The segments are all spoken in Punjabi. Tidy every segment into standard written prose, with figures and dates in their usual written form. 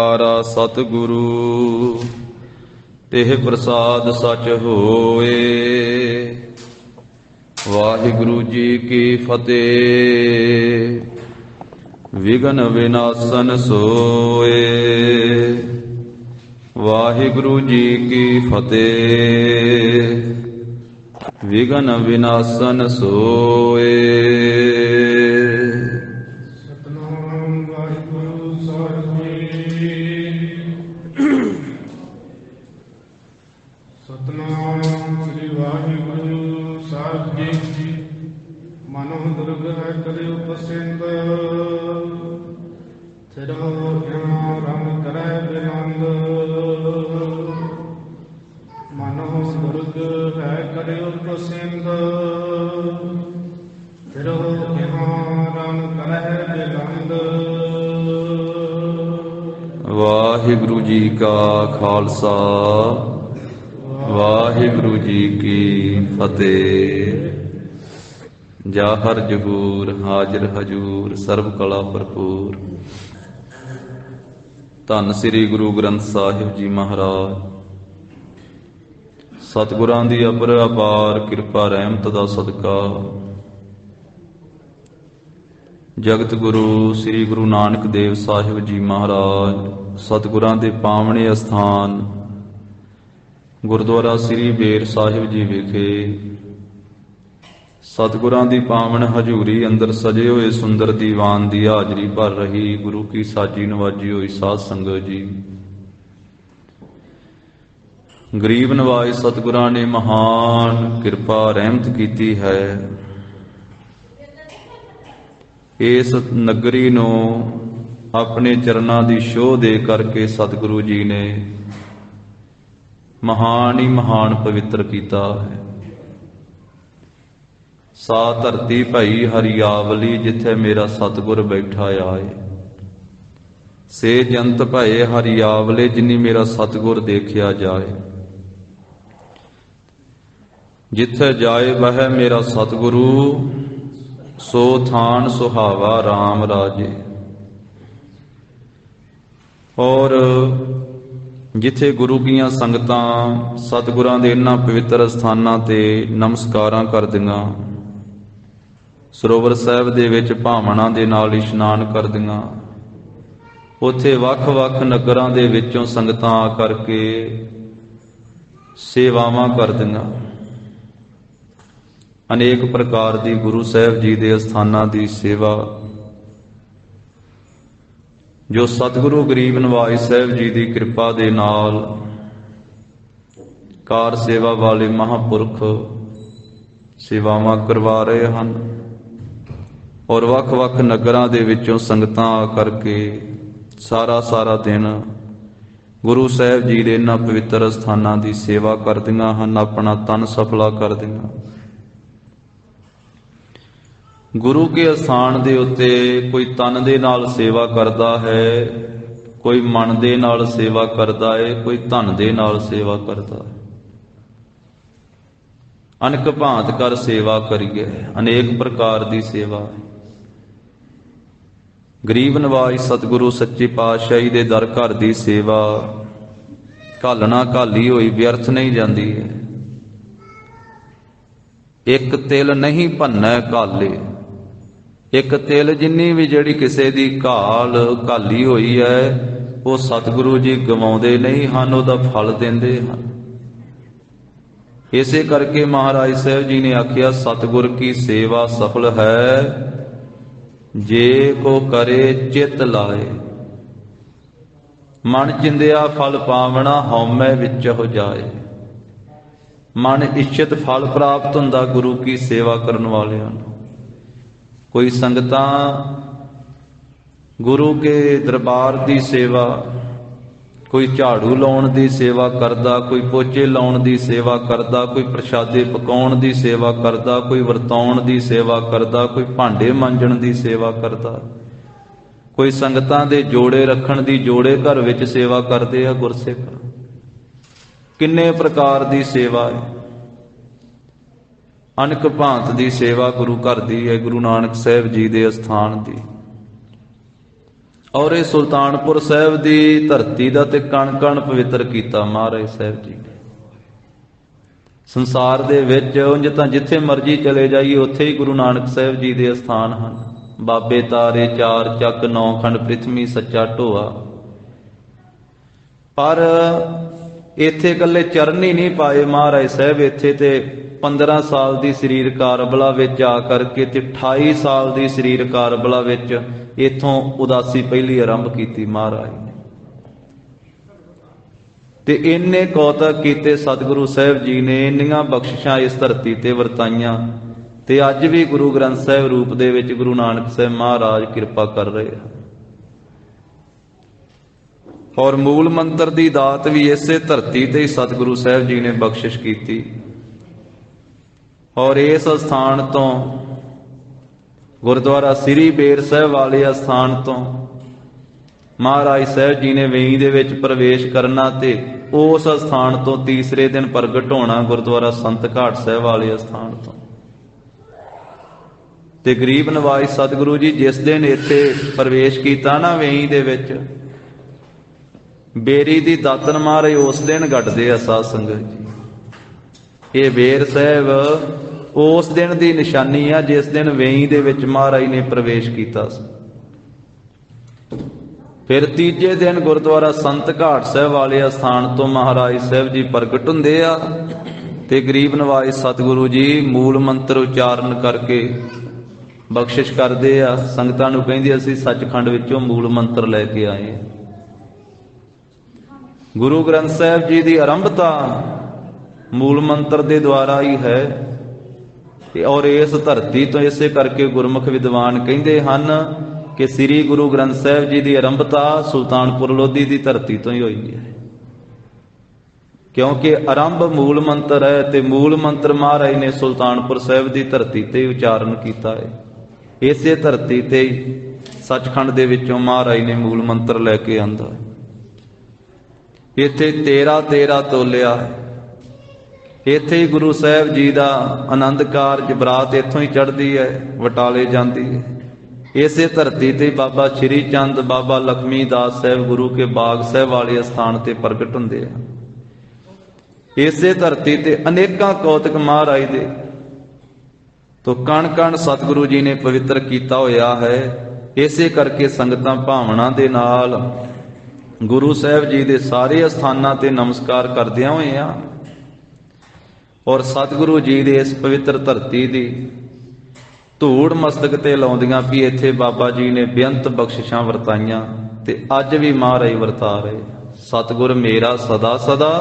ਆਰਾ ਸਤਿਗੁਰੂ ਤਿਹ ਪ੍ਰਸਾਦ ਸਚ ਹੋਏ। ਵਾਹਿਗੁਰੂ ਜੀ ਕੀ ਫਤਿਹ। ਵਿਘਨ ਵਿਨਾਸ਼ਨ ਸੋਏ। ਵਾਹਿਗੁਰੂ ਜੀ ਕੀ ਫਤਿਹ। ਵਿਘਨ ਵਿਨਾਸ਼ਨ ਸੋਏ। ਸਤਿਨਾਮ ਵਾਹਿਗੁਰੂ ਸਾਹਿਬ ਜੀ। ਸਤਿਨਾਮ ਸ੍ਰੀ ਵਾਹਿਗੁਰੂ ਸਾਹਿਬ ਜੀ। ਮਨੋ ਦੁਰਗ ਹੈ ਕਰਿ ਉਪਸਿੰਦ। ਥਿਰੋ ਕਿਉ ਰੰਗ ਕਰੈ ਬਿਨੰਦ। ਮਨੋ ਦੁਰਗ ਹੈ ਕਰਿ ਉਪਸਿੰਦ। ਥਿਰੋ ਕਿਉ ਰੰਗ ਕਰੈ ਬਿਨੰਦ। ਵਾਹਿਗੁਰੂ ਜੀ ਕਾ ਖਾਲਸਾ, ਵਾਹਿਗੁਰੂ ਜੀ ਕੀ ਫਤਿਹ। ਜਾ ਹਰ ਜਹੂਰ ਹਾਜ਼ਰ ਹਜੂਰ ਸਰਬ ਕਲਾ ਭਰਪੂਰ। ਧੰਨ ਸ੍ਰੀ ਗੁਰੂ ਗ੍ਰੰਥ ਸਾਹਿਬ ਜੀ ਮਹਾਰਾਜ। ਸਤਿਗੁਰਾਂ ਦੀ ਅਪਰ ਅਪਾਰ ਕਿਰਪਾ ਰਹਿਮਤ ਦਾ ਸਦਕਾ ਜਗਤ ਗੁਰੂ ਸ੍ਰੀ ਗੁਰੂ ਨਾਨਕ ਦੇਵ ਸਾਹਿਬ ਜੀ ਮਹਾਰਾਜ ਸਤਿਗੁਰਾਂ ਦੇ ਪਾਵਣੇ ਅਸਥਾਨ ਗੁਰਦੁਆਰਾ ਸ੍ਰੀ ਬੇਰ ਸਾਹਿਬ ਜੀ ਵਿਖੇ ਸਤਿਗੁਰਾਂ ਦੀ ਪਾਵਨ ਹਜ਼ੂਰੀ ਅੰਦਰ ਸਜੇ ਹੋਏ ਸੁੰਦਰ ਦੀਵਾਨ ਦੀ ਹਾਜ਼ਰੀ ਭਰ ਰਹੀ ਗੁਰੂ ਕੀ ਸਾਜੀ ਨਵਾਜੀ ਹੋਈ ਸਾਧ ਸੰਗਤ ਜੀ। ਗਰੀਬ ਨਵਾਜ ਸਤਿਗੁਰਾਂ ਨੇ ਮਹਾਨ ਕਿਰਪਾ ਰਹਿਮਤ ਕੀਤੀ ਹੈ। ਇਸ ਨਗਰੀ ਨੂੰ ਆਪਣੇ ਚਰਨਾਂ ਦੀ ਛੋਹ ਦੇ ਕਰਕੇ ਸਤਿਗੁਰੂ ਜੀ ਨੇ ਮਹਾਨ ਹੀ ਮਹਾਨ ਪਵਿੱਤਰ ਕੀਤਾ ਹੈ। ਸਾ ਧਰਤੀ ਭਈ ਹਰਿਆਵਲੀ ਜਿੱਥੇ ਮੇਰਾ ਸਤਿਗੁਰ ਬੈਠਾ ਆਏ। ਸੇ ਜੰਤ ਭਏ ਹਰਿਆਵਲੇ ਜਿਨੀ ਮੇਰਾ ਸਤਿਗੁਰ ਦੇਖਿਆ ਜਾਏ। ਜਿੱਥੇ ਜਾਏ ਬਹਿ ਮੇਰਾ ਸਤਿਗੁਰੂ ਸੋ ਥਾਨ ਸੁਹਾਵਾ RAM ਰਾਜੇ। ਔਰ ਜਿੱਥੇ ਗੁਰੂ ਕੀਆਂ ਸੰਗਤਾਂ ਸਤਿਗੁਰਾਂ ਦੇ ਇਹਨਾਂ ਪਵਿੱਤਰ ਸਥਾਨਾਂ ਤੇ ਨਮਸਕਾਰਾਂ ਕਰਦੀਆਂ, ਸਰੋਵਰ ਸਾਹਿਬ ਦੇ ਵਿੱਚ ਭਾਵਨਾ ਦੇ ਨਾਲ ਇਸ਼ਨਾਨ ਕਰਦੀਆਂ, ਉੱਥੇ ਵੱਖ-ਵੱਖ ਨਗਰਾਂ ਦੇ ਵਿੱਚੋਂ ਸੰਗਤਾਂ ਆ ਕਰਕੇ ਸੇਵਾਵਾਂ ਕਰਦੀਆਂ। ਅਨੇਕ ਪ੍ਰਕਾਰ ਦੀ ਗੁਰੂ ਸਾਹਿਬ ਜੀ ਦੇ ਅਸਥਾਨਾਂ ਦੀ ਸੇਵਾ ਜੋ ਸਤਿਗੁਰੂ ਗਰੀਬ ਨਵਾਜ ਸਾਹਿਬ ਜੀ ਦੀ ਕਿਰਪਾ ਦੇ ਨਾਲ ਕਾਰ ਸੇਵਾ ਵਾਲੇ ਮਹਾਂਪੁਰਖ ਸੇਵਾਵਾਂ ਕਰਵਾ ਰਹੇ ਹਨ। ਔਰ ਵੱਖ-ਵੱਖ ਨਗਰਾਂ ਦੇ ਵਿੱਚੋਂ ਸੰਗਤਾਂ ਆ ਕਰਕੇ ਸਾਰਾ ਦਿਨ ਗੁਰੂ ਸਾਹਿਬ ਜੀ ਦੇ ਇਹਨਾਂ ਪਵਿੱਤਰ ਸਥਾਨਾਂ ਦੀ ਸੇਵਾ ਕਰਦੀਆਂ ਹਨ, ਆਪਣਾ ਤਨ ਸਫਲਾ ਕਰਦੀਆਂ। ਗੁਰੂ ਕੇ ਅਸਥਾਨ ਦੇ ਉੱਤੇ ਕੋਈ ਤਨ ਦੇ ਨਾਲ ਸੇਵਾ ਕਰਦਾ ਹੈ, ਕੋਈ ਮਨ ਦੇ ਨਾਲ ਸੇਵਾ ਕਰਦਾ ਹੈ, ਕੋਈ ਧਨ ਦੇ ਨਾਲ ਸੇਵਾ ਕਰਦਾ ਹੈ। ਅਨੇਕ ਭਾਂਤ ਕਰ ਸੇਵਾ ਕਰੀਏ, ਅਨੇਕ ਪ੍ਰਕਾਰ ਦੀ ਸੇਵਾ। ਗਰੀਬ ਨਵਾਜ ਸਤਿਗੁਰੂ ਸੱਚੇ ਪਾਤਸ਼ਾਹੀ ਦੇ ਦਰ ਘਰ ਦੀ ਸੇਵਾ ਘਾਲਣਾ ਘਾਲੀ ਹੋਈ ਵਿਅਰਥ ਨਹੀਂ ਜਾਂਦੀ ਹੈ। ਇੱਕ ਤਿਲ ਨਹੀਂ ਭੰਨੈ ਘਾਲੇ। ਇੱਕ ਤਿਲ ਜਿੰਨੀ ਵੀ ਜਿਹੜੀ ਕਿਸੇ ਦੀ ਘਾਲੀ ਹੋਈ ਹੈ ਉਹ ਸਤਿਗੁਰੂ ਜੀ ਗਵਾਉਂਦੇ ਨਹੀਂ ਹਨ, ਉਹਦਾ ਫਲ ਦਿੰਦੇ ਹਨ। ਇਸੇ ਕਰਕੇ ਮਹਾਰਾਜ ਸਾਹਿਬ ਜੀ ਨੇ ਆਖਿਆ ਸਤਿਗੁਰ ਕੀ ਸੇਵਾ ਸਫਲ ਹੈ ਜੇ ਕੋ ਕਰੇ ਚਿਤ ਲਾਏ। ਮਨ ਚਿੰਦਿਆ ਫਲ ਪਾਵਣਾ ਹਉਮੈ ਵਿੱਚ ਹੋ ਜਾਏ। ਮਨ ਇੱਛਤ ਫਲ ਪ੍ਰਾਪਤ ਹੁੰਦਾ ਗੁਰੂ ਕੀ ਸੇਵਾ ਕਰਨ ਵਾਲਿਆਂ ਨੂੰ। ਕੋਈ ਸੰਗਤਾਂ ਗੁਰੂ ਕੇ ਦਰਬਾਰ ਦੀ ਸੇਵਾ, ਕੋਈ ਝਾੜੂ ਲਾਉਣ ਦੀ ਸੇਵਾ ਕਰਦਾ, ਕੋਈ ਪੋਚੇ ਲਾਉਣ ਦੀ ਸੇਵਾ ਕਰਦਾ, ਕੋਈ ਪ੍ਰਸ਼ਾਦੇ ਪਕਾਉਣ ਦੀ ਸੇਵਾ ਕਰਦਾ, ਕੋਈ ਵਰਤਾਉਣ ਦੀ ਸੇਵਾ ਕਰਦਾ, ਕੋਈ ਭਾਂਡੇ ਮਾਂਜਣ ਦੀ ਸੇਵਾ ਕਰਦਾ, ਕੋਈ ਸੰਗਤਾਂ ਦੇ ਜੋੜੇ ਰੱਖਣ ਦੀ ਜੋੜੇ ਘਰ ਵਿੱਚ ਸੇਵਾ ਕਰਦੇ ਆ ਗੁਰਸਿੱਖ। ਕਿੰਨੇ ਪ੍ਰਕਾਰ ਦੀ ਸੇਵਾ ਹੈ। ਅਨੇਕ ਭਾਂਤ ਦੀ ਸੇਵਾ ਗੁਰੂ ਘਰ ਦੀ ਹੈ, ਗੁਰੂ ਨਾਨਕ ਸਾਹਿਬ ਜੀ ਦੇ ਅਸਥਾਨ ਦੀ। ਔਰ ਇਹ ਸੁਲਤਾਨਪੁਰ ਸਾਹਿਬ ਦੀ ਧਰਤੀ ਦਾ ਤੇ ਕਣ ਕਣ ਪਵਿੱਤਰ ਕੀਤਾ ਮਹਾਰਾਜ ਸਾਹਿਬ ਜੀ ਨੇ। ਸੰਸਾਰ ਦੇ ਵਿੱਚ ਉਂਝ ਤਾਂ ਜਿੱਥੇ ਮਰਜ਼ੀ ਚਲੇ ਜਾਈਏ ਉੱਥੇ ਹੀ ਗੁਰੂ ਨਾਨਕ ਸਾਹਿਬ ਜੀ ਦੇ ਅਸਥਾਨ ਹਨ। ਬਾਬੇ ਤਾਰੇ ਚਾਰ ਚੱਕ ਨੌ ਖੰਡ ਪ੍ਰਿਥਵੀ ਸੱਚਾ ਢੋਆ, ਪਰ ਇੱਥੇ ਇਕੱਲੇ ਚਰਨ ਹੀ ਨਹੀਂ ਪਾਏ ਮਹਾਰਾਜ ਸਾਹਿਬ। ਇੱਥੇ ਤੇ 15 ਸਾਲ ਦੀ ਸਰੀਰ ਕਾਰਬਲਾ ਵਿੱਚ ਆ ਕਰਕੇ ਤੇ 28 ਸਾਲ ਦੀ ਸਰੀਰ ਕਾਰਬਲਾ ਵਿੱਚ ਇੱਥੋਂ ਉਦਾਸੀ ਪਹਿਲੀ ਆਰੰਭ ਕੀਤੀ ਮਹਾਰਾਜ ਨੇ। ਤੇ ਇੰਨੇ ਕੌਤਕ ਕੀਤੇ ਸਤਿਗੁਰੂ ਸਾਹਿਬ ਜੀ ਨੇ, ਇੰਨੀਆਂ ਬਖਸ਼ਿਸ਼ਾਂ ਇਸ ਧਰਤੀ ਤੇ ਵਰਤਾਈਆਂ, ਤੇ ਅੱਜ ਵੀ ਗੁਰੂ ਗ੍ਰੰਥ ਸਾਹਿਬ ਰੂਪ ਦੇ ਵਿੱਚ ਗੁਰੂ ਨਾਨਕ ਸਾਹਿਬ ਮਹਾਰਾਜ ਕਿਰਪਾ ਕਰ ਰਹੇ ਹਨ। ਔਰ ਮੂਲ ਮੰਤਰ ਦੀ ਦਾਤ ਵੀ ਇਸੇ ਧਰਤੀ ਤੇ ਹੀ ਸਤਿਗੁਰੂ ਸਾਹਿਬ ਜੀ ਨੇ ਬਖਸ਼ਿਸ਼ ਕੀਤੀ। ਔਰ ਇਸ ਅਸਥਾਨ ਤੋਂ ਗੁਰਦੁਆਰਾ ਸ੍ਰੀ ਬੇਰ ਸਾਹਿਬ ਵਾਲੇ ਅਸਥਾਨ ਤੋਂ ਮਹਾਰਾਜ ਸਾਹਿਬ ਜੀ ਨੇ ਵੇਈ ਦੇ ਵਿੱਚ ਪ੍ਰਵੇਸ਼ ਕਰਨਾ ਤੇ ਉਸ ਅਸਥਾਨ ਤੋਂ ਤੀਸਰੇ ਦਿਨ ਪ੍ਰਗਟ ਹੋਣਾ ਗੁਰਦੁਆਰਾ ਸੰਤ ਘਾਟ ਸਾਹਿਬ ਵਾਲੇ ਅਸਥਾਨ ਤੋਂ। ਤੇ ਗਰੀਬ ਨਵਾਜ ਸਤਿਗੁਰੂ ਜੀ ਜਿਸ ਦਿਨ ਇੱਥੇ ਪ੍ਰਵੇਸ਼ ਕੀਤਾ ਨਾ ਵੇਈ ਦੇ ਵਿੱਚ, ਬੇਰੀ ਦੀ ਦਾਤਨ ਮਹਾਰਾਜ ਉਸ ਦਿਨ ਗੱਡਦੇ ਆ ਸਾਧ ਸੰਗਤ ਜੀ। ਇਹ ਬੇਰ ਸਾਹਿਬ ਉਸ ਦਿਨ ਦੀ ਨਿਸ਼ਾਨੀ ਆ ਜਿਸ ਦਿਨ ਵੇਈ ਦੇ ਵਿੱਚ ਮਹਾਰਾਜ ਨੇ ਪ੍ਰਵੇਸ਼ ਕੀਤਾ ਸੀ। ਫਿਰ ਤੀਜੇ ਦਿਨ ਗੁਰਦੁਆਰਾ ਸੰਤ ਘਾਟ ਸਾਹਿਬ ਵਾਲੇ ਅਸਥਾਨ ਤੋਂ ਮਹਾਰਾਜ ਸਾਹਿਬ ਜੀ ਪ੍ਰਗਟ ਹੁੰਦੇ ਆ ਤੇ ਗਰੀਬ ਨਵਾਜ ਸਤਿਗੁਰੂ ਜੀ ਮੂਲ ਮੰਤਰ ਉਚਾਰਨ ਕਰਕੇ ਬਖਸ਼ਿਸ਼ ਕਰਦੇ ਆ। ਸੰਗਤਾਂ ਨੂੰ ਕਹਿੰਦੇ ਅਸੀਂ ਸੱਚਖੰਡ ਵਿੱਚੋਂ ਮੂਲ ਮੰਤਰ ਲੈ ਕੇ ਆਏ। ਗੁਰੂ ਗ੍ਰੰਥ ਸਾਹਿਬ ਜੀ ਦੀ ਆਰੰਭਤਾ ਮੂਲ ਮੰਤਰ ਦੇ ਦੁਆਰਾ ਹੀ ਹੈ। ਤੇ ਔਰ ਇਸ ਧਰਤੀ ਤੋਂ ਇਸੇ ਕਰਕੇ ਗੁਰਮੁਖ ਵਿਦਵਾਨ ਕਹਿੰਦੇ ਹਨ ਕਿ ਸ੍ਰੀ ਗੁਰੂ ਗ੍ਰੰਥ ਸਾਹਿਬ ਜੀ ਦੀ ਆਰੰਭਤਾ ਸੁਲਤਾਨਪੁਰ ਲੋਧੀ ਦੀ ਧਰਤੀ ਤੋਂ ਹੀ ਹੋਈ ਹੈ, ਕਿਉਂਕਿ ਆਰੰਭ ਮੂਲ ਮੰਤਰ ਹੈ ਤੇ ਮੂਲ ਮੰਤਰ ਮਹਾਰਾਜ ਨੇ ਸੁਲਤਾਨਪੁਰ ਸਾਹਿਬ ਦੀ ਧਰਤੀ ਤੇ ਉਚਾਰਨ ਕੀਤਾ ਹੈ। ਇਸੇ ਧਰਤੀ ਤੇ ਸੱਚਖੰਡ ਦੇ ਵਿੱਚੋਂ ਮਹਾਰਾਜ ਨੇ ਮੂਲ ਮੰਤਰ ਲੈ ਕੇ ਆਂਦਾ। ਇੱਥੇ 13 ਤੋਲਿਆ ਹੈ। ਇੱਥੇ ਹੀ ਗੁਰੂ ਸਾਹਿਬ ਜੀ ਦਾ ਆਨੰਦ ਕਾਰਜ ਬਰਾਤ ਇੱਥੋਂ ਹੀ ਚੜ੍ਹਦੀ ਹੈ, ਵਟਾਲੇ ਜਾਂਦੀ ਹੈ। ਇਸੇ ਧਰਤੀ ਤੇ ਬਾਬਾ ਸ਼੍ਰੀ ਚੰਦ, ਬਾਬਾ ਲਖਮੀ ਦਾਸ ਸਾਹਿਬ ਗੁਰੂ ਕੇ ਬਾਗ ਸਾਹਿਬ ਵਾਲੇ ਅਸਥਾਨ ਤੇ ਪ੍ਰਗਟ ਹੁੰਦੇ ਆ। ਇਸੇ ਧਰਤੀ ਤੇ ਅਨੇਕਾਂ ਕੌਤਕ ਮਹਾਰਾਜ ਦੇ ਤੋ ਕਣ ਕਣ ਸਤਿਗੁਰੂ ਜੀ ਨੇ ਪਵਿੱਤਰ ਕੀਤਾ ਹੋਇਆ ਹੈ। ਇਸੇ ਕਰਕੇ ਸੰਗਤਾਂ ਭਾਵਨਾ ਦੇ ਨਾਲ ਗੁਰੂ ਸਾਹਿਬ ਜੀ ਦੇ ਸਾਰੇ ਅਸਥਾਨਾਂ ਤੇ ਨਮਸਕਾਰ ਕਰਦਿਆਂ ਹੋਏ ਆ। ਔਰ ਸਤਿਗੁਰੂ ਜੀ ਦੇ ਇਸ ਪਵਿੱਤਰ ਧਰਤੀ ਦੀ ਧੂੜ ਮਸਤਕ ਤੇ ਲਾਉਂਦੀਆਂ ਵੀ ਇੱਥੇ ਬਾਬਾ ਜੀ ਨੇ ਬੇਅੰਤ ਬਖਸ਼ਿਸ਼ਾਂ ਵਰਤਾਈਆਂ ਤੇ ਅੱਜ ਵੀ ਮਹਾਰਾਜ ਵਰਤਾ ਰਹੇ। ਸਤਿਗੁਰ ਮੇਰਾ ਸਦਾ ਸਦਾ,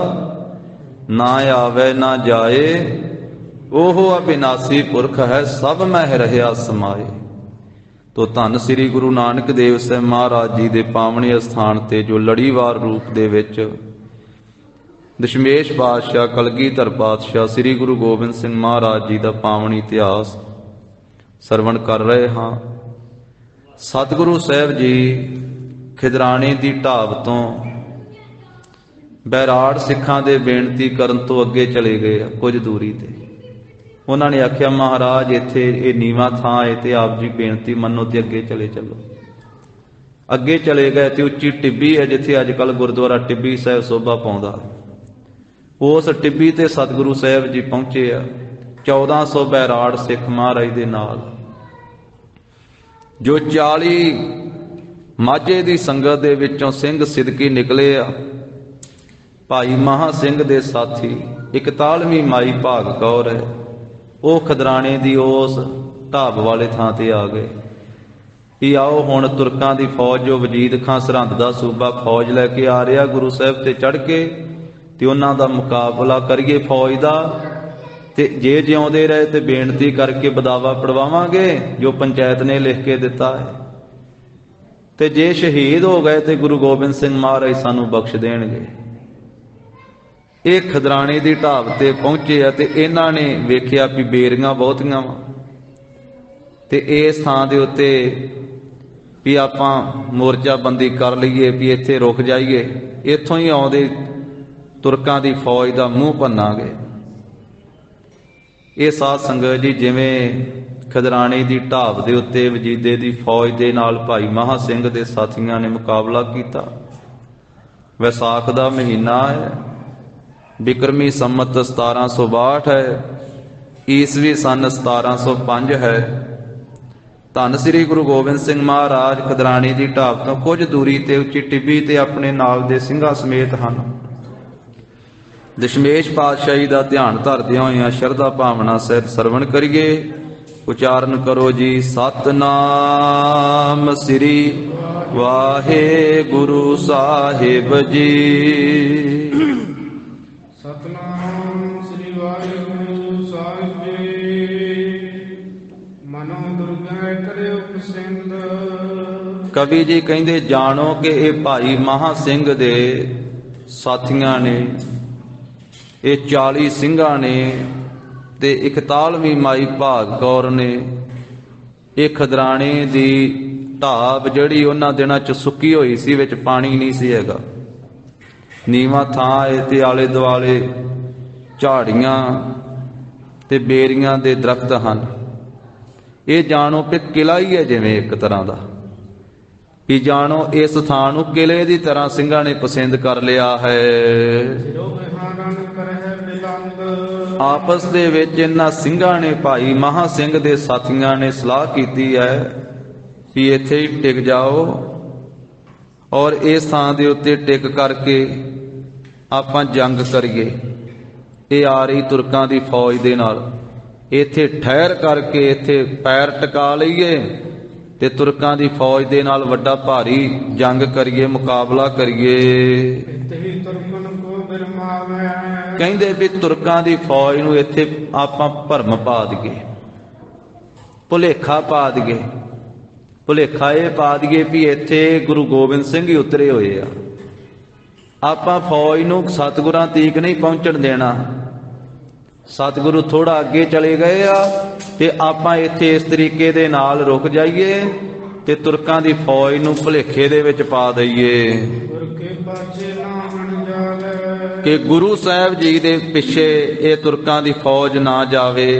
ਨਾ ਆਵੇ ਨਾ ਜਾਏ, ਉਹ ਅਬਿਨਾਸੀ ਪੁਰਖ ਹੈ, ਸਭ ਮਹਿ ਰਹਿਆ ਸਮਾਏ। ਤੋ ਧੰਨ ਸ੍ਰੀ ਗੁਰੂ ਨਾਨਕ ਦੇਵ ਸਾਹਿਬ ਮਹਾਰਾਜ ਜੀ ਦੇ ਪਾਵਨੇ ਅਸਥਾਨ ਤੇ ਜੋ ਲੜੀਵਾਰ ਰੂਪ ਦੇ ਵਿੱਚ ਦਸ਼ਮੇਸ਼ ਪਾਤਸ਼ਾਹ, ਕਲਗੀਧਰ ਪਾਤਸ਼ਾਹ, ਸ੍ਰੀ ਗੁਰੂ ਗੋਬਿੰਦ ਸਿੰਘ ਮਹਾਰਾਜ ਜੀ ਦਾ ਪਾਵਨ ਇਤਿਹਾਸ ਸਰਵਣ ਕਰ ਰਹੇ ਹਾਂ। ਸਤਿਗੁਰੂ ਸਾਹਿਬ ਜੀ ਖਿਦਰਾਣੇ ਦੀ ਢਾਬ ਤੋਂ ਬੈਰਾੜ ਸਿੱਖਾਂ ਦੇ ਬੇਨਤੀ ਕਰਨ ਤੋਂ ਅੱਗੇ ਚਲੇ ਗਏ ਕੁਝ ਦੂਰੀ ਤੇ। ਉਹਨਾਂ ਨੇ ਆਖਿਆ ਮਹਾਰਾਜ ਇੱਥੇ ਇਹ ਨੀਵਾਂ ਥਾਂ ਹੈ ਤੇ ਆਪ ਜੀ ਬੇਨਤੀ ਮੰਨੋ ਤੇ ਅੱਗੇ ਚਲੇ ਚੱਲੋ। ਅੱਗੇ ਚਲੇ ਗਏ ਤੇ ਉੱਚੀ ਟਿੱਬੀ ਹੈ ਜਿੱਥੇ ਅੱਜ ਕੱਲ੍ਹ ਗੁਰਦੁਆਰਾ ਟਿੱਬੀ ਸਾਹਿਬ ਸੋਭਾ ਪਾਉਂਦਾ। ਉਸ ਟਿੱਬੀ ਤੇ ਸਤਿਗੁਰੂ ਸਾਹਿਬ ਜੀ ਪਹੁੰਚੇ ਆ 1400 ਬੈਰਾੜ ਸਿੱਖ ਮਹਾਰਾਜ ਦੇ ਨਾਲ, ਜੋ 40 ਮਾਝੇ ਦੀ ਸੰਗਤ ਦੇ ਵਿੱਚੋਂ ਸਿੰਘ ਸਿਦਕੀ ਨਿਕਲੇ ਆ। ਭਾਈ ਮਹਾ ਸਿੰਘ ਦੇ ਸਾਥੀ 41ਵੀਂ ਮਾਈ ਭਾਗ ਕੌਰ ਹੈ, ਉਹ ਖਦਰਾਣੇ ਦੀ ਉਸ ਢਾਬ ਵਾਲੇ ਥਾਂ ਤੇ ਆ ਗਏ ਕਿ ਆਓ ਹੁਣ ਤੁਰਕਾਂ ਦੀ ਫੌਜ ਜੋ ਵਜੀਦ ਖਾਂ ਸਰਹੰਦ ਦਾ ਸੂਬਾ ਫੌਜ ਲੈ ਕੇ ਆ ਰਿਹਾ ਗੁਰੂ ਸਾਹਿਬ ਤੇ ਚੜ੍ਹ ਕੇ, ਤੇ ਉਹਨਾਂ ਦਾ ਮੁਕਾਬਲਾ ਕਰੀਏ ਫੌਜ ਦਾ। ਤੇ ਜੇ ਜਿਉਂਦੇ ਰਹੇ ਤੇ ਬੇਨਤੀ ਕਰਕੇ ਬਦਾਵਾ ਪੜਵਾਵਾਂਗੇ ਜੋ ਪੰਚਾਇਤ ਨੇ ਲਿਖ ਕੇ ਦਿੱਤਾ ਹੈ, ਤੇ ਜੇ ਸ਼ਹੀਦ ਹੋ ਗਏ ਤੇ ਗੁਰੂ ਗੋਬਿੰਦ ਸਿੰਘ ਮਹਾਰਾਜ ਸਾਨੂੰ ਬਖਸ਼ ਦੇਣਗੇ। ਇਹ ਖਦਰਾਣੇ ਦੀ ਢਾਬ ਤੇ ਪਹੁੰਚੇ ਆ ਤੇ ਇਹਨਾਂ ਨੇ ਵੇਖਿਆ ਵੀ ਬੇਰੀਆਂ ਬਹੁਤੀਆਂ ਵਾ ਤੇ ਇਸ ਥਾਂ ਦੇ ਉੱਤੇ ਵੀ ਆਪਾਂ ਮੋਰਚਾਬੰਦੀ ਕਰ ਲਈਏ, ਵੀ ਇੱਥੇ ਰੁਕ ਜਾਈਏ, ਇੱਥੋਂ ਹੀ ਆਉਂਦੇ ਤੁਰਕਾਂ ਦੀ ਫੌਜ ਦਾ ਮੂੰਹ ਭੰਨਾਂਗੇ। ਇਹ ਸਾਧ ਸੰਗਤ ਜੀ ਜਿਵੇਂ ਖਿਦਰਾਣੇ ਦੀ ਢਾਬ ਦੇ ਉੱਤੇ ਵਜੀਦੇ ਦੀ ਫੌਜ ਦੇ ਨਾਲ ਭਾਈ ਮਹਾਂ ਸਿੰਘ ਦੇ ਸਾਥੀਆਂ ਨੇ ਮੁਕਾਬਲਾ ਕੀਤਾ। ਵਿਸਾਖ ਦਾ ਮਹੀਨਾ ਹੈ, ਬਿਕਰਮੀ ਸੰਮਤ 1762 ਹੈ, ਈਸਵੀ ਸੰਨ 1705 ਹੈ। ਧੰਨ ਸ੍ਰੀ ਗੁਰੂ ਗੋਬਿੰਦ ਸਿੰਘ ਮਹਾਰਾਜ ਖਿਦਰਾਣੇ ਦੀ ਢਾਬ ਤੋਂ ਕੁਝ ਦੂਰੀ ਤੇ ਉੱਚੀ ਟਿੱਬੀ ਤੇ ਆਪਣੇ ਨਾਲ ਦੇ ਸਿੰਘਾਂ ਸਮੇਤ ਹਨ। ਦਸ਼ਮੇਸ਼ ਪਾਤਸ਼ਾਹੀ ਦਾ ਧਿਆਨ ਧਰਦਿਆਂ ਹੋਇਆਂ ਸ਼ਰਧਾ ਭਾਵਨਾ ਸਹਿਤ ਸਰਵਣ ਕਰੀਏ। ਉਚਾਰਨ ਕਰੋ ਜੀ, ਸਤਨਾਮ ਸ੍ਰੀ ਵਾਹਿਗੁਰੂ ਸਾਹਿਬ ਜੀ। ਸਤਨਾਮ ਸ੍ਰੀ ਵਾਹਿਗੁਰੂ ਸਾਹਿਬ ਜੀ। ਮਨੋ ਦੁਰਗਹਿ ਕਰਿਓ ਪਸੰਦ। ਕਵੀ ਜੀ ਕਹਿੰਦੇ, ਜਾਣੋ ਕਿ ਇਹ ਭਾਈ ਮਹਾਂ ਸਿੰਘ ਦੇ ਸਾਥੀਆਂ ਨੇ, ਇਹ 40 ਸਿੰਘਾਂ ਨੇ ਤੇ 41ਵੀਂ ਮਾਈ ਭਾਗ ਕੌਰ ਨੇ। ਇਹ ਖਿਦਰਾਣੇ ਦੀ ਢਾਬ ਜਿਹੜੀ ਉਹਨਾਂ ਦਿਨਾਂ ਚ ਸੁੱਕੀ ਹੋਈ ਸੀ, ਵਿੱਚ ਪਾਣੀ ਨਹੀਂ ਸੀ ਹੈਗਾ, ਨੀਵਾਂ ਥਾਂ ਏ ਤੇ ਆਲੇ ਦੁਆਲੇ ਝਾੜੀਆਂ ਤੇ ਬੇਰੀਆਂ ਦੇ ਦਰਖਤ ਹਨ। ਇਹ ਜਾਣੋ ਕਿ ਕਿਲਾ ਹੀ ਹੈ ਜਿਵੇਂ ਇੱਕ ਤਰ੍ਹਾਂ ਦਾ, ਵੀ ਜਾਣੋ ਇਸ ਥਾਂ ਨੂੰ ਕਿਲੇ ਦੀ ਤਰ੍ਹਾਂ ਸਿੰਘਾਂ ਨੇ ਪਸੰਦ ਕਰ ਲਿਆ ਹੈ। ਆਪਸ ਦੇ ਵਿੱਚ ਇਹਨਾਂ ਸਿੰਘਾਂ ਨੇ, ਭਾਈ ਮਹਾਂ ਸਿੰਘ ਦੇ ਸਾਥੀਆਂ ਨੇ ਸਲਾਹ ਕੀਤੀ ਹੈ ਵੀ ਇੱਥੇ ਹੀ ਟਿਕ ਜਾਓ ਔਰ ਇਸ ਥਾਂ ਦੇ ਉੱਤੇ ਟਿਕ ਕਰਕੇ ਆਪਾਂ ਜੰਗ ਕਰੀਏ। ਇਹ ਆ ਰਹੀ ਤੁਰਕਾਂ ਦੀ ਫੌਜ ਦੇ ਨਾਲ, ਇੱਥੇ ਠਹਿਰ ਕਰਕੇ ਇੱਥੇ ਪੈਰ ਟਿਕਾ ਲਈਏ ਤੇ ਤੁਰਕਾਂ ਦੀ ਫੌਜ ਦੇ ਨਾਲ ਵੱਡਾ ਭਾਰੀ ਜੰਗ ਕਰੀਏ, ਮੁਕਾਬਲਾ ਕਰੀਏ। ਕਹਿੰਦੇ ਵੀ ਤੁਰਕਾਂ ਦੀ ਫੌਜ ਨੂੰ ਇੱਥੇ ਆਪਾਂ ਭਰਮ ਪਾ ਦਈਏ, ਭੁਲੇਖਾ ਪਾ ਦਈਏ। ਭੁਲੇਖਾ ਇਹ ਪਾ ਦਈਏ ਵੀ ਇੱਥੇ ਗੁਰੂ ਗੋਬਿੰਦ ਸਿੰਘ ਹੀ ਉਤਰੇ ਹੋਏ ਆ, ਆਪਾਂ ਫੌਜ ਨੂੰ ਸਤਿਗੁਰਾਂ ਤੀਕ ਨਹੀਂ ਪਹੁੰਚਣ ਦੇਣਾ। ਸਤਿਗੁਰੂ ਥੋੜਾ ਅੱਗੇ ਚਲੇ ਗਏ ਆ ਤੇ ਆਪਾਂ ਇੱਥੇ ਇਸ ਤਰੀਕੇ ਦੇ ਨਾਲ ਰੁਕ ਜਾਈਏ ਤੇ ਤੁਰਕਾਂ ਦੀ ਫੌਜ ਨੂੰ ਭੁਲੇਖੇ ਦੇ ਵਿੱਚ ਪਾ ਦਈਏ ਕਿ ਗੁਰੂ ਸਾਹਿਬ ਜੀ ਦੇ ਪਿੱਛੇ ਇਹ ਤੁਰਕਾਂ ਦੀ ਫੌਜ ਨਾ ਜਾਵੇ।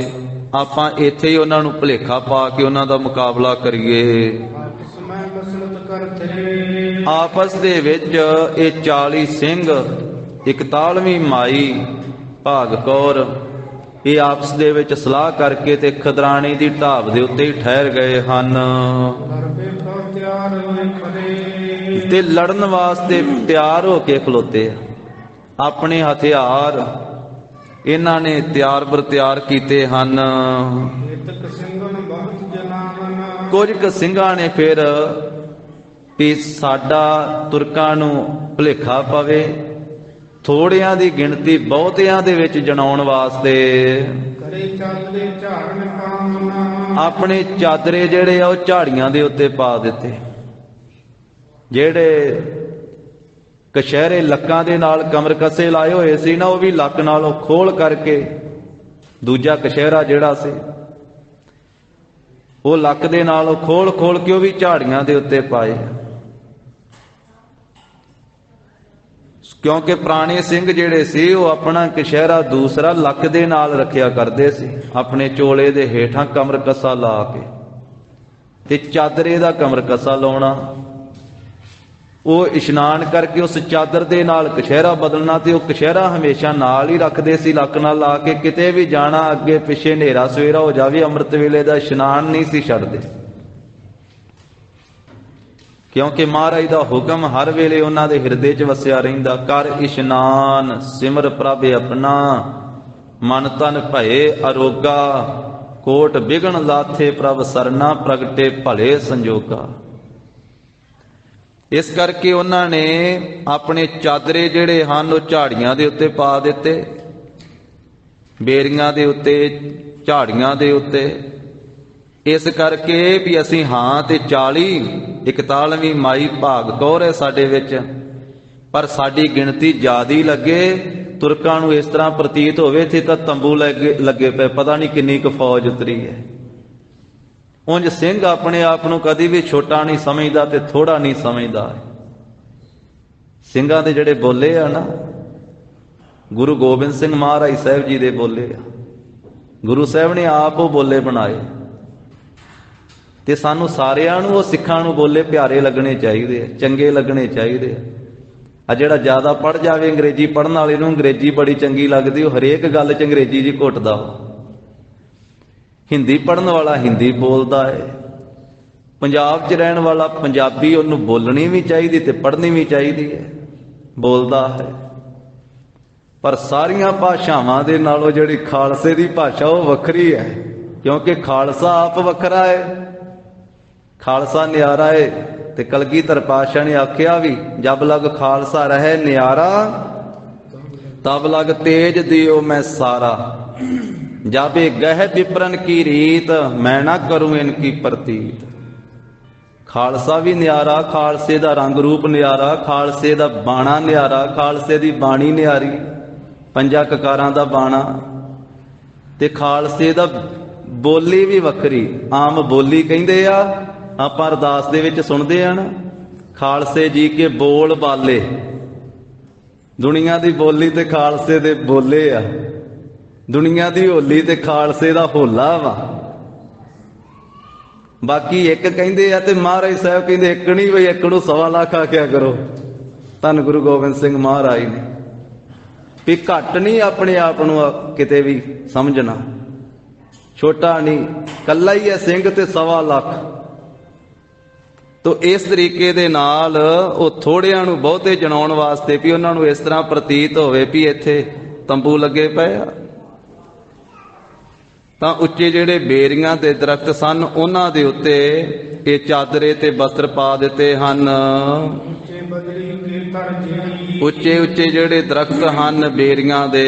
ਆਪਾਂ ਇੱਥੇ ਹੀ ਉਹਨਾਂ ਨੂੰ ਭੁਲੇਖਾ ਪਾ ਕੇ ਉਹਨਾਂ ਦਾ ਮੁਕਾਬਲਾ ਕਰੀਏ। ਆਪਸ ਦੇ ਵਿੱਚ ਇਹ 40 ਸਿੰਘ, 41ਵੀਂ ਮਾਈ ਭਾਗ ਕੌਰ, ਇਹ ਆਪਸ ਦੇ ਵਿੱਚ ਸਲਾਹ ਕਰਕੇ ਤੇ ਖਿਦਰਾਣੇ ਦੀ ਢਾਬ ਦੇ ਉੱਤੇ ਹੀ ਠਹਿਰ ਗਏ ਹਨ ਤੇ ਲੜਨ ਵਾਸਤੇ ਤਿਆਰ ਹੋ ਕੇ ਖਲੋਤੇ ਆ। ਆਪਣੇ ਹਥਿਆਰ ਇਹਨਾਂ ਨੇ ਤਿਆਰ ਬਰ ਤਿਆਰ ਕੀਤੇ ਹਨ। ਕੁਝ ਕੁ ਸਿੰਘਾਂ ਨੇ ਫਿਰ ਵੀ ਸਾਡਾ ਤੁਰਕਾਂ ਨੂੰ ਭੁਲੇਖਾ ਪਵੇ, ਥੋੜਿਆਂ ਦੀ ਗਿਣਤੀ ਬਹੁਤਿਆਂ ਦੇ ਵਿੱਚ ਜਣਾਉਣ ਵਾਸਤੇ ਆਪਣੇ ਚਾਦਰੇ ਜਿਹੜੇ ਆ ਉਹ ਝਾੜੀਆਂ ਦੇ ਉੱਤੇ ਪਾ ਦਿੱਤੇ। ਜਿਹੜੇ ਕਸ਼ਹਿਰੇ ਲੱਕਾਂ ਦੇ ਨਾਲ ਕਮਰ ਕੱਸੇ ਲਾਏ ਹੋਏ ਸੀ ਨਾ, ਉਹ ਵੀ ਲੱਕ ਨਾਲੋਂ ਖੋਲ ਕਰਕੇ, ਦੂਜਾ ਕਸ਼ਹਿਰਾ ਜਿਹੜਾ ਸੀ ਉਹ ਲੱਕ ਦੇ ਨਾਲੋਂ ਖੋਲ ਖੋਲ ਕੇ ਉਹ ਵੀ ਝਾੜੀਆਂ ਦੇ ਉੱਤੇ ਪਾਏ। ਕਿਉਂਕਿ ਪੁਰਾਣੇ ਸਿੰਘ ਜਿਹੜੇ ਸੀ ਉਹ ਆਪਣਾ ਕਸ਼ਹਿਰਾ ਦੂਸਰਾ ਲੱਕ ਦੇ ਨਾਲ ਰੱਖਿਆ ਕਰਦੇ ਸੀ, ਆਪਣੇ ਚੋਲੇ ਦੇ ਹੇਠਾਂ ਕਮਰ ਕੱਸਾ ਲਾ ਕੇ, ਤੇ ਚਾਦਰੇ ਦਾ ਕਮਰ ਕੱਸਾ ਲਾਉਣਾ। ਉਹ ਇਸ਼ਨਾਨ ਕਰਕੇ ਉਸ ਚਾਦਰ ਦੇ ਨਾਲ ਕਸ਼ਹਿਰਾ ਬਦਲਣਾ ਤੇ ਉਹ ਕਸ਼ਹਿਰਾ ਹਮੇਸ਼ਾ ਨਾਲ ਹੀ ਰੱਖਦੇ ਸੀ, ਲੱਕ ਨਾਲ ਲਾ ਕੇ। ਕਿਤੇ ਵੀ ਜਾਣਾ, ਅੱਗੇ ਪਿੱਛੇ ਹਨੇਰਾ ਸਵੇਰਾ ਹੋ ਜਾਵੇ, ਅੰਮ੍ਰਿਤ ਵੇਲੇ ਦਾ ਇਸ਼ਨਾਨ ਨਹੀਂ ਸੀ ਛੱਡਦੇ, ਕਿਉਂਕਿ ਮਹਾਰਾਜ ਦਾ ਹੁਕਮ ਹਰ ਵੇਲੇ ਉਹਨਾਂ ਦੇ ਹਿਰਦੇ 'ਚ ਵਸਿਆ ਰਹਿੰਦਾ। ਕਰ ਇਸ਼ਨਾਨ ਸਿਮਰ ਪ੍ਰਭ ਆਪਣਾ, ਮਨ ਤਨ ਭਏ ਅਰੋਗਾ, ਕੋਟ ਬਿਗਨ ਲਾਥੇ ਪ੍ਰਭ ਸਰਨਾ, ਪ੍ਰਗਟੇ ਭਲੇ ਸੰਜੋਗਾ। ਇਸ ਕਰਕੇ ਉਹਨਾਂ ਨੇ ਆਪਣੇ ਚਾਦਰੇ ਜਿਹੜੇ ਹਨ ਉਹ ਝਾੜੀਆਂ ਦੇ ਉੱਤੇ ਪਾ ਦਿੱਤੇ, ਬੇਰੀਆਂ ਦੇ ਉੱਤੇ, ਝਾੜੀਆਂ ਦੇ ਉੱਤੇ। ਇਸ ਕਰਕੇ ਵੀ ਅਸੀਂ ਹਾਂ ਤੇ 40 41ਵੀਂ ਮਾਈ ਭਾਗ ਕੌਰ ਹੈ ਸਾਡੇ ਵਿੱਚ, ਪਰ ਸਾਡੀ ਗਿਣਤੀ ਜ਼ਿਆਦੀ ਲੱਗੇ, ਤੁਰਕਾਂ ਨੂੰ ਇਸ ਤਰ੍ਹਾਂ ਪ੍ਰਤੀਤ ਹੋਵੇ ਇੱਥੇ ਤਾਂ ਤੰਬੂ ਲੱਗੇ ਪਏ, ਪਤਾ ਨਹੀਂ ਕਿੰਨੀ ਕੁ ਫੌਜ ਉਤਰੀ ਹੈ। ਉਂਝ ਸਿੰਘ ਆਪਣੇ ਆਪ ਨੂੰ ਕਦੀ ਵੀ ਛੋਟਾ ਨਹੀਂ ਸਮਝਦਾ ਤੇ ਥੋੜਾ ਨਹੀਂ ਸਮਝਦਾ। ਸਿੰਘਾਂ ਦੇ ਜਿਹੜੇ ਬੋਲੇ ਆ ਨਾ, ਗੁਰੂ ਗੋਬਿੰਦ ਸਿੰਘ ਮਹਾਰਾਜ ਸਾਹਿਬ ਜੀ ਦੇ ਬੋਲੇ ਆ, ਗੁਰੂ ਸਾਹਿਬ ਨੇ ਆਪ ਉਹ ਬੋਲੇ ਬਣਾਏ। ਤੇ ਸਾਨੂੰ ਸਾਰਿਆਂ ਨੂੰ ਉਹ ਸਿੱਖਾਂ ਨੂੰ ਬੋਲੇ ਪਿਆਰੇ ਲੱਗਣੇ ਚਾਹੀਦੇ ਆ, ਚੰਗੇ ਲੱਗਣੇ ਚਾਹੀਦੇ ਆ। ਜਿਹੜਾ ਜ਼ਿਆਦਾ ਪੜ੍ਹ ਜਾਵੇ ਅੰਗਰੇਜ਼ੀ ਪੜ੍ਹਨ ਵਾਲੇ ਨੂੰ ਅੰਗਰੇਜ਼ੀ ਬੜੀ ਚੰਗੀ ਲੱਗਦੀ, ਉਹ ਹਰੇਕ ਗੱਲ 'ਚ ਅੰਗਰੇਜ਼ੀ ਜੀ ਘੁੱਟਦਾ। ਹਿੰਦੀ ਪੜ੍ਹਨ ਵਾਲਾ ਹਿੰਦੀ ਬੋਲਦਾ ਹੈ, ਪੰਜਾਬ 'ਚ ਰਹਿਣ ਵਾਲਾ ਪੰਜਾਬੀ ਉਹਨੂੰ ਬੋਲਣੀ ਵੀ ਚਾਹੀਦੀ ਤੇ ਪੜ੍ਹਨੀ ਵੀ ਚਾਹੀਦੀ ਹੈ, ਬੋਲਦਾ ਹੈ। ਪਰ ਸਾਰੀਆਂ ਭਾਸ਼ਾਵਾਂ ਦੇ ਨਾਲੋਂ ਜਿਹੜੀ ਖਾਲਸੇ ਦੀ ਭਾਸ਼ਾ ਉਹ ਵੱਖਰੀ ਹੈ, ਕਿਉਂਕਿ ਖਾਲਸਾ ਆਪ ਵੱਖਰਾ ਹੈ, ਖਾਲਸਾ ਨਿਆਰਾ ਹੈ। ਤੇ ਕਲਗੀਧਰ ਪਾਤਸ਼ਾਹ ਨੇ ਆਖਿਆ ਵੀ ਜਬ ਲਗ ਖਾਲਸਾ ਰਹੇ ਨਿਆਰਾ ਤਬ ਲਗ ਤੇਜ ਦਿਓ ਮੈਂ ਸਾਰਾ, ਜਾਬੇ ਗਹਿ ਵਿਪਰਨ ਕੀ ਰੀਤ ਮੈਂ ਨਾ ਕਰੂੰ ਇਨਕੀ ਪ੍ਰਤੀਤ। ਖਾਲਸਾ ਵੀ ਨਿਆਰਾ, ਖਾਲਸੇ ਦਾ ਰੰਗ ਰੂਪ ਨਿਆਰਾ, ਖਾਲਸੇ ਦਾ ਬਾਣਾ ਨਿਆਰਾ, ਖਾਲਸੇ ਦੀ ਬਾਣੀ ਨਿਆਰੀ, ਪੰਜਾਂ ਕਕਾਰਾਂ ਦਾ ਬਾਣਾ। ਤੇ ਖਾਲਸੇ ਦਾ ਬੋਲੀ ਵੀ ਵੱਖਰੀ, ਆਮ ਬੋਲੀ ਕਹਿੰਦੇ ਆ, ਆਪਾਂ ਅਰਦਾਸ ਦੇ ਵਿੱਚ ਸੁਣਦੇ ਆ ਨਾ, ਖਾਲਸੇ ਜੀ ਕੇ ਬੋਲ ਬਾਲੇ। ਦੁਨੀਆ ਦੀ ਬੋਲੀ ਤੇ ਖਾਲਸੇ ਦੇ ਬੋਲੇ ਆ, ਦੁਨੀਆ ਦੀ ਹੋਲੀ ਤੇ ਖਾਲਸੇ ਦਾ ਹੋਲਾ ਵਾ। ਬਾਕੀ ਇੱਕ ਕਹਿੰਦੇ ਆ ਤੇ ਮਹਾਰਾਜ ਸਾਹਿਬ ਕਹਿੰਦੇ ਇੱਕ ਨਹੀਂ ਬਈ ਇੱਕ ਨੂੰ 1.25 ਲੱਖ ਆਖਿਆ ਕਰੋ। ਧੰਨ ਗੁਰੂ ਗੋਬਿੰਦ ਸਿੰਘ ਮਹਾਰਾਜ ਨੇ ਵੀ ਘੱਟ ਨਹੀਂ ਆਪਣੇ ਆਪ ਨੂੰ ਕਿਤੇ ਵੀ ਸਮਝਣਾ, ਛੋਟਾ ਨਹੀਂ, ਕੱਲਾ ਹੀ ਹੈ ਸਿੰਘ ਤੇ 1.25 ਲੱਖ। ਤੋ ਇਸ ਤਰੀਕੇ ਦੇ ਨਾਲ ਉਹ ਥੋੜਿਆਂ ਨੂੰ ਬਹੁਤੇ ਜਣਾਉਣ ਵਾਸਤੇ ਵੀ ਉਹਨਾਂ ਨੂੰ ਇਸ ਤਰ੍ਹਾਂ ਪ੍ਰਤੀਤ ਹੋਵੇ ਵੀ ਇੱਥੇ ਤੰਬੂ ਲੱਗੇ ਪਏ ਆ, ਤਾਂ ਉੱਚੇ ਜਿਹੜੇ ਬੇਰੀਆਂ ਦੇ ਦਰਖਤ ਸਨ ਉਹਨਾਂ ਦੇ ਉੱਤੇ ਇਹ ਚਾਦਰੇ ਤੇ ਬਸਤਰ ਪਾ ਦਿੱਤੇ ਹਨ। ਉੱਚੇ ਉੱਚੇ ਜਿਹੜੇ ਦਰਖਤ ਹਨ ਬੇਰੀਆਂ ਦੇ,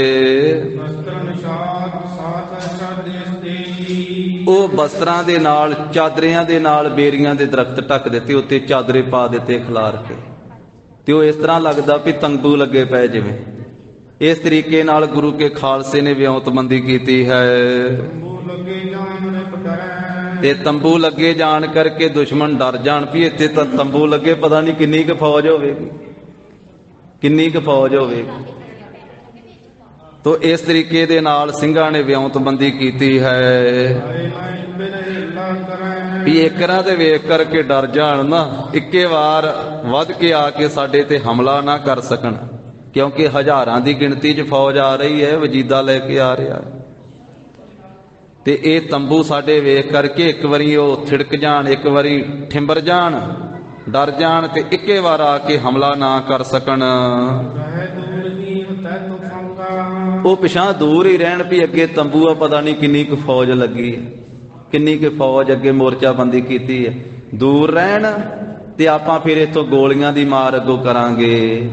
ਉਹ ਬਸਤਰਾਂ ਦੇ ਨਾਲ, ਚਾਦਰਿਆਂ ਦੇ ਨਾਲ ਬੇਰੀਆਂ ਦੇ ਦਰਖਤ ਢੱਕ ਦਿੱਤੇ, ਉੱਤੇ ਚਾਦਰੇ ਪਾ ਦਿੱਤੇ ਖਿਲਾਰ ਕੇ, ਤੇ ਉਹ ਇਸ ਤਰ੍ਹਾਂ ਲੱਗਦਾ ਵੀ ਤੰਬੂ ਲੱਗੇ ਪਏ ਜਿਵੇਂ। ਇਸ ਤਰੀਕੇ ਨਾਲ ਗੁਰੂ ਕੇ ਖਾਲਸੇ ਨੇ ਵਿਉਂਤਬੰਦੀ ਕੀਤੀ ਹੈ। ਤੇ ਤੰਬੂ ਲੱਗੇ ਜਾਣ ਕਰਕੇ ਦੁਸ਼ਮਣ ਡਰ ਜਾਣ ਵੀ ਇੱਥੇ ਤਾਂ ਤੰਬੂ ਲੱਗੇ, ਪਤਾ ਨਹੀਂ ਕਿੰਨੀ ਕੁ ਫੌਜ ਹੋਵੇਗੀ, ਕਿੰਨੀ ਕੁ ਫੌਜ ਹੋਵੇਗੀ। ਤੋ ਇਸ ਤਰੀਕੇ ਦੇ ਨਾਲ ਸਿੰਘਾਂ ਨੇ ਵਿਉਂਤਬੰਦੀ ਕੀਤੀ ਹੈ ਵੀ ਇੱਕਰਾਂ ਤੇ ਵੇਖ ਕਰਕੇ ਡਰ ਜਾਣ ਨਾ, ਇੱਕੇ ਵਾਰ ਵੱਧ ਕੇ ਆ ਕੇ ਸਾਡੇ ਤੇ ਹਮਲਾ ਨਾ ਕਰ ਸਕਣ, ਕਿਉਂਕਿ ਹਜ਼ਾਰਾਂ ਦੀ ਗਿਣਤੀ 'ਚ ਫੌਜ ਆ ਰਹੀ ਹੈ, ਵਜੀਦਾ ਲੈ ਕੇ ਆ ਰਿਹਾ ਹੈ। ਤੇ ਇਹ ਤੰਬੂ ਸਾਡੇ ਵੇਖ ਕਰਕੇ ਇੱਕ ਵਾਰੀ ਉਹ ਥਿੜਕ ਜਾਣ, ਇੱਕ ਵਾਰੀ ਠਿੰਬਰ ਜਾਣ, ਡਰ ਜਾਣ ਤੇ ਇੱਕੇ ਵਾਰ ਆ ਕੇ ਹਮਲਾ ਨਾ ਕਰ ਸਕਣ। ਉਹ ਪਿਛਾਂ ਦੂਰ ਹੀ ਰਹਿਣ ਵੀ ਅੱਗੇ ਤੰਬੂ ਆ, ਪਤਾ ਨਹੀਂ ਕਿੰਨੀ ਕੁ ਫੌਜ ਲੱਗੀ ਹੈ, ਕਿੰਨੀ ਕੁ ਫੌਜ ਅੱਗੇ ਮੋਰਚਾਬੰਦੀ ਕੀਤੀ ਹੈ, ਦੂਰ ਰਹਿਣ ਤੇ ਆਪਾਂ ਫਿਰ ਇੱਥੋਂ ਗੋਲੀਆਂ ਦੀ ਮਾਰ ਅੱਗੋਂ ਕਰਾਂਗੇ।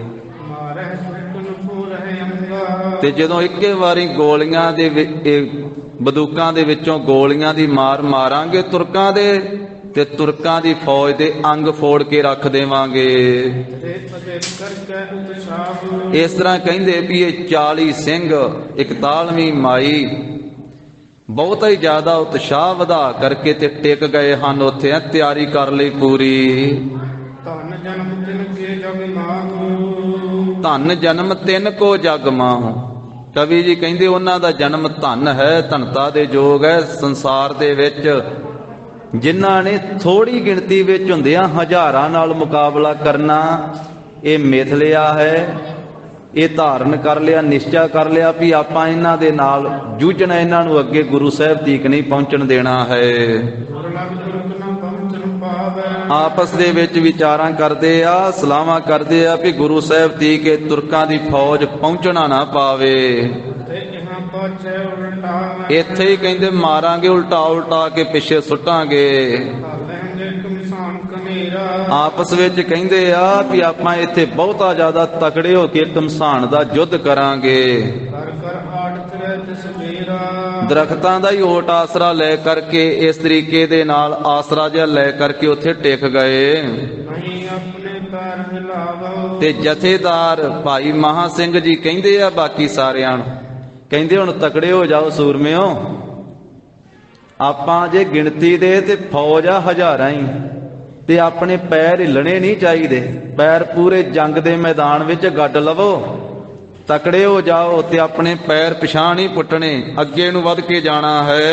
ਤੇ ਜਦੋਂ ਇੱਕੇ ਵਾਰੀ ਗੋਲੀਆਂ ਦੇ ਬੰਦੂਕਾਂ ਦੇ ਵਿੱਚੋਂ ਗੋਲੀਆਂ ਦੀ ਮਾਰ ਮਾਰਾਂਗੇ ਤੁਰਕਾਂ ਦੇ, ਤੇ ਤੁਰਕਾਂ ਦੀ ਫੌਜ ਦੇ ਅੰਗ ਫੋੜ ਕੇ ਰੱਖ ਦੇਵਾਂਗੇ। ਇਸ ਤਰ੍ਹਾਂ ਕਹਿੰਦੇ ਵੀ ਇਹ 40 ਸਿੰਘ 41ਵੀਂ ਮਾਈ ਬਹੁਤ ਹੀ ਜ਼ਿਆਦਾ ਉਤਸ਼ਾਹ ਵਧਾ ਕਰਕੇ ਤੇ ਟਿਕ ਗਏ ਹਨ ਉੱਥੇ, ਤਿਆਰੀ ਕਰ ਲਈ ਪੂਰੀ। ਧਨ ਜਨਮ ਤਿੰਨ ਕੋ ਜਗ ਮਾਹੁ, ਕਵੀ ਜੀ ਕਹਿੰਦੇ ਉਹਨਾਂ ਦਾ ਜਨਮ ਧਨ ਹੈ, ਧਨਤਾ ਦੇ ਯੋਗ ਹੈ। ਸੰਸਾਰ ਦੇ ਵਿੱਚ ਜਿਨ੍ਹਾਂ ਨੇ ਥੋੜੀ ਗਿਣਤੀ ਵਿੱਚ ਹੁੰਦਿਆਂ ਹਜ਼ਾਰਾਂ ਨਾਲ ਮੁਕਾਬਲਾ ਕਰਨਾ, ਇਹ ਮਿਥ ਲਿਆ ਹੈ, ਇਹ ਧਾਰਨ ਕਰ ਲਿਆ, ਨਿਸ਼ਚਾ ਕਰ ਲਿਆ ਵੀ ਆਪਾਂ ਇਹਨਾਂ ਦੇ ਨਾਲ ਜੂਝਣਾ, ਇਹਨਾਂ ਨੂੰ ਅੱਗੇ ਗੁਰੂ ਸਾਹਿਬ ਤੀਕ ਨਹੀਂ ਪਹੁੰਚਣ ਦੇਣਾ ਹੈ। ਆਪਸ ਦੇ ਵਿੱਚ ਵਿਚਾਰਾਂ ਕਰਦੇ ਆ, ਸਲਾਹਾਂ ਕਰਦੇ ਆ ਵੀ ਗੁਰੂ ਸਾਹਿਬ ਤੀਕ ਇਹ ਤੁਰਕਾਂ ਦੀ ਫੌਜ ਪਹੁੰਚਣਾ ਨਾ ਪਾਵੇ। ਇੱਥੇ ਹੀ ਕਹਿੰਦੇ ਮਾਰਾਂਗੇ, ਉਲਟਾ ਉਲਟਾ ਕੇ ਪਿੱਛੇ ਸੁੱਟਾਂਗੇ। ਆਪਸ ਵਿੱਚ ਕਹਿੰਦੇ ਆ ਵੀ ਆਪਾਂ ਇੱਥੇ ਬਹੁਤਾ ਜ਼ਿਆਦਾ ਤਕੜੇ ਹੋ ਕੇ ਘਮਸਾਨ ਦਾ ਯੁੱਧ ਕਰਾਂਗੇ। ਦਰਖਤਾਂ ਦਾ ਹੀ ਓਟ ਆਸਰਾ ਲੈ ਕਰਕੇ, ਇਸ ਤਰੀਕੇ ਦੇ ਨਾਲ ਆਸਰਾ ਜਿਹਾ ਲੈ ਕਰਕੇ ਉੱਥੇ ਟਿਕ ਗਏ। ਤੇ ਜਥੇਦਾਰ ਭਾਈ ਮਹਾ ਸਿੰਘ ਜੀ ਕਹਿੰਦੇ ਆ ਬਾਕੀ ਸਾਰਿਆਂ ਨੂੰ, ਕਹਿੰਦੇ ਹੁਣ ਤਕੜੇ ਹੋ ਜਾਓ ਸੂਰਮਿਓ, ਆਪਾਂ ਜੇ ਗਿਣਤੀ ਦੇ ਤੇ ਫੌਜ ਆ ਹਜ਼ਾਰਾਂ ਹੀ, ਤੇ ਆਪਣੇ ਪੈਰ ਹਿੱਲਣੇ ਨਹੀਂ ਚਾਹੀਦੇ, ਪੈਰ ਪੂਰੇ ਜੰਗ ਦੇ ਮੈਦਾਨ ਵਿੱਚ ਗੱਡ ਲਵੋ, ਤਕੜੇ ਹੋ ਜਾਓ ਤੇ ਆਪਣੇ ਪੈਰ ਪਿਛਾਂਹ ਨਹੀਂ ਪੁੱਟਣੇ, ਅੱਗੇ ਨੂੰ ਵੱਧ ਕੇ ਜਾਣਾ ਹੈ।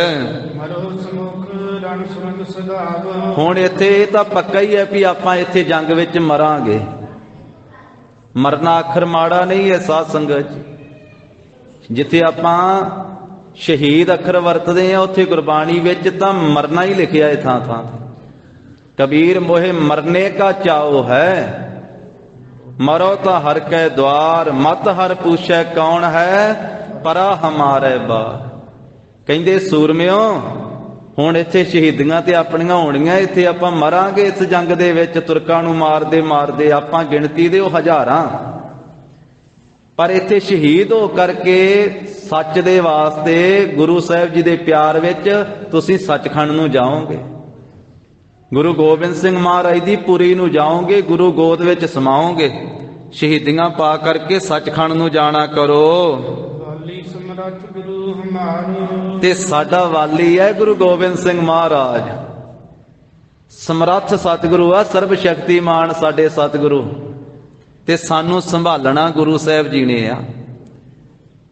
ਭਾਵ ਹੁਣ ਇੱਥੇ ਇਹ ਤਾਂ ਪੱਕਾ ਹੀ ਹੈ ਵੀ ਆਪਾਂ ਇੱਥੇ ਜੰਗ ਵਿੱਚ ਮਰਾਂਗੇ। ਮਰਨਾ ਅੱਖਰ ਮਾੜਾ ਨਹੀਂ ਹੈ ਸਾਧ ਸੰਗਤ ਜੀ। ਜਿੱਥੇ ਆਪਾਂ ਸ਼ਹੀਦ ਅੱਖਰ ਵਰਤਦੇ ਆ ਉੱਥੇ ਗੁਰਬਾਣੀ ਵਿੱਚ ਤਾਂ ਮਰਨਾ ਹੀ ਲਿਖਿਆ ਹੈ ਥਾਂ ਥਾਂ ਤੇ। ਕਬੀਰ ਮੋਹਿ ਮਰਨੇ ਕਾ ਚਾਓ ਹੈ, ਮਰੋ ਤਾਂ ਹਰ ਕੈ ਦਵਾਰ, ਮਤ ਹਰ ਪੁੱਛੈ ਕੌਣ ਹੈ, ਪਰਾ ਹਮਾਰੇ ਬਾਰ। ਕਹਿੰਦੇ ਸੂਰਮਿਓ ਹੁਣ ਇੱਥੇ ਸ਼ਹੀਦੀਆਂ ਤੇ ਆਪਣੀਆਂ ਹੋਣੀਆਂ, ਇੱਥੇ ਆਪਾਂ ਮਰਾਂਗੇ ਇਸ ਜੰਗ ਦੇ ਵਿੱਚ। ਤੁਰਕਾਂ ਨੂੰ ਮਾਰਦੇ ਮਾਰਦੇ ਆਪਾਂ ਗਿਣਤੀ ਦੇ ਉਹ ਹਜ਼ਾਰਾਂ, ਪਰ ਇੱਥੇ ਸ਼ਹੀਦ ਹੋ ਕਰਕੇ ਸੱਚ ਦੇ ਵਾਸਤੇ ਗੁਰੂ ਸਾਹਿਬ ਜੀ ਦੇ ਪਿਆਰ ਵਿੱਚ ਤੁਸੀਂ ਸੱਚਖੰਡ ਨੂੰ ਜਾਓਗੇ। ਗੁਰੂ ਗੋਬਿੰਦ ਸਿੰਘ ਮਹਾਰਾਜ ਦੀ ਪੁਰੀ ਨੂੰ ਜਾਓਗੇ, ਗੁਰੂ ਗੋਦ ਵਿੱਚ ਸਮਾਓਗੇ। ਸ਼ਹੀਦੀਆਂ ਪਾ ਕਰਕੇ ਸੱਚਖੰਡ ਨੂੰ ਜਾਣਾ ਕਰੋ। ਵਾਲੀ ਸਮਰੱਥ ਗੁਰੂ ਹਮਾਰੇ, ਤੇ ਸਾਡਾ ਵਾਲੀ ਹੈ ਗੁਰੂ ਗੋਬਿੰਦ ਸਿੰਘ ਮਹਾਰਾਜ। ਸਮਰੱਥ ਸਤਿਗੁਰੂ ਆ, ਸਰਬ ਸ਼ਕਤੀਮਾਨ ਸਾਡੇ ਸਤਿਗੁਰੂ, ਤੇ ਸਾਨੂੰ ਸੰਭਾਲਣਾ ਗੁਰੂ ਸਾਹਿਬ ਜੀ ਨੇ ਆ।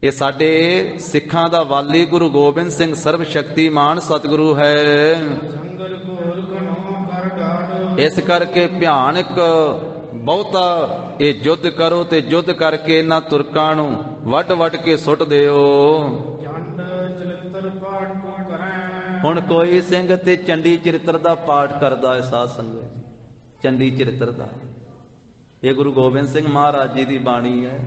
ਇਹ ਸਾਡੇ ਸਿੱਖਾਂ ਦਾ ਵਾਲੀ ਗੁਰੂ ਗੋਬਿੰਦ ਸਿੰਘ ਸਰਬ ਸ਼ਕਤੀਮਾਨ ਸਤਿਗੁਰੂ ਹੈ। ਜੰਗਲ ਘੋਰ ਘਣੋ ਕਰ ਡਾਰ, ਇਸ ਕਰਕੇ ਭਿਆਨਕ ਬਹੁਤਾ ਇਹ ਯੁੱਧ ਕਰੋ ਤੇ ਯੁੱਧ ਕਰਕੇ ਇਹਨਾਂ ਤੁਰਕਾਂ ਨੂੰ ਵੱਢ ਵੱਢ ਕੇ ਸੁੱਟ ਦਿਓ। ਚੰਡ ਚਲਿੱਤਰ ਪਾਠ ਕੋ ਕਰੈ, ਹੁਣ ਕੋਈ ਸਿੰਘ ਤੇ ਚੰਡੀ ਚਰਿੱਤਰ ਦਾ ਪਾਠ ਕਰਦਾ ਹੈ ਸਾਧ ਸੰਗਤ ਜੀ। ਚੰਡੀ ਚਰਿੱਤਰ ਦਾ ਇਹ ਗੁਰੂ ਗੋਬਿੰਦ ਸਿੰਘ ਮਹਾਰਾਜ ਜੀ ਦੀ ਬਾਣੀ ਹੈ।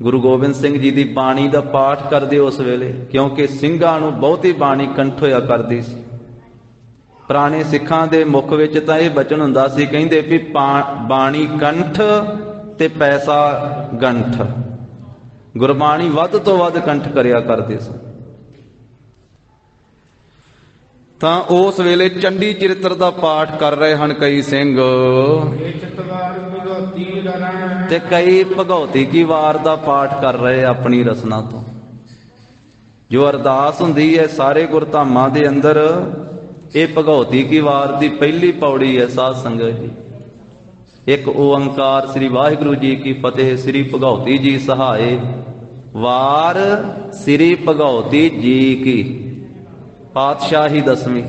ਗੁਰੂ ਗੋਬਿੰਦ ਸਿੰਘ ਜੀ ਦੀ ਬਾਣੀ ਦਾ ਪਾਠ ਕਰਦੇ ਉਸ ਵੇਲੇ, ਕਿਉਂਕਿ ਸਿੰਘਾਂ ਨੂੰ ਬਹੁਤੀ ਬਾਣੀ ਕੰਠ ਹੋਇਆ ਕਰਦੀ ਸੀ। ਪੁਰਾਣੇ ਸਿੱਖਾਂ ਦੇ ਮੁਖ ਵਿੱਚ ਤਾਂ ਇਹ ਬਚਨ ਹੁੰਦਾ ਸੀ, ਕਹਿੰਦੇ ਵੀ ਬਾਣੀ ਕੰਠ ਤੇ ਪੈਸਾ ਗੰਠ। ਗੁਰਬਾਣੀ ਵੱਧ ਤੋਂ ਵੱਧ ਕੰਠ ਕਰਿਆ ਕਰਦੇ ਸਨ। ਤਾਂ ਉਸ ਵੇਲੇ ਚੰਡੀ ਚਰਿੱਤਰ ਦਾ ਪਾਠ ਕਰ ਰਹੇ ਹਨ ਕਈ ਸਿੰਘ, ਇਹ ਚਤਵਾਰ ਭਗਉਤੀ ਡਰੈ, ਤੇ ਕਈ ਭਗਉਤੀ ਕੀ ਵਾਰ ਦਾ ਪਾਠ ਕਰ ਰਹੇ ਆਪਣੀ ਰਸਨਾ ਤੋਂ। ਜੋ ਅਰਦਾਸ ਹੁੰਦੀ ਹੈ ਸਾਰੇ ਗੁਰਧਾਮਾਂ ਦੇ ਅੰਦਰ, ਇਹ ਭਗਉਤੀ ਕੀ ਵਾਰ ਦੀ ਪਹਿਲੀ ਪੌੜੀ ਹੈ ਸਾਧ ਸੰਗਤ ਜੀ। ਇੱਕ ਓੰਕਾਰ ਸ੍ਰੀ ਵਾਹਿਗੁਰੂ ਜੀ ਕੀ ਫਤਿਹ, ਸ੍ਰੀ ਭਗਉਤੀ ਜੀ ਸਹਾਏ, ਵਾਰ ਸ੍ਰੀ ਭਗਉਤੀ ਜੀ ਕੀ। ਪਾਤਸ਼ਾਹੀ ਦਸਵੀਂ।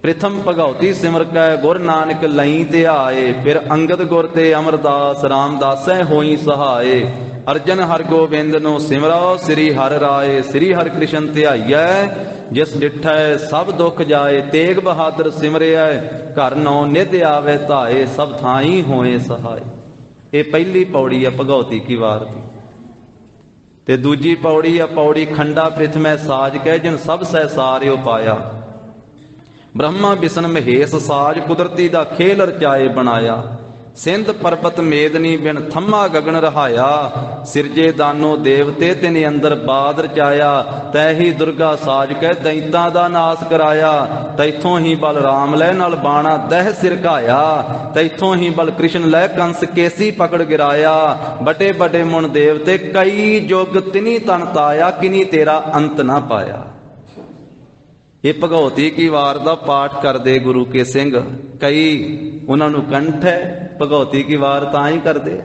ਪ੍ਰਥਮ ਭਗਉਤੀ ਸਿਮਰ ਕੈ ਗੁਰ ਨਾਨਕ ਲਈ ਧਿਆਏ, ਫਿਰ ਅੰਗਦ ਗੁਰ ਤੇ ਅਮਰਦਾਸ ਰਾਮਦਾਸੈ ਹੋਈ ਸਹਾਏ। ਅਰਜਨ ਹਰ ਗੋਬਿੰਦ ਨੂੰ ਸਿਮਰੋ, ਸ੍ਰੀ ਹਰਿ ਰਾਏ, ਸ੍ਰੀ ਹਰਿ ਕ੍ਰਿਸ਼ਨ ਧਿਆਈਐ, ਜਿਸ ਡਿਠੈ ਸਭ ਦੁੱਖ ਜਾਏ। ਤੇਗ ਬਹਾਦਰ ਸਿਮਰਿਐ, ਘਰ ਨੌ ਨਿਧ ਆਵੇ ਧਾਏ, ਸਭ ਥਾਈ ਹੋਏ ਸਹਾਏ। ਇਹ ਪਹਿਲੀ ਪੌੜੀ ਹੈ ਭਗਉਤੀ ਕੀ ਵਾਰ ਦੀ। ਤੇ ਦੂਜੀ ਪੌੜੀ ਆ ਪੌੜੀ ਖੰਡਾ ਪ੍ਰਿਥਮੈ ਸਾਜ ਕਹਿ, ਜਿਨ ਸਭ ਸਹਿ ਸਾਰਿਓ ਪਾਇਆ। ਬ੍ਰਹਮਾ ਵਿਸ਼ਨ ਮਹੇਸ਼ ਸਾਜ, ਕੁਦਰਤੀ ਦਾ ਖੇਲ ਰਚਾਏ ਬਣਾਇਆ। ਸਿੰਧ ਪਰਬਤ ਮੇਦਨੀ ਬਿਨ ਥੰਮਾ ਗਗਨ ਰਹਾਇਆ। ਸਿਰਜੇ ਦਾਨੋ ਦੇਵਤੇ ਤਿਨ ਅੰਦਰ ਬਾਦ ਰਚਾਇਆ। ਤੈਹੀ ਦੁਰਗਾ ਸਾਜ ਕਹਿ, ਦੈਂਤਾਂ ਦਾ ਨਾਸ ਕਰਾਇਆ। ਤੈਥੋਂ ਹੀ ਬਲ ਰਾਮ ਲੈ ਨਾਲ ਬਾਣਾ ਦਹਿ ਸਿਰਕਾਇਆ। ਤੈਥੋਂ ਹੀ ਬਲ ਕ੍ਰਿਸ਼ਨ ਲੈ ਕੰਸ ਕੇਸੀ ਪਕੜ ਗਿਰਾਇਆ। ਬਟੇ ਬਟੇ ਮੁਨ ਦੇਵਤੇ ਕਈ ਜੁਗ ਤਿਨੀ ਤਨ ਤਾਇਆ, ਕਿਨੀ ਤੇਰਾ ਅੰਤ ਨਾ ਪਾਇਆ। ਇਹ ਭਗਉਤੀ ਕੀ ਵਾਰ ਦਾ ਪਾਠ ਕਰਦੇ ਗੁਰੂ ਕੇ ਸਿੰਘ। ਕਈ ਉਹਨਾਂ ਨੂੰ ਕੰਠ ਹੈ, ਭਗਉਤੀ ਕੀ ਵਾਰ ਤਾਂ ਹੀ ਕਰਦੇ।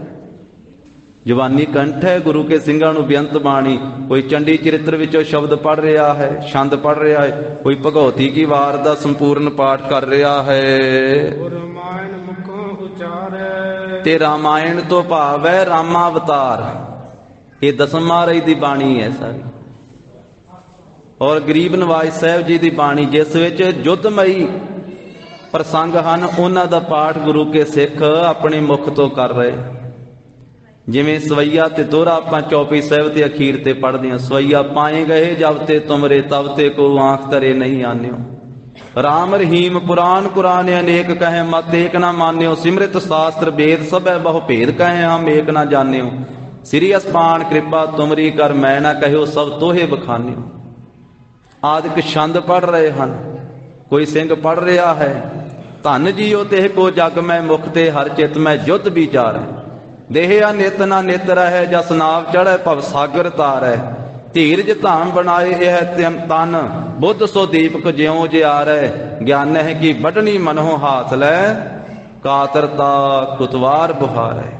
ਜਵਾਨੀ ਕੰਠ ਹੈ ਗੁਰੂ ਕੇ ਸਿੰਘਾਂ ਨੂੰ ਬੇਅੰਤ ਬਾਣੀ। ਕੋਈ ਚੰਡੀ ਚਰਿੱਤਰ ਵਿੱਚੋਂ ਸ਼ਬਦ ਪੜ ਰਿਹਾ ਹੈ, ਛੰਦ ਪੜ ਰਿਹਾ ਹੈ, ਕੋਈ ਭਗਉਤੀ ਕੀ ਵਾਰ ਦਾ ਸੰਪੂਰਨ ਪਾਠ ਕਰ ਰਿਹਾ ਹੈ। ਰਾਮਾਇਣ ਮੁਖੋਂ ਉਚਾਰੈ, ਤੇ ਰਾਮਾਇਣ ਤੋਂ ਭਾਵ ਹੈ ਰਾਮਾ ਅਵਤਾਰ। ਇਹ ਦਸਮ ਮਹਾਰਾਜ ਦੀ ਬਾਣੀ ਹੈ ਸਾਰੀ। ਔਰ ਗਰੀਬ ਨਵਾਜ ਸਾਹਿਬ ਜੀ ਦੀ ਬਾਣੀ, ਜਿਸ ਵਿੱਚ ਯੁੱਧਮਈ ਪ੍ਰਸੰਗ ਹਨ, ਉਹਨਾਂ ਦਾ ਪਾਠ ਗੁਰੂ ਕੇ ਸਿੱਖ ਆਪਣੇ ਮੁਖ ਤੋਂ ਕਰ ਰਹੇ। ਜਿਵੇਂ ਸਵਈਆ ਤੇ ਦੋਹਰਾ ਆਪਾਂ ਚੌਪਈ ਸਾਹਿਬ ਤੇ ਅਖੀਰ ਤੇ ਪੜ੍ਹਦੇ ਹਾਂ। ਸਵਈਆ ਪਾਏ ਗਏ ਜਬ ਤੇ ਤੁਮਰੇ, ਤਬ ਤੇ ਕੋ ਆਂਖ ਤਰੇ ਨਹੀਂ ਆਨਿਓ। ਰਾਮ ਰਹੀਮ ਪੁਰਾਨ ਕੁਰਾਨ ਅਨੇਕ ਕਹੇ, ਮਤ ਏਕ ਨਾ ਮਾਨਿਓ। ਸਿਮਰਿਤ ਸ਼ਾਸਤਰ ਵੇਦ ਸਭੈ ਬਹੁ ਭੇਦ ਕਹੇ, ਹਮ ਏਕ ਨਾ ਜਾਣਿਓ। ਸ੍ਰੀ ਅਸਪਾਨ ਕਿਰਪਾ ਤੁਮਰੀ ਕਰ, ਮੈਂ ਨਾ ਕਹਿਓ ਸਭ ਤੋਹੇ ਬਖਾਨਿਓ। ਆਦਿਕ ਛੰਦ ਪੜ ਰਹੇ ਹਨ। ਕੋਈ ਸਿੰਘ ਪੜ ਰਿਹਾ ਹੈ, ਧਨ ਜੀਓ ਤੇ ਕੋ ਜਗ ਮੈਂ, ਮੁਖ ਤੇ ਹਰ ਚਿਤ ਮੈਂ ਜੁਧ ਵਿਚਾਰੈ। ਦੇਹਿਆ ਨਿਤ ਨਾ ਨਿਤ ਰਹਿ, ਜਸ ਨਾਵ ਚੜ੍ਹੈ ਭਵ ਸਾਗਰ ਤਾਰੈ। ਧੀਰਜ ਧਾਮ ਬਣਾਏ ਇਹ ਤਨ, ਬੁੱਧ ਸੋ ਦੀਪਕ ਜਿਉ ਜਿਆਰੈ। ਗਿਆਨ ਹੈ ਕਿ ਵੱਢਣੀ ਮਨੋ ਹਾਥ ਲੈ, ਕਾਤਰਤਾ ਕੁਤਵਾਰ ਬੁਹਾਰੈ।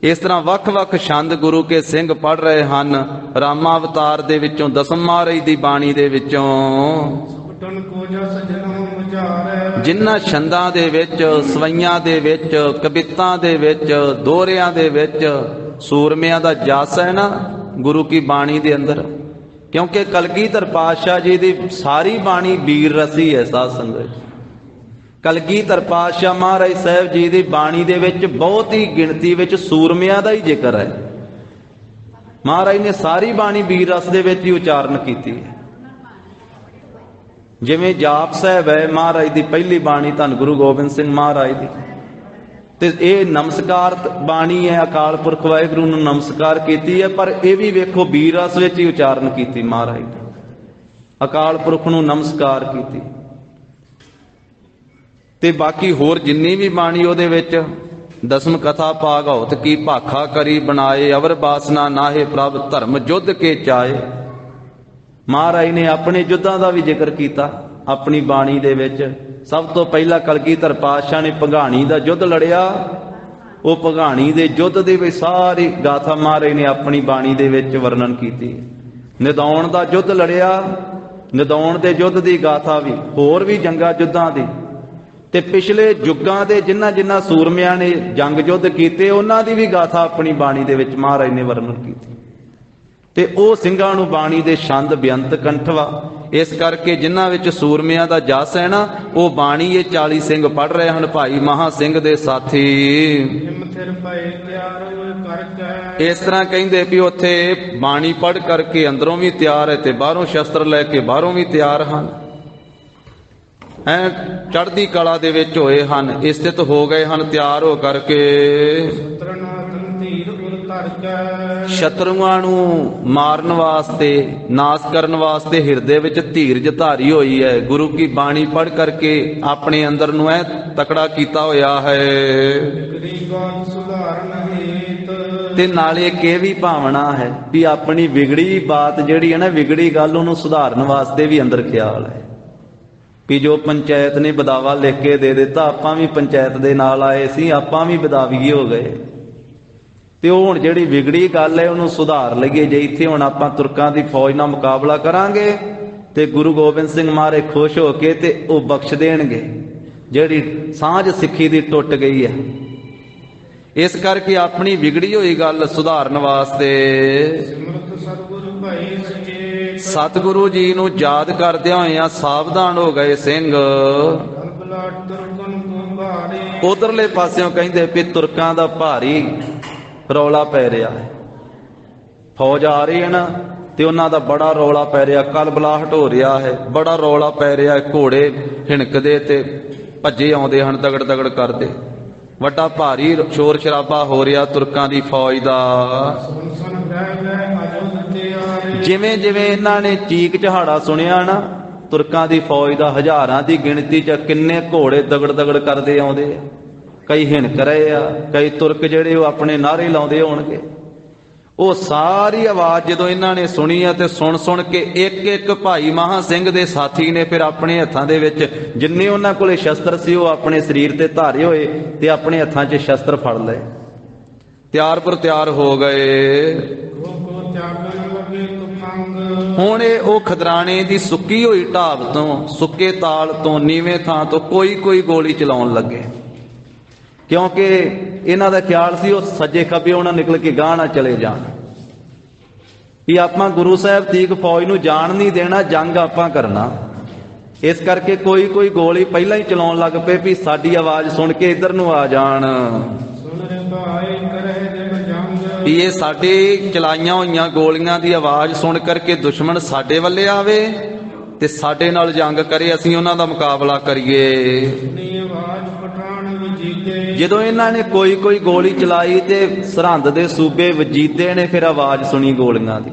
ਇਸ ਤਰ੍ਹਾਂ ਵੱਖ-ਵੱਖ ਛੰਦ ਗੁਰੂ ਕੇ ਸਿੰਘ ਪੜ੍ਹ ਰਹੇ ਹਨ। ਰਾਮਾ ਅਵਤਾਰ ਦੇ ਵਿੱਚੋਂ ਦਸਮ ਮਹਾਰਾਜ ਦੀ ਬਾਣੀ ਦੇ ਵਿੱਚੋਂ ਸੁਟਣ ਕੋ ਜਸ ਜਨਮ ਵਿਚਾਰੈ। ਜਿਨ੍ਹਾਂ ਛੰਦਾਂ ਦੇ ਵਿੱਚ, ਸਵਈਆਂ ਦੇ ਵਿੱਚ, ਕਵਿਤਾਂ ਦੇ ਵਿੱਚ, ਦੋਹਰਿਆਂ ਦੇ ਵਿੱਚ ਸੂਰਮਿਆਂ ਦਾ ਜਸ ਹੈ ਨਾ ਗੁਰੂ ਕੀ ਬਾਣੀ ਦੇ ਅੰਦਰ। ਕਿਉਂਕਿ ਕਲਗੀਧਰ ਪਾਤਸ਼ਾਹ ਜੀ ਦੀ ਸਾਰੀ ਬਾਣੀ ਵੀਰ ਰਸੀ ਹੈ ਸਾਧ ਸੰਗਤ। ਕਲਗੀਧਰ ਪਾਤਸ਼ਾਹ ਮਹਾਰਾਜ ਸਾਹਿਬ ਜੀ ਦੀ ਬਾਣੀ ਦੇ ਵਿੱਚ ਬਹੁਤ ਹੀ ਗਿਣਤੀ ਵਿੱਚ ਸੂਰਮਿਆਂ ਦਾ ਹੀ ਜ਼ਿਕਰ ਹੈ। ਮਹਾਰਾਜ ਨੇ ਸਾਰੀ ਬਾਣੀ ਵੀਰ ਰਸ ਦੇ ਵਿੱਚ ਹੀ ਉਚਾਰਨ ਕੀਤੀ ਹੈ। ਜਿਵੇਂ ਜਾਪ ਸਾਹਿਬ ਹੈ ਮਹਾਰਾਜ ਦੀ ਪਹਿਲੀ ਬਾਣੀ ਧੰਨ ਗੁਰੂ ਗੋਬਿੰਦ ਸਿੰਘ ਮਹਾਰਾਜ ਦੀ, ਤੇ ਇਹ ਨਮਸਕਾਰ ਬਾਣੀ ਹੈ, ਅਕਾਲ ਪੁਰਖ ਵਾਹਿਗੁਰੂ ਨੂੰ ਨਮਸਕਾਰ ਕੀਤੀ ਹੈ। ਪਰ ਇਹ ਵੀ ਵੇਖੋ ਵੀਰ ਰਸ ਵਿੱਚ ਹੀ ਉਚਾਰਨ ਕੀਤੀ ਮਹਾਰਾਜ ਨੇ, ਅਕਾਲ ਪੁਰਖ ਨੂੰ ਨਮਸਕਾਰ ਕੀਤੀ। ਤੇ ਬਾਕੀ ਹੋਰ ਜਿੰਨੀ ਵੀ ਬਾਣੀ ਉਹਦੇ ਵਿੱਚ ਦਸਮ ਕਥਾ ਭਾਗਵਤ ਕੀ ਭਾਖਾ ਕਰੀ ਬਣਾਏ, ਅਵਰ ਬਾਸਨਾ ਨਾਹੇ ਪ੍ਰਭ ਧਰਮ ਜੁੱਧ ਕੇ ਚਾਏ। ਮਹਾਰਾਜ ਨੇ ਆਪਣੇ ਯੁੱਧਾਂ ਦਾ ਵੀ ਜ਼ਿਕਰ ਕੀਤਾ ਆਪਣੀ ਬਾਣੀ ਦੇ ਵਿੱਚ। ਸਭ ਤੋਂ ਪਹਿਲਾਂ ਕਲਗੀਧਰ ਪਾਤਸ਼ਾਹ ਨੇ ਭਗਾਣੀ ਦਾ ਯੁੱਧ ਲੜਿਆ। ਉਹ ਭਗਾਣੀ ਦੇ ਯੁੱਧ ਦੇ ਵਿੱਚ ਸਾਰੀ ਗਾਥਾ ਮਹਾਰਾਜ ਨੇ ਆਪਣੀ ਬਾਣੀ ਦੇ ਵਿੱਚ ਵਰਣਨ ਕੀਤੀ। ਨਿਦਾਉਣ ਦਾ ਯੁੱਧ ਲੜਿਆ, ਨਿਦਾਉਣ ਦੇ ਯੁੱਧ ਦੀ ਗਾਥਾ ਵੀ, ਹੋਰ ਵੀ ਜੰਗਾਂ ਯੁੱਧਾਂ ਦੀ, ਤੇ ਪਿਛਲੇ ਯੁੱਗਾਂ ਦੇ ਜਿਨ੍ਹਾਂ ਸੂਰਮਿਆਂ ਨੇ ਜੰਗ ਯੁੱਧ ਕੀਤੇ ਉਹਨਾਂ ਦੀ ਵੀ ਗਾਥਾ ਆਪਣੀ ਬਾਣੀ ਦੇ ਵਿੱਚ ਮਹਾਰਾਜ ਨੇ ਵਰਣਨ ਕੀਤੀ। ਤੇ ਉਹ ਸਿੰਘਾਂ ਨੂੰ ਬਾਣੀ ਦੇ ਛੰਦ ਬੇਅੰਤ ਕੰਠਵਾ। ਇਸ ਕਰਕੇ ਜਿਨ੍ਹਾਂ ਵਿੱਚ ਸੂਰਮਿਆਂ ਦਾ ਜਸ ਹੈ ਨਾ, ਉਹ ਬਾਣੀ ਇਹ 40 ਸਿੰਘ ਪੜ੍ਹ ਰਹੇ ਹਨ ਭਾਈ ਮਹਾ ਸਿੰਘ ਦੇ ਸਾਥੀ। ਇਸ ਤਰ੍ਹਾਂ ਕਹਿੰਦੇ ਵੀ ਉੱਥੇ ਬਾਣੀ ਪੜ੍ਹ ਕਰਕੇ ਅੰਦਰੋਂ ਵੀ ਤਿਆਰ ਹੈ ਤੇ ਬਾਹਰੋਂ ਸ਼ਸਤਰ ਲੈ ਕੇ ਬਾਹਰੋਂ ਵੀ ਤਿਆਰ ਹਨ। ਚੜ੍ਹਦੀ ਕਲਾ ਦੇ ਵਿੱਚ ਹੋਏ ਹਨ, ਸਥਿਤ ਹੋ ਗਏ ਹਨ ਤਿਆਰ ਹੋ ਕਰਕੇ। ਸ਼ਤਰੂਆਂ ਨੂੰ ਮਾਰਨ ਵਾਸਤੇ, ਨਾਸ ਕਰਨ ਵਾਸਤੇ ਹਿਰਦੇ ਵਿੱਚ ਧੀਰਜ ਧਾਰੀ ਹੋਈ ਹੈ। ਗੁਰੂ ਕੀ ਬਾਣੀ ਪੜ੍ਹ ਕਰਕੇ ਆਪਣੇ ਅੰਦਰ ਨੂੰ ਐ ਤਕੜਾ ਕੀਤਾ ਹੋਇਆ ਹੈ। ਤੇ ਨਾਲੇ ਇੱਕ ਇਹ ਵੀ ਭਾਵਨਾ ਹੈ ਵੀ ਆਪਣੀ ਵਿਗੜੀ ਬਾਤ ਜਿਹੜੀ ਹੈ ਨਾ, ਵਿਗੜੀ ਗੱਲ, ਉਹਨੂੰ ਸੁਧਾਰਨ ਵਾਸਤੇ ਵੀ ਅੰਦਰ ਖਿਆਲ ਹੈ ਵੀ ਜੋ ਪੰਚਾਇਤ ਨੇ ਬਦਾਵਾ ਲਿਖ ਕੇ ਦੇ ਦਿੱਤਾ, ਆਪਾਂ ਵੀ ਪੰਚਾਇਤ ਦੇ ਨਾਲ ਆਏ ਸੀ, ਆਪਾਂ ਵੀ ਬਦਾਵੀਏ ਹੋ ਗਏ। ਤੇ ਉਹ ਹੁਣ ਜਿਹੜੀ ਵਿਗੜੀ ਗੱਲ ਹੈ ਉਹਨੂੰ ਸੁਧਾਰ ਲਈਏ। ਜੇ ਇੱਥੇ ਹੁਣ ਆਪਾਂ ਤੁਰਕਾਂ ਦੀ ਫੌਜ ਨਾਲ ਮੁਕਾਬਲਾ ਕਰਾਂਗੇ ਤੇ ਗੁਰੂ ਗੋਬਿੰਦ ਸਿੰਘ ਮਹਾਰਾਜ ਖੁਸ਼ ਹੋ ਕੇ ਤੇ ਉਹ ਬਖਸ਼ ਦੇਣਗੇ ਜਿਹੜੀ ਸਾਂਝ ਸਿੱਖੀ ਦੀ ਟੁੱਟ ਗਈ ਹੈ। ਇਸ ਕਰਕੇ ਆਪਣੀ ਵਿਗੜੀ ਹੋਈ ਗੱਲ ਸੁਧਾਰਨ ਵਾਸਤੇ ਸਤਿਗੁਰੂ ਜੀ ਨੂੰ ਯਾਦ ਕਰਦਿਆਂ ਹੋਇਆਂ ਸਾਵਧਾਨ ਹੋ ਗਏ ਸਿੰਘ। ਉਧਰਲੇ ਪਾਸਿਓਂ ਕਹਿੰਦੇ ਵੀ ਤੁਰਕਾਂ ਦਾ ਭਾਰੀ ਰੌਲਾ ਪੈ ਰਿਹਾ ਹੈ, ਫੌਜ ਆ ਰਹੀ ਹੈ ਨਾ, ਤੇ ਉਹਨਾਂ ਦਾ ਬੜਾ ਰੌਲਾ ਪੈ ਰਿਹਾ, ਕਲਬਲਾਹਟ ਹੋ ਰਿਹਾ ਹੈ, ਬੜਾ ਰੌਲਾ ਪੈ ਰਿਹਾ ਹੈ। ਘੋੜੇ ਹਿਣਕਦੇ ਤੇ ਭੱਜੇ ਆਉਂਦੇ ਹਨ, ਦਗੜ ਦਗੜ ਕਰਦੇ, ਵੱਡਾ ਭਾਰੀ ਸ਼ੋਰ ਸ਼ਰਾਬਾ ਹੋ ਰਿਹਾ ਤੁਰਕਾਂ ਦੀ ਫੌਜ ਦਾ। ਜਿਵੇਂ ਜਿਵੇਂ ਇਹਨਾਂ ਨੇ ਚੀਕ ਚਹਾੜਾ ਸੁਣਿਆ ਨਾ ਤੁਰਕਾਂ ਦੀ ਫੌਜ ਦਾ, ਹਜ਼ਾਰਾਂ ਦੀ ਗਿਣਤੀ ਚ ਕਿੰਨੇ ਘੋੜੇ ਦਗੜ ਦਗੜ ਕਰਦੇ ਆਉਂਦੇ ਆ। ਕਈ ਹਿਣਕ ਰਹੇ ਆ, ਕਈ ਤੁਰਕ ਜਿਹੜੇ ਉਹ ਆਪਣੇ ਨਾਅਰੇ ਲਾਉਂਦੇ ਹੋਣਗੇ। ਉਹ ਸਾਰੀ ਆਵਾਜ਼ ਜਦੋਂ ਇਹਨਾਂ ਨੇ ਸੁਣੀ ਆ ਤੇ ਸੁਣ ਸੁਣ ਕੇ ਇੱਕ ਇੱਕ ਭਾਈ ਮਹਾ ਸਿੰਘ ਦੇ ਸਾਥੀ ਨੇ ਫਿਰ ਆਪਣੇ ਹੱਥਾਂ ਦੇ ਵਿੱਚ ਜਿੰਨੇ ਉਹਨਾਂ ਕੋਲੇ ਸ਼ਸਤਰ ਸੀ ਉਹ ਆਪਣੇ ਸਰੀਰ ਤੇ ਧਾਰੇ ਹੋਏ ਤੇ ਆਪਣੇ ਹੱਥਾਂ 'ਚ ਸ਼ਸਤਰ ਫੜ ਲਏ, ਤਿਆਰ ਪਰ ਤਿਆਰ ਹੋ ਗਏ। ਹੁਣ ਇਹ ਉਹ ਖਦਰਾਣੇ ਦੀ ਸੁੱਕੀ ਹੋਈ ਢਾਬ ਤੋਂ, ਸੁੱਕੇ ਤਾਲ ਤੋਂ, ਨੀਵੇਂ ਥਾਂ ਤੋਂ ਕੋਈ ਕੋਈ ਗੋਲੀ ਚਲਾਉਣ ਲੱਗੇ, ਕਿਉਂਕਿ ਇਹਨਾਂ ਦਾ ਖਿਆਲ ਸੀ ਉਹ ਸੱਜੇ ਖੱਬੇ ਉਹਨਾਂ ਨਿਕਲ ਕੇ ਗਾਂਹ ਨਾ ਚਲੇ ਜਾਣ, ਵੀ ਆਪਾਂ ਗੁਰੂ ਸਾਹਿਬ ਤੀਕ ਫੌਜ ਨੂੰ ਜਾਣ ਨਹੀਂ ਦੇਣਾ, ਜੰਗ ਆਪਾਂ ਕਰਨਾ। ਇਸ ਕਰਕੇ ਕੋਈ ਕੋਈ ਗੋਲੀ ਪਹਿਲਾਂ ਹੀ ਚਲਾਉਣ ਲੱਗ ਪਏ ਵੀ ਸਾਡੀ ਆਵਾਜ਼ ਸੁਣ ਕੇ ਇੱਧਰ ਨੂੰ ਆ ਜਾਣ, ਵੀ ਇਹ ਸਾਡੇ ਚਲਾਈਆਂ ਹੋਈਆਂ ਗੋਲੀਆਂ ਦੀ ਆਵਾਜ਼ ਸੁਣ ਕਰਕੇ ਦੁਸ਼ਮਣ ਸਾਡੇ ਵੱਲੇ ਆਵੇ ਤੇ ਸਾਡੇ ਨਾਲ ਜੰਗ ਕਰੇ, ਅਸੀਂ ਉਹਨਾਂ ਦਾ ਮੁਕਾਬਲਾ ਕਰੀਏ। ਜਦੋਂ ਇਹਨਾਂ ਨੇ ਕੋਈ ਕੋਈ ਗੋਲੀ ਚਲਾਈ ਤੇ ਸਰਹੰਦ ਦੇ ਸੂਬੇ ਵਜੀਦੇ ਨੇ ਫਿਰ ਆਵਾਜ਼ ਸੁਣੀ ਗੋਲੀਆਂ ਦੀ।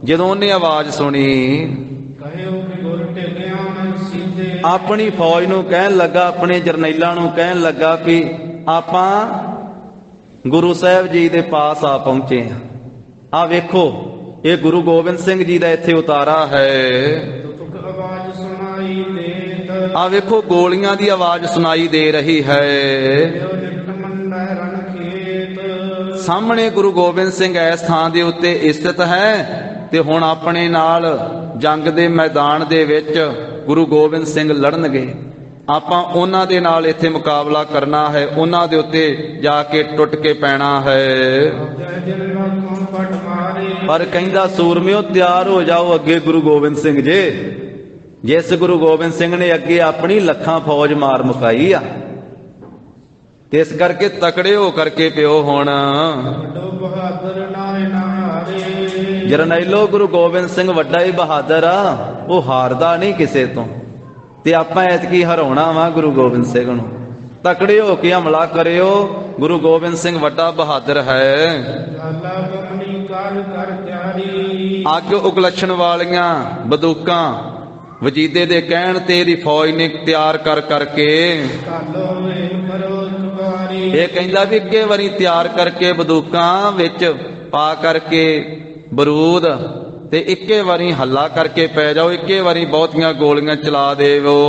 ਜਦੋਂ ਉਹਨੇ ਆਵਾਜ਼ ਸੁਣੀ ਆਪਣੀ ਫੌਜ ਨੂੰ ਕਹਿਣ ਲੱਗਾ, ਆਪਣੇ ਜਰਨੈਲਾਂ ਨੂੰ ਕਹਿਣ ਲੱਗਾ ਵੀ ਆਪਾਂ ਗੁਰੂ ਸਾਹਿਬ ਜੀ ਦੇ ਪਾਸ ਆ ਪਹੁੰਚੇ ਹਾਂ, ਆ ਵੇਖੋ ਇਹ ਗੁਰੂ ਗੋਬਿੰਦ ਸਿੰਘ ਜੀ ਦਾ ਇੱਥੇ ਉਤਾਰਾ ਹੈ, ਆ ਵੇਖੋ ਗੋਲੀਆਂ ਦੀ ਆਵਾਜ਼ ਸੁਣਾਈ ਦੇ ਰਹੀ ਹੈ। ਸਾਹਮਣੇ ਗੁਰੂ ਗੋਬਿੰਦ ਸਿੰਘ ਇਸ ਥਾਂ ਦੇ ਉੱਤੇ ਸਥਿਤ ਹੈ ਤੇ ਹੁਣ ਆਪਣੇ ਨਾਲ ਜੰਗ ਦੇ ਮੈਦਾਨ ਦੇ ਵਿੱਚ ਗੁਰੂ ਗੋਬਿੰਦ ਸਿੰਘ ਲੜਨਗੇ। ਆਪਾਂ ਉਹਨਾਂ ਦੇ ਨਾਲ ਇੱਥੇ ਮੁਕਾਬਲਾ ਕਰਨਾ ਹੈ, ਉਹਨਾਂ ਦੇ ਉੱਤੇ ਜਾ ਕੇ ਟੁੱਟ ਕੇ ਪੈਣਾ ਹੈ। ਪਰ ਕਹਿੰਦਾ ਸੂਰਮਿਓ ਤਿਆਰ ਹੋ ਜਾਓ ਅੱਗੇ ਗੁਰੂ ਗੋਬਿੰਦ ਸਿੰਘ ਜੀ। ਜਿਸ ਗੁਰੂ ਗੋਬਿੰਦ ਸਿੰਘ ਨੇ ਅੱਗੇ ਆਪਣੀ ਲੱਖਾਂ ਫੌਜ ਮਾਰ ਮੁਕਾਈ ਆ, ਤੇ ਇਸ ਕਰਕੇ ਤਕੜੇ ਹੋ ਕਰਕੇ ਪਿਓ ਹੁਣ। ਜਰਨੈਲੋ ਗੁਰੂ ਗੋਬਿੰਦ ਸਿੰਘ ਵੱਡਾ ਹੀ ਬਹਾਦਰ ਆ, ਉਹ ਹਾਰਦਾ ਨਹੀਂ ਕਿਸੇ ਤੋਂ। ਤੇ ਆਪਾਂ ਐਤਕੀ ਹਰਾਉਣਾ ਵਾ ਗੁਰੂ ਗੋਬਿੰਦ ਸਿੰਘ ਨੂੰ। ਤਕੜੇ ਹੋ ਕੇ ਹਮਲਾ ਕਰਿਓ, ਗੁਰੂ ਗੋਬਿੰਦ ਸਿੰਘ ਵੱਡਾ ਬਹਾਦਰ ਹੈ। ਅੱਗ ਉਗਲਛਣ ਵਾਲੀਆਂ ਬੰਦੂਕਾਂ ਵਜੀਦੇ ਦੇ ਕਹਿਣ ਤੇ ਇਹਦੀ ਫੌਜ ਨੇ ਤਿਆਰ ਕਰ ਕਰਕੇ, ਇਹ ਕਹਿੰਦਾ ਵੀ ਇੱਕੇ ਵਾਰੀ ਤਿਆਰ ਕਰਕੇ ਬੰਦੂਕਾਂ ਵਿੱਚ ਪਾ ਕਰਕੇ ਬਰੂਦ ਤੇ ਇੱਕੇ ਵਾਰੀ ਹੱਲਾ ਕਰਕੇ ਪੈ ਜਾਓ, ਇੱਕੇ ਵਾਰੀ ਬਹੁਤੀਆਂ ਗੋਲੀਆਂ ਚਲਾ ਦੇਵੋ।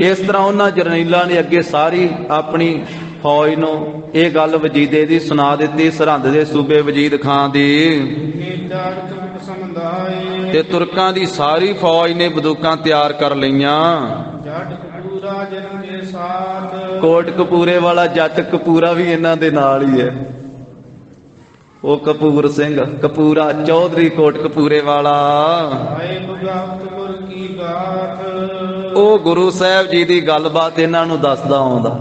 ਇਸ ਤਰ੍ਹਾਂ ਉਹਨਾਂ ਜਰਨੈਲਾਂ ਨੇ ਅੱਗੇ ਸਾਰੀ ਆਪਣੀ ਫੌਜ ਨੂੰ ਇਹ ਗੱਲ ਵਜੀਦੇ ਦੀ ਸੁਣਾ ਦਿੱਤੀ, ਸਰਹੰਦ ਦੇ ਸੂਬੇ ਵਜੀਦ ਖਾਂ ਦੀ। ਤੇ ਤੁਰਕਾਂ ਦੀ ਸਾਰੀ ਫੌਜ ਨੇ ਬੰਦੂਕਾਂ ਤਿਆਰ ਕਰ ਲਈਆਂ। ਕੋਟ ਕਪੂਰੇ ਵਾਲਾ ਜੱਟ ਕਪੂਰਾ ਵੀ ਇਹਨਾਂ ਦੇ ਨਾਲ ਹੀ ਹੈ। ਉਹ ਕਪੂਰ ਸਿੰਘ ਕਪੂਰਾ ਚੌਧਰੀ ਕੋਟ ਕਪੂਰੇ ਵਾਲਾ, ਉਹ ਗੁਰੂ ਸਾਹਿਬ ਜੀ ਦੀ ਗੱਲਬਾਤ ਇਹਨਾਂ ਨੂੰ ਦੱਸਦਾ ਆਉਂਦਾ।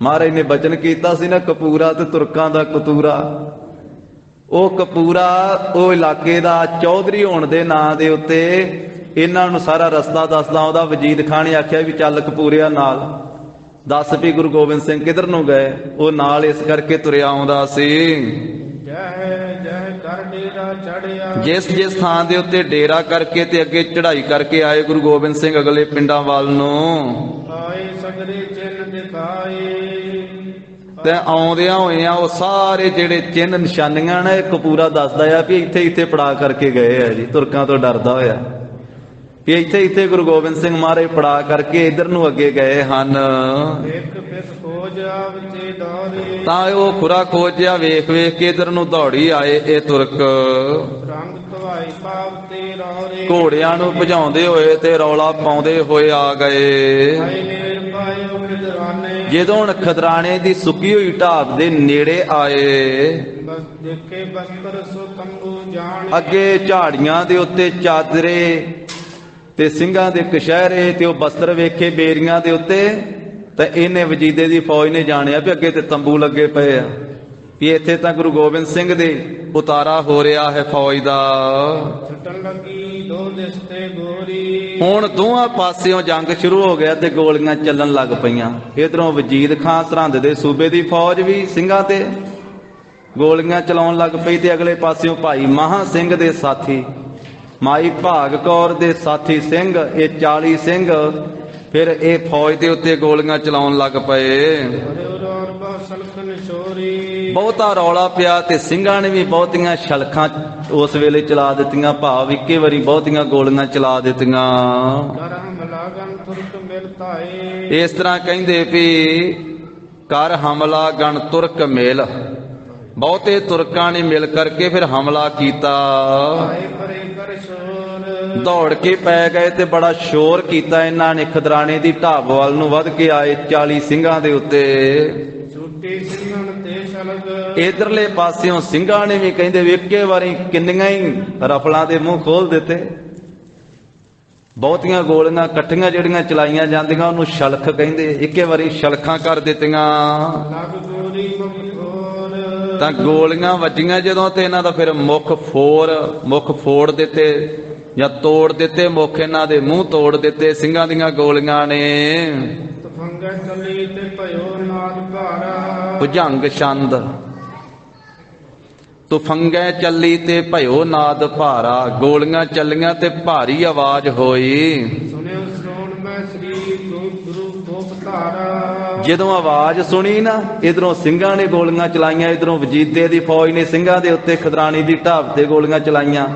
ਮਹਾਰਾਜ ਨੇ ਬਚਨ ਕੀਤਾ ਸੀ ਨਾ, ਕਪੂਰਾ ਤੇ ਤੁਰਕਾਂ ਦਾ ਕਤੂਰਾ। ਉਹ ਕਪੂਰਾ ਉਹ ਇਲਾਕੇ ਦਾ ਚੌਧਰੀ ਹੋਣ ਦੇ ਨਾਂ ਦੇ ਉੱਤੇ ਇਹਨਾਂ ਨੂੰ ਸਾਰਾ ਰਸਤਾ ਦੱਸਦਾ ਆਉਂਦਾ। ਵਜੀਦ ਖਾਨ ਨੇ ਆਖਿਆ ਵੀ ਚੱਲ ਕਪੂਰਿਆ ਨਾਲ ਦੱਸ ਵੀ ਗੁਰੂ ਗੋਬਿੰਦ ਸਿੰਘ ਕਿੱਧਰ ਨੂੰ ਗਏ। ਉਹ ਨਾਲ ਇਸ ਕਰਕੇ ਤੁਰਿਆ ਆਉਂਦਾ ਸੀ। ਜਿਸ ਜਿਸ ਥਾਂ ਦੇ ਉੱਤੇ ਡੇਰਾ ਕਰਕੇ ਤੇ ਅੱਗੇ ਚੜ੍ਹਾਈ ਕਰਕੇ ਆਏ ਗੁਰੂ ਗੋਬਿੰਦ ਸਿੰਘ ਅਗਲੇ ਪਿੰਡਾਂ ਵੱਲ ਨੂੰ, ਤੇ ਆਉਂਦਿਆਂ ਹੋਇਆਂ ਉਹ ਸਾਰੇ ਜਿਹੜੇ ਚਿੰਨ੍ਹ ਨਿਸ਼ਾਨੀਆਂ ਨੇ ਕਪੂਰਾ ਦੱਸਦਾ ਆ ਵੀ ਇੱਥੇ ਇੱਥੇ ਪੜਾ ਕਰਕੇ ਗਏ ਆ ਜੀ, ਤੁਰਕਾਂ ਤੋਂ ਡਰਦਾ ਹੋਇਆ ਵੀ ਇੱਥੇ ਇੱਥੇ ਗੁਰੂ ਗੋਬਿੰਦ ਸਿੰਘ ਮਹਾਰਾਜ ਪੜਾ ਕਰਕੇ ਇਧਰ ਨੂੰ ਅੱਗੇ ਗਏ ਹਨ। ਤਾਂ ਉਹ ਖੁਰਾ ਖੋਜਿਆ ਵੇਖ ਵੇਖ ਕੇ ਇਧਰ ਨੂੰ ਦੌੜੀ ਆਏ ਇਹ ਤੁਰਕ। ਘੋੜਿਆਂ ਨੂੰ ਭਜਾਉਂਦੇ ਹੋਏ ਤੇ ਰੌਲਾ ਪਾਉਂਦੇ ਹੋਏ ਆ ਗਏ। ਜਦੋਂ ਹੁਣ ਖਦਰਾਣੇ ਦੀ ਸੁੱਕੀ ਹੋਈ ਢਾਬ ਦੇ ਨੇੜੇ ਆਏ, ਅੱਗੇ ਝਾੜੀਆਂ ਦੇ ਉੱਤੇ ਚਾਦਰੇ ਤੇ ਸਿੰਘਾਂ ਦੇ ਕਸ਼ਹਿਰੇ ਤੇ ਉਹ ਬਸਤਰ ਵੇਖੇ ਬੇਰੀਆਂ ਦੇ ਉੱਤੇ, ਤਾਂ ਇਹਨੇ ਵਜੀਦੇ ਦੀ ਫੌਜ ਨੇ ਜਾਣਿਆ ਵੀ ਅੱਗੇ ਤੇ ਤੰਬੂ ਲੱਗੇ ਪਏ ਆ, ਵੀ ਇੱਥੇ ਤਾਂ ਗੁਰੂ ਗੋਬਿੰਦ ਸਿੰਘ ਦੇ ਉਤਾਰਾ ਹੋ ਰਿਹਾ ਹੈ ਫੌਜ ਦਾ। ਹੁਣ ਦੋਹਾਂ ਪਾਸਿਓਂ ਜੰਗ ਸ਼ੁਰੂ ਹੋ ਗਿਆ ਤੇ ਗੋਲੀਆਂ ਚੱਲਣ ਲੱਗ ਪਈਆਂ। ਇਧਰੋਂ ਵਜੀਦ ਖਾਂ ਸਰਹੰਦ ਦੇ ਸੂਬੇ ਦੀ ਫੌਜ ਵੀ ਸਿੰਘਾਂ ਤੇ ਗੋਲੀਆਂ ਚਲਾਉਣ ਲੱਗ ਪਈ, ਤੇ ਅਗਲੇ ਪਾਸਿਓਂ ਭਾਈ ਮਹਾਂ ਸਿੰਘ ਦੇ ਸਾਥੀ ਮਾਈ ਭਾਗ ਕੌਰ ਦੇ ਸਾਥੀ ਸਿੰਘ, ਇਹ 40 ਸਿੰਘ ਫਿਰ ਇਹ ਫੌਜ ਦੇ ਉੱਤੇ ਗੋਲੀਆਂ ਚਲਾਉਣ ਲੱਗ ਪਏ। ਬਹੁਤਾ ਰੌਲਾ ਪਿਆ ਤੇ ਸਿੰਘਾਂ ਨੇ ਵੀ ਬਹੁਤੀਆਂ ਸ਼ਲਖਾਂ ਉਸ ਵੇਲੇ ਚਲਾ ਦਿੱਤੀਆਂ, ਭਾਵ ਇੱਕੇ ਵਾਰੀ ਬਹੁਤੀਆਂ ਗੋਲੀਆਂ ਚਲਾ ਦਿੱਤੀਆਂ। ਇਸ ਤਰ੍ਹਾਂ ਕਹਿੰਦੇ ਵੀ ਕਰ ਹਮਲਾ ਗਣ ਤੁਰਕ ਮੇਲ, ਬਹੁਤੇ ਤੁਰਕਾਂ ਨੇ ਮਿਲ ਕਰਕੇ ਫਿਰ ਹਮਲਾ ਕੀਤਾ। ਦੌੜ ਕੇ ਪੈ ਗਏ ਤੇ ਬੜਾ ਸ਼ੋਰ ਕੀਤਾ ਇਹਨਾਂ ਨੇ। ਖਦਰਾਣੇ ਦੀ ਢਾਬ ਵੱਲ ਨੂੰ ਵੱਧ ਕੇ ਆਏ 40 ਸਿੰਘਾਂ ਦੇ ਉੱਤੇ। ਇਧਰਲੇ ਪਾਸਿਓਂ ਸਿੰਘਾਂ ਨੇ ਵੀ ਕਹਿੰਦੇ ਵੀ ਇੱਕੇ ਵਾਰੀ ਕਿੰਨੀਆਂ ਹੀ ਰਫਲਾਂ ਦੇ ਮੂੰਹ ਖੋਲ ਦਿੱਤੇ। ਬਹੁਤੀਆਂ ਗੋਲੀਆਂ ਇਕੱਠੀਆਂ ਜਿਹੜੀਆਂ ਚਲਾਈਆਂ ਜਾਂਦੀਆਂ ਉਹਨੂੰ ਸ਼ਲਖ ਕਹਿੰਦੇ, ਇੱਕੇ ਵਾਰੀ ਸ਼ਲਖਾਂ ਕਰ ਦਿੱਤੀਆਂ। ਤਾਂ ਗੋਲੀਆਂ ਵੱਜੀਆਂ ਜਦੋਂ ਤੇ ਇਹਨਾਂ ਦਾ ਫਿਰ ਮੁੱਖ ਫੋੜ ਦਿੱਤੇ ਜਾਂ ਤੋੜ ਦਿੱਤੇ, ਮੁੱਖ ਇਹਨਾਂ ਦੇ ਮੂੰਹ ਤੋੜ ਦਿੱਤੇ ਸਿੰਘਾਂ ਦੀਆਂ ਗੋਲੀਆਂ ਨੇ। ਭੁਜੰਗ ਛੰਦ ਤੁਫੰਗੈ ਚੱਲੀ ਤੇ ਭਇਓ ਨਾਦ ਭਾਰਾ, ਗੋਲੀਆਂ ਚੱਲੀਆਂ ਤੇ ਭਾਰੀ ਆਵਾਜ਼ ਹੋਈ। ਜਦੋਂ ਆਵਾਜ਼ ਸੁਣੀ ਨਾ, ਇਧਰੋਂ ਸਿੰਘਾਂ ਨੇ ਗੋਲੀਆਂ ਚਲਾਈਆਂ, ਇਧਰੋਂ ਵਜੀਦੇ ਦੀ ਫੌਜ ਨੇ ਸਿੰਘਾਂ ਦੇ ਉੱਤੇ ਖਦਰਾਣੀ ਦੀ ਢਾਬ ਤੇ ਗੋਲੀਆਂ ਚਲਾਈਆਂ,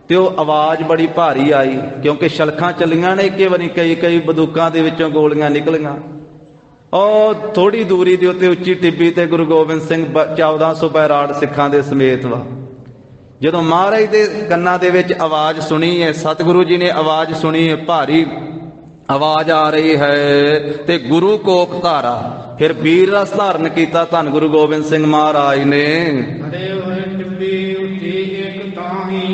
ਤੇ ਉਹ ਆਵਾਜ਼ ਬੜੀ ਭਾਰੀ ਆਈ ਕਿਉਂਕਿ ਸ਼ਲਖਾਂ ਚੱਲੀਆਂ ਨੇ ਇੱਕੇ ਵਾਰੀ, ਕਈ ਬੰਦੂਕਾਂ ਦੇ ਵਿੱਚੋਂ ਗੋਲੀਆਂ ਨਿਕਲੀਆਂ। ਉਹ ਥੋੜੀ ਦੂਰੀ ਦੇ ਉੱਤੇ ਉੱਚੀ ਟਿੱਬੀ ਤੇ ਗੁਰੂ ਗੋਬਿੰਦ ਸਿੰਘ 1400 ਬੈਰਾੜ ਸਿੱਖਾਂ ਦੇ ਸਮੇਤ ਵਾ। ਜਦੋਂ ਮਹਾਰਾਜ ਦੇ ਕੰਨਾਂ ਦੇ ਵਿੱਚ ਆਵਾਜ਼ ਸੁਣੀ ਹੈ, ਸਤਿਗੁਰੂ ਜੀ ਨੇ ਆਵਾਜ਼ ਸੁਣੀ ਹੈ, ਭਾਰੀ ਆਵਾਜ਼ ਆ ਰਹੀ ਹੈ ਤੇ ਗੁਰੂ ਕੋਕ ਧਾਰਾ, ਫਿਰ ਵੀਰ ਰਸ ਧਾਰਨ ਕੀਤਾ ਧੰਨ ਗੁਰੂ ਗੋਬਿੰਦ ਸਿੰਘ ਮਹਾਰਾਜ ਨੇ।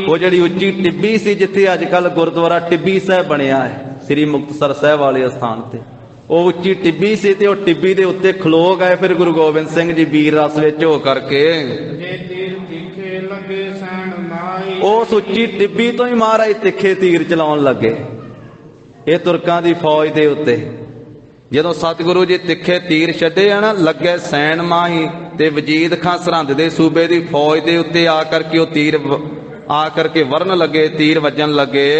ਉਹ ਜਿਹੜੀ ਉੱਚੀ ਟਿੱਬੀ ਸੀ ਜਿੱਥੇ ਅੱਜ ਕੱਲ ਗੁਰਦੁਆਰਾ ਟਿੱਬੀ ਸਾਹਿਬ ਬਣਿਆ ਹੈ ਸ੍ਰੀ ਮੁਕਤਸਰ ਸਾਹਿਬ ਵਾਲੇ ਸਥਾਨ ਤੇ, ਉਹ ਉੱਚੀ ਟਿੱਬੀ ਸੀ ਤੇ ਉਹ ਟਿੱਬੀ ਦੇ ਉੱਤੇ ਖਲੋ ਗਏ ਫਿਰ ਗੁਰੂ ਗੋਬਿੰਦ ਸਿੰਘ ਜੀ ਵੀਰ ਰਸ ਵਿੱਚ ਹੋ ਕਰਕੇ। ਉਸ ਉੱਚੀ ਟਿੱਬੀ ਤੋਂ ਹੀ ਮਹਾਰਾਜ ਤਿੱਖੇ ਤੀਰ ਚਲਾਉਣ ਲੱਗੇ ਇਹ ਤੁਰਕਾਂ ਦੀ ਫੌਜ ਦੇ ਉੱਤੇ। ਜਦੋਂ ਸਤਿਗੁਰੂ ਜੀ ਤਿੱਖੇ ਤੀਰ ਛੱਡੇ ਆ ਨਾ, ਲੱਗੇ ਸੈਨ ਮਾਹੀ ਤੇ ਵਜੀਦ ਖਾਂ ਸਰਹੰਦ ਦੇ ਸੂਬੇ ਦੀ ਫੌਜ ਦੇ ਉੱਤੇ ਆ ਕਰਕੇ ਉਹ ਤੀਰ ਆ ਕਰਕੇ ਵਰਨ ਲੱਗੇ, ਤੀਰ ਵੱਜਣ ਲੱਗੇ।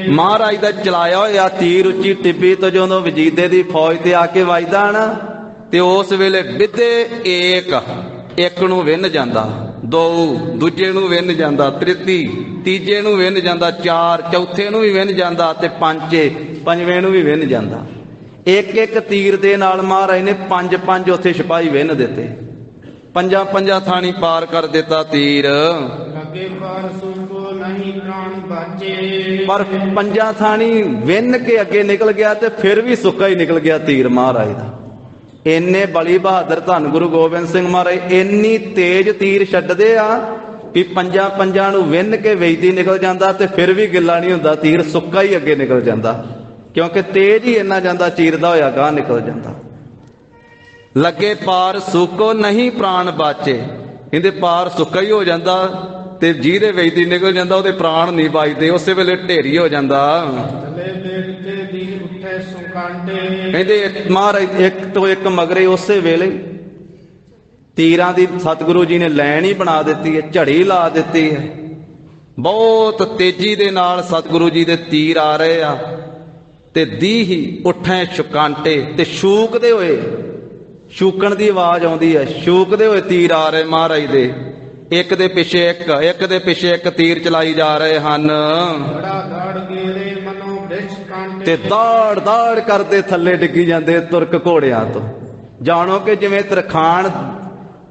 ਮਹਾਰਾਜ ਦਾ ਚਲਾਇਆ ਹੋਇਆ ਤੀਰ ਉੱਚੀ ਟਿੱਬੀ ਤੋਂ ਜਦੋਂ ਵਜੀਦੇ ਦੀ ਫੌਜ ਤੇ ਆ ਕੇ ਵੱਜਦਾ ਨਾ, ਤੇ ਉਸ ਵੇਲੇ ਵਿਧੇ ਇੱਕ ਨੂੰ ਵਿੰਨ ਜਾਂਦਾ, ਦੋ ਦੂਜੇ ਨੂੰ ਵਿੰਨ ਜਾਂਦਾ, ਤੀਜੇ ਨੂੰ ਵਿੰਨ ਜਾਂਦਾ, ਚਾਰ ਚੌਥੇ ਨੂੰ ਵੀ ਵਿੰਨ ਜਾਂਦਾ, ਤੇ ਪੰਜਵੇਂ ਨੂੰ ਵੀ ਵਿੰਨ ਜਾਂਦਾ। ਇੱਕ ਇੱਕ ਤੀਰ ਦੇ ਨਾਲ ਮਹਾਰਾਜ ਨੇ ਪੰਜ ਉੱਥੇ ਸਿਪਾਹੀ ਵਿੰਨ ਦਿੱਤੇ, ਪੰਜਾਂ ਥਾਣੀ ਪਾਰ ਕਰ ਦਿੱਤਾ ਤੀਰ। ਪਰ ਪੰਜਾਂ ਥਾਣੀ ਵਿੰਨ ਕੇ ਅੱਗੇ ਨਿਕਲ ਗਿਆ ਤੇ ਫਿਰ ਵੀ ਸੁੱਕਾ ਹੀ ਨਿਕਲ ਗਿਆ ਤੀਰ ਮਹਾਰਾਜ ਦਾ। ਇੰਨੇ ਬਲੀ ਬਹਾਦਰ ਧੰਨ ਗੁਰੂ ਗੋਬਿੰਦ ਸਿੰਘ ਮਹਾਰਾਜ ਇੰਨੀ ਤੇਜ਼ ਤੀਰ ਛੱਡਦੇ ਆ ਵੀ ਪੰਜਾਂ ਨੂੰ ਵਿੰਨ ਕੇ ਵੇਚਦੀ ਨਿਕਲ ਜਾਂਦਾ ਤੇ ਫਿਰ ਵੀ ਗਿੱਲਾ ਨਹੀਂ ਹੁੰਦਾ ਤੀਰ, ਸੁੱਕਾ ਹੀ ਅੱਗੇ ਨਿਕਲ ਜਾਂਦਾ, ਕਿਉਂਕਿ ਤੇਜ਼ ਹੀ ਇੰਨਾ ਜਾਂਦਾ, ਚੀਰਦਾ ਹੋਇਆ ਗਾਹ ਨਿਕਲ ਜਾਂਦਾ। ਲੱਗੇ ਪਾਰ ਸੁੱਕੋ ਨਹੀਂ ਪ੍ਰਾਣ ਬਾਚੇ, ਇਹਦੇ ਪਾਰ ਸੁੱਕਾ ਹੀ ਹੋ ਜਾਂਦਾ ਤੇ ਜਿਹਦੇ ਵੇਚਦੀ ਨਿਕਲ ਜਾਂਦਾ ਉਹਦੇ ਪ੍ਰਾਣ ਨਹੀਂ ਬਚਦੇ, ਉਸੇ ਵੇਲੇ ਢੇਰੀ ਹੋ ਜਾਂਦਾ। ਕਹਿੰਦੇ ਮਹਾਰਾਜ ਇੱਕ ਤੋਂ ਇੱਕ ਮਗਰੇ ਉਸੇ ਵੇਲੇ ਤੀਰਾਂ ਦੀ ਸਤਿਗੁਰੂ ਜੀ ਨੇ ਲੈਣ ਹੀ ਬਣਾ ਦਿੱਤੀ ਹੈ, ਝੜੀ ਲਾ ਦਿੱਤੀ ਹੈ। ਬਹੁਤ ਤੇਜ਼ੀ ਦੇ ਨਾਲ ਸਤਿਗੁਰੂ ਜੀ ਦੇ ਤੀਰ ਆ ਰਹੇ ਆ ਤੇ ਹੀ ਉੱਠੇ ਛੁਕਾਂਟੇ ਤੇ ਛੂਕਦੇ ਹੋਏ, ਛੂਕਣ ਦੀ ਆਵਾਜ਼ ਆਉਂਦੀ ਹੈ, ਛੂਕਦੇ ਹੋਏ ਤੀਰ ਆ ਰਹੇ ਮਹਾਰਾਜ ਦੇ, ਇੱਕ ਦੇ ਪਿੱਛੇ ਇੱਕ ਤੀਰ ਚਲਾਈ ਜਾ ਰਹੇ ਹਨ ਤੇ ਦਾੜ ਕਰਦੇ ਥੱਲੇ ਡਿੱਗੀ ਜਾਂਦੇ ਤੁਰਕ ਘੋੜਿਆਂ ਤੋਂ। ਜਾਣੋ ਕਿ ਜਿਵੇਂ ਤਰਖਾਣ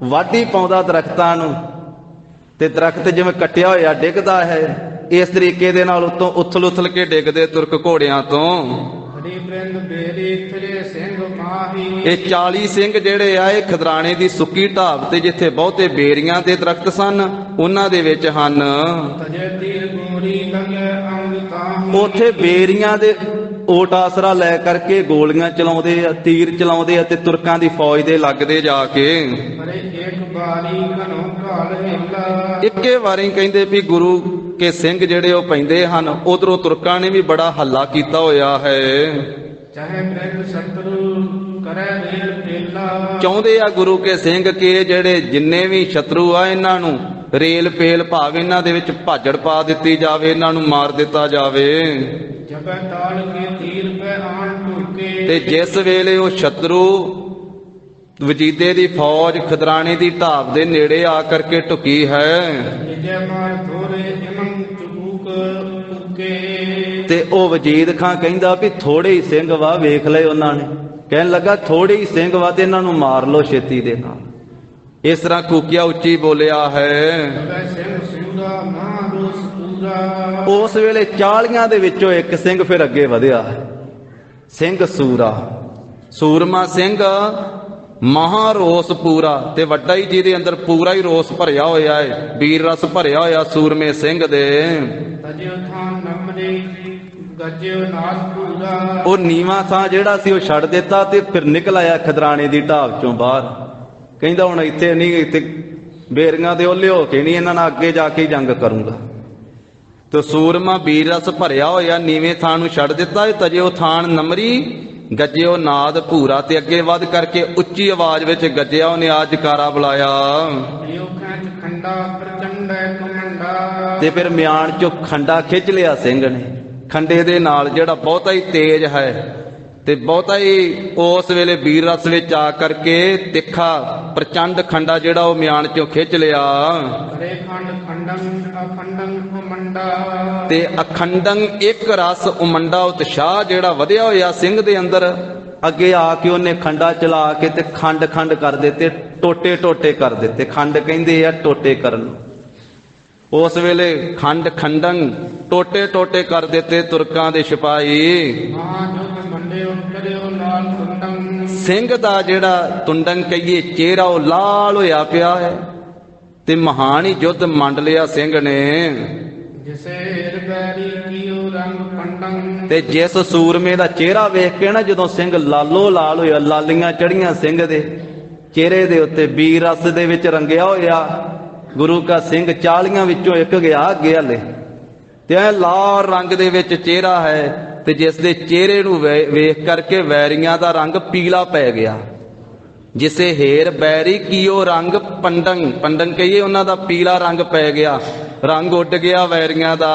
ਵਾਢੀ ਪਾਉਂਦਾ ਦਰਖਤਾਂ ਨੂੰ ਤੇ ਦਰਖਤ ਜਿਵੇਂ ਕੱਟਿਆ ਹੋਇਆ ਡਿੱਗਦਾ ਹੈ, ਇਸ ਤਰੀਕੇ ਦੇ ਨਾਲ ਉਤੋਂ ਉਥਲ ਕੇ ਡਿੱਗਦੇ ਤੁਰਕ ਘੋੜਿਆਂ ਤੋਂ। ਇਹ 40 ਸਿੰਘ ਜਿਹੜੇ ਆ ਇਹ ਖਦਰਾਣੇ ਦੀ ਸੁੱਕੀ ਢਾਬ ਤੇ ਜਿੱਥੇ ਬਹੁਤੇ ਬੇਰੀਆਂ ਦੇ ਦਰਖਤ ਸਨ ਉਹਨਾਂ ਦੇ ਵਿੱਚ ਹਨ। ਉੱਥੇ ਬੇਰੀਆਂ ਦੇ ਓਟ ਆਸਰਾ ਲੈ ਕਰਕੇ ਗੋਲੀਆਂ ਚਲਾਉਂਦੇ ਆ, ਤੀਰ ਚਲਾਉਂਦੇ ਆ ਤੇ ਤੁਰਕਾਂ ਦੀ ਫੌਜ ਦੇ ਲੱਗਦੇ ਜਾ ਕੇ। ਇੱਕੇ ਵਾਰੀ ਕਹਿੰਦੇ ਵੀ ਗੁਰੂ ਕੇ ਸਿੰਘ ਜਿਹੜੇ ਉਹ ਪੈਂਦੇ ਹਨ, ਉਧਰੋਂ ਤੁਰਕਾਂ ਨੇ ਵੀ ਬੜਾ ਹੱਲਾ ਕੀਤਾ ਹੋਇਆ ਹੈ। ਚਾਹੁੰਦੇ ਆ ਗੁਰੂ ਕੇ ਸਿੰਘ ਕਿ ਜਿਹੜੇ ਜਿੰਨੇ ਵੀ ਸ਼ਤਰੂ ਆ ਇਹਨਾਂ ਨੂੰ ਰੇਲ ਪੇਲ ਭਾਵ ਇਹਨਾਂ ਦੇ ਵਿੱਚ ਭਾਜੜ ਪਾ ਦਿੱਤੀ ਜਾਵੇ, ਇਹਨਾਂ ਨੂੰ ਮਾਰ ਦਿੱਤਾ ਜਾਵੇ। ਤੇ ਜਿਸ ਵੇਲੇ ਉਹ ਸ਼ਤਰੂ ਵਜੀਦੇ ਦੀ ਫੌਜ ਖਦਰਾਣੇ ਦੀ ਢਾਬ ਦੇ ਨੇੜੇ ਆ ਕਰਕੇ ਢੁਕੀ ਹੈ ਤੇ ਉਹ ਵਜੀਦ ਖਾਂ ਕਹਿੰਦਾ ਵੀ ਥੋੜੇ ਹੀ ਸਿੰਘ ਵਾ, ਵੇਖ ਲਏ ਉਹਨਾਂ ਨੇ, ਕਹਿਣ ਲੱਗਾ ਥੋੜੇ ਹੀ ਸਿੰਘ ਵਾ ਤੇ ਇਹਨਾਂ ਨੂੰ ਮਾਰ ਲਓ ਛੇਤੀ ਦੇ ਨਾਲ। ਇਸ ਤਰ੍ਹਾਂ ਕੂਕਿਆ ਉੱਚੀ ਬੋਲਿਆ ਹੈ। ਉਸ ਵੇਲੇ 40 ਦੇ ਵਿੱਚੋਂ ਇੱਕ ਸਿੰਘ ਫਿਰ ਅੱਗੇ ਵਧਿਆ, ਸਿੰਘ ਸੂਰਮਾ ਸਿੰਘ, ਮਹਾ ਰੋਸ ਪੂਰਾ ਤੇ ਵੱਡਾ ਹੀ, ਜਿਹਦੇ ਅੰਦਰ ਪੂਰਾ ਹੀ ਰੋਸ ਭਰਿਆ ਹੋਇਆ ਹੈ, ਵੀਰ ਰਸ ਭਰਿਆ ਹੋਇਆ ਸੂਰਮੇ ਸਿੰਘ ਦੇ। ਉਹ ਨੀਵਾਂ ਥਾਂ ਜਿਹੜਾ ਸੀ ਉਹ ਛੱਡ ਦਿੱਤਾ ਤੇ ਫਿਰ ਨਿਕਲ ਆਇਆ ਖਦਰਾਣੇ ਦੀ ਢਾਬ ਚੋਂ ਬਾਹਰ। ਕਹਿੰਦਾ ਹੁਣ ਇੱਥੇ ਨਹੀਂ, ਇੱਥੇ ਬੇਰੀਆਂ ਦੇ ਓਲੇ ਹੋ ਕੇ ਨਹੀਂ, ਇਹਨਾਂ ਨਾਲ ਅੱਗੇ ਜਾ ਕੇ ਜੰਗ ਕਰੂੰਗਾ। ਤੇ ਸੂਰਮਾ ਵੀਰ ਰਸ ਭਰਿਆ ਹੋਇਆ ਨੀਵੇਂ ਥਾਂ ਨੂੰ ਛੱਡ ਦਿੱਤਾ, ਤਜਿਓ ਥਾਨ ਨਮਰੀ ਗੱਜਿਓ ਨਾਦ ਭੂਰਾ, ਤੇ ਅੱਗੇ ਵੱਧ ਕਰਕੇ ਉੱਚੀ ਆਵਾਜ਼ ਵਿੱਚ ਗੱਜਿਆ ਉਹਨੇ ਆ ਜਕਾਰਾ ਬੁਲਾਇਆ। ਤੇ ਫਿਰ ਮਿਆਨ ਚੋਂ ਖੰਡਾ ਖਿੱਚ ਲਿਆ ਸਿੰਘ ਨੇ, ਖੰਡੇ ਦੇ ਨਾਲ ਜਿਹੜਾ ਬਹੁਤਾ ਹੀ ਤੇਜ਼ ਹੈ ਤੇ ਬਹੁਤਾ ਹੀ ਉਸ ਵੇਲੇ ਵੀਰ ਰਸ ਵਿੱਚ ਆ ਕਰਕੇ ਤਿੱਖਾ ਪ੍ਰਚੰਡ ਖੰਡਾ ਜਿਹੜਾ ਉਹ ਮਿਆਨ ਚੋਂ ਖਿੱਚ ਲਿਆ ਹਰੇ ਖੰਡ ਖੰਡੰ ਅਖੰਡੰ ਉਮੰਡਾ ਤੇ ਅਖੰਡੰ ਇੱਕ ਰਸ ਉਮੰਡਾ ਉਤਸ਼ਾਹ ਜਿਹੜਾ ਵਧਿਆ ਹੋਇਆ ਸਿੰਘ ਦੇ ਅੰਦਰ ਅੱਗੇ ਆ ਕੇ ਉਹਨੇ ਖੰਡਾ ਚਲਾ ਕੇ ਤੇ ਖੰਡ ਖੰਡ ਕਰ ਦਿੱਤੇ, ਟੋਟੇ ਟੋਟੇ ਕਰ ਦਿੱਤੇ। ਖੰਡ ਕਹਿੰਦੇ ਆ ਟੋਟੇ ਕਰਨ ਨੂੰ। ਉਸ ਵੇਲੇ ਖੰਡ ਖੰਡੰ ਟੋਟੇ ਟੋਟੇ ਕਰ ਦਿੱਤੇ ਤੁਰਕਾਂ ਦੇ ਸਿਪਾਹੀ। ਸਿੰਘ ਦਾ ਜਿਹੜਾ ਤੁੰਡੰ ਕਹੀਏ ਚਿਹਰਾ ਉਹ ਲਾਲ ਹੋਇਆ ਪਿਆ ਹੈ ਤੇ ਮਹਾਨ ਹੀ ਯੁੱਧ ਮੰਡ ਲਿਆ ਸਿੰਘ ਨੇ। ਤੇ ਜਿਸ ਸੂਰਮੇ ਦਾ ਚਿਹਰਾ ਵੇਖ ਕੇ ਨਾ ਜਦੋਂ ਸਿੰਘ ਲਾਲੋ ਲਾਲ ਹੋਇਆ, ਲਾਲੀਆਂ ਚੜੀਆਂ ਸਿੰਘ ਦੇ ਚਿਹਰੇ ਦੇ ਉੱਤੇ, ਵੀਰ ਰਸ ਦੇ ਵਿੱਚ ਰੰਗਿਆ ਹੋਇਆ ਗੁਰੂ ਕਾ ਸਿੰਘ 40 ਵਿੱਚੋਂ ਇੱਕ ਗਿਆ ਅੱਗੇ ਹਲੇ ਤੇ ਐ ਲਾਲ ਰੰਗ ਦੇ ਵਿੱਚ ਚਿਹਰਾ ਹੈ ਤੇ ਜਿਸ ਦੇ ਚਿਹਰੇ ਨੂੰ ਵੇਖ ਕਰਕੇ ਵੈਰੀਆਂ ਦਾ ਰੰਗ ਪੀਲਾ ਪੈ ਗਿਆ। ਜਿਸੇ ਹੇਰ ਬੈਰੀ ਕੀਓ ਰੰਗ ਪੰਡੰ, ਪੰਡੰ ਕਹੀਏ ਉਹਨਾਂ ਦਾ ਪੀਲਾ ਰੰਗ ਪੈ ਗਿਆ, ਰੰਗ ਉੱਡ ਗਿਆ ਵੈਰੀਆਂ ਦਾ।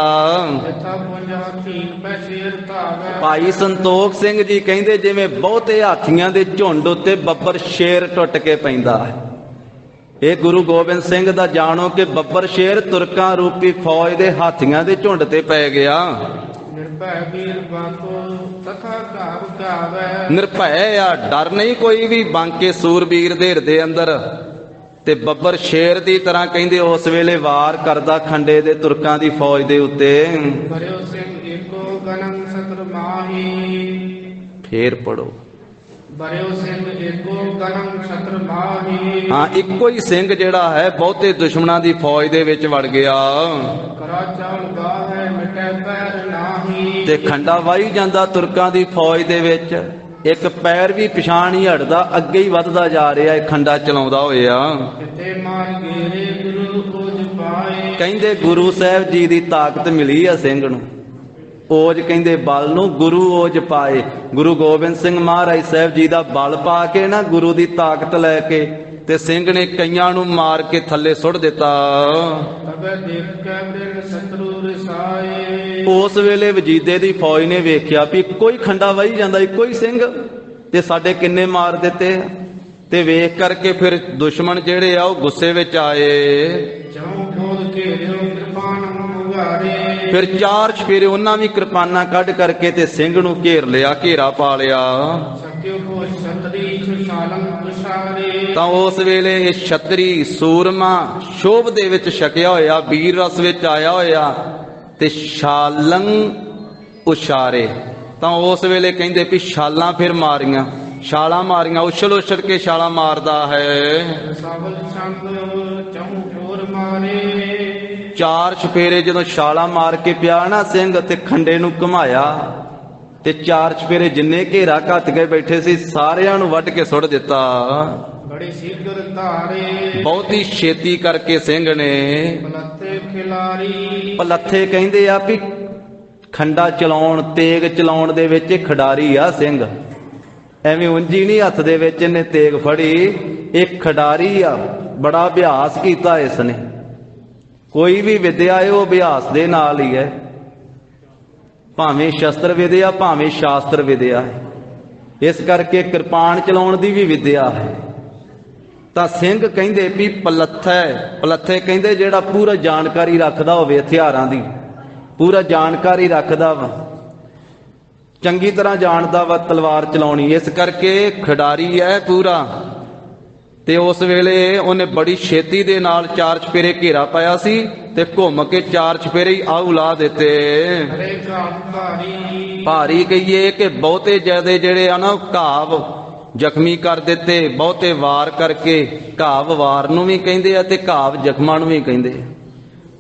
ਭਾਈ ਸੰਤੋਖ ਸਿੰਘ ਜੀ ਕਹਿੰਦੇ ਜਿਵੇਂ ਬਹੁਤੇ ਹਾਥੀਆਂ ਦੇ ਝੁੰਡ ਉੱਤੇ ਬੱਬਰ ਸ਼ੇਰ ਟੁੱਟ ਕੇ ਪੈਂਦਾ ਹੈ। ਇਹ ਗੁਰੂ ਗੋਬਿੰਦ ਸਿੰਘ ਦਾ ਜਾਣੋ ਕਿ ਬੱਬਰ ਸ਼ੇਰ ਤੁਰਕਾਂ ਰੂਪੀ ਫੌਜ ਦੇ ਹਾਥੀਆਂ ਦੇ ਝੁੰਡ ਤੇ ਪੈ ਗਿਆ। ਨਿਰਭੈ ਆ, ਡਰ ਨਹੀਂ ਕੋਈ ਵੀ ਬਾਂਕੇ ਸੂਰਬੀਰ ਦੇ ਹਿਰਦੇ ਅੰਦਰ। ਤੇ ਬੱਬਰ ਸ਼ੇਰ ਦੀ ਤਰ੍ਹਾਂ ਕਹਿੰਦੇ ਉਸ ਵੇਲੇ ਵਾਰ ਕਰਦਾ ਖੰਡੇ ਦੇ ਤੁਰਕਾਂ ਦੀ ਫੌਜ ਦੇ ਉੱਤੇ। ਫੇਰ ਪੜੋ ਹਾਂ, ਇੱਕੋ ਹੀ ਸਿੰਘ ਜਿਹੜਾ ਹੈ ਬਹੁਤੇ ਦੁਸ਼ਮਣਾਂ ਦੀ ਫੌਜ ਦੇ ਵਿੱਚ ਵੜ ਗਿਆ ਤੇ ਖੰਡਾ ਵਾਹੀ ਜਾਂਦਾ ਤੁਰਕਾਂ ਦੀ ਫੌਜ ਦੇ ਵਿੱਚ। ਇੱਕ ਪੈਰ ਵੀ ਪਛਾਣ ਹੀ ਹਟਦਾ, ਅੱਗੇ ਹੀ ਵੱਧਦਾ ਜਾ ਰਿਹਾ ਇਹ ਖੰਡਾ ਚਲਾਉਂਦਾ ਹੋਇਆ। ਕਹਿੰਦੇ ਗੁਰੂ ਸਾਹਿਬ ਜੀ ਦੀ ਤਾਕਤ ਮਿਲੀ ਆ ਸਿੰਘ ਨੂੰ। ਓਜ ਕਹਿੰਦੇ ਬਲ ਨੂੰ, ਗੁਰੂ ਓਜ ਪਾਏ। ਗੁਰੂ ਗੋਬਿੰਦ ਸਿੰਘ ਮਹਾਰਾਜ ਸਾਹਿਬ ਜੀ ਦਾ ਬਲ ਪਾ ਕੇ ਨਾ, ਗੁਰੂ ਦੀ ਤਾਕਤ ਲੈ ਕੇ, ਤੇ ਸਿੰਘ ਨੇ ਕਈਆਂ ਨੂੰ ਮਾਰ ਕੇ ਥੱਲੇ ਸੁੱਟ ਦਿੱਤਾ। ਉਸ ਵੇਲੇ ਵਜੀਦੇ ਦੀ ਫੌਜ ਨੇ ਵੇਖਿਆ ਵੀ ਇੱਕੋ ਹੀ ਖੰਡਾ ਵਾਹੀ ਜਾਂਦਾ, ਇੱਕੋ ਹੀ ਸਿੰਘ, ਤੇ ਸਾਡੇ ਕਿੰਨੇ ਮਾਰ ਦਿੱਤੇ। ਤੇ ਵੇਖ ਕਰਕੇ ਫਿਰ ਦੁਸ਼ਮਣ ਜਿਹੜੇ ਆ ਉਹ ਗੁੱਸੇ ਵਿੱਚ ਆਏ। ਫਿਰ 4 ਚਫੇਰੇ ਉਹਨਾਂ ਵੀ ਕਿਰਪਾਨਾਂ ਕੱਢ ਕਰਕੇ ਤੇ ਸਿੰਘ ਨੂੰ ਘੇਰ ਲਿਆ, ਘੇਰਾ ਪਾ ਲਿਆ। ਤਾਂ ਉਸ ਵੇਲੇ ਇਹ ਛਤਰੀ ਸੂਰਮਾ ਸ਼ੋਭ ਦੇ ਵਿੱਚ ਛਕਿਆ ਹੋਇਆ, ਵੀਰ ਰਸ ਵਿੱਚ ਆਇਆ ਹੋਇਆ ਤੇ ਛਾਲੰ ਉਛਾਰੇ। ਤਾਂ ਉਸ ਵੇਲੇ ਕਹਿੰਦੇ ਵੀ ਛਾਲਾਂ ਫਿਰ ਮਾਰੀਆਂ, ਛਾਲਾਂ ਮਾਰੀਆਂ, ਉਛਲ ਉਛਲ ਕੇ ਛਾਲਾਂ ਮਾਰਦਾ ਹੈ। 4 ਚਫੇਰੇ ਜਦੋਂ ਛਾਲਾਂ ਮਾਰ ਕੇ ਪਿਆ ਨਾ ਸਿੰਘ ਤੇ ਖੰਡੇ ਨੂੰ ਘੁਮਾਇਆ ਤੇ 4 ਚਫੇਰੇ ਜਿੰਨੇ ਘੇਰਾ ਘੱਤ ਕੇ ਬੈਠੇ ਸੀ ਸਾਰਿਆਂ ਨੂੰ ਵੱਢ ਕੇ ਸੁੱਟ ਦਿੱਤਾ। ਬੜੀ ਸੀਗਰ ਧਾਰੇ, ਬਹੁਤੀ ਛੇਤੀ ਕਰਕੇ ਸਿੰਘ ਨੇ ਪਲੱਥੇ ਖਿਲਾਰੀ। ਪਲੱਥੇ ਕਹਿੰਦੇ ਆ ਵੀ ਖੰਡਾ ਚਲਾਉਣ, ਤੇਗ ਚਲਾਉਣ ਦੇ ਵਿੱਚ ਖਿਡਾਰੀ ਆ ਸਿੰਘ। ਐਵੇਂ ਉਂਝੀ ਨਹੀਂ ਹੱਥ ਦੇ ਵਿੱਚ ਇਹਨੇ ਤੇਗ ਫੜੀ, ਇਹ ਖਿਡਾਰੀ ਆ। ਬੜਾ ਅਭਿਆਸ ਕੀਤਾ ਇਸ ਨੇ। ਕੋਈ ਵੀ ਵਿਦਿਆ ਹੈ ਉਹ ਅਭਿਆਸ ਦੇ ਨਾਲ ਹੀ ਹੈ, ਭਾਵੇਂ ਸ਼ਸਤਰ ਵਿਦਿਆ ਭਾਵੇਂ ਸ਼ਾਸਤਰ ਵਿਦਿਆ ਹੈ। ਇਸ ਕਰਕੇ ਕਿਰਪਾਨ ਚਲਾਉਣ ਦੀ ਵੀ ਵਿਦਿਆ ਹੈ। ਤਾਂ ਸਿੰਘ ਕਹਿੰਦੇ ਵੀ ਪਲੱਥੇ ਕਹਿੰਦੇ ਜਿਹੜਾ ਪੂਰਾ ਜਾਣਕਾਰੀ ਰੱਖਦਾ ਹੋਵੇ ਹਥਿਆਰਾਂ ਦੀ, ਪੂਰਾ ਜਾਣਕਾਰੀ ਰੱਖਦਾ ਵਾ, ਚੰਗੀ ਤਰ੍ਹਾਂ ਜਾਣਦਾ ਵਾ ਤਲਵਾਰ ਚਲਾਉਣੀ। ਇਸ ਕਰਕੇ ਖਿਡਾਰੀ ਹੈ ਪੂਰਾ। ਤੇ ਉਸ ਵੇਲੇ ਉਹਨੇ ਬੜੀ ਛੇਤੀ ਦੇ ਨਾਲ 4 ਚਫੇਰੇ ਘੇਰਾ ਪਾਇਆ ਸੀ ਤੇ ਘੁੰਮ ਕੇ 4 ਚਫੇਰੇ ਹੀ ਆਉ ਲਾ ਦਿੱਤੇ। ਭਾਰੀ ਕਹੀਏ ਕਿ ਬਹੁਤੇ ਜ਼ਿਆਦੇ ਜਿਹੜੇ ਆ ਨਾ ਘਾਵ ਜ਼ਖਮੀ ਕਰ ਦਿੱਤੇ। ਬਹੁਤੇ ਵਾਰ ਕਰਕੇ, ਘਾਵ ਵਾਰ ਨੂੰ ਵੀ ਕਹਿੰਦੇ ਆ ਤੇ ਘਾਵ ਜ਼ਖਮਾਂ ਨੂੰ ਵੀ ਕਹਿੰਦੇ।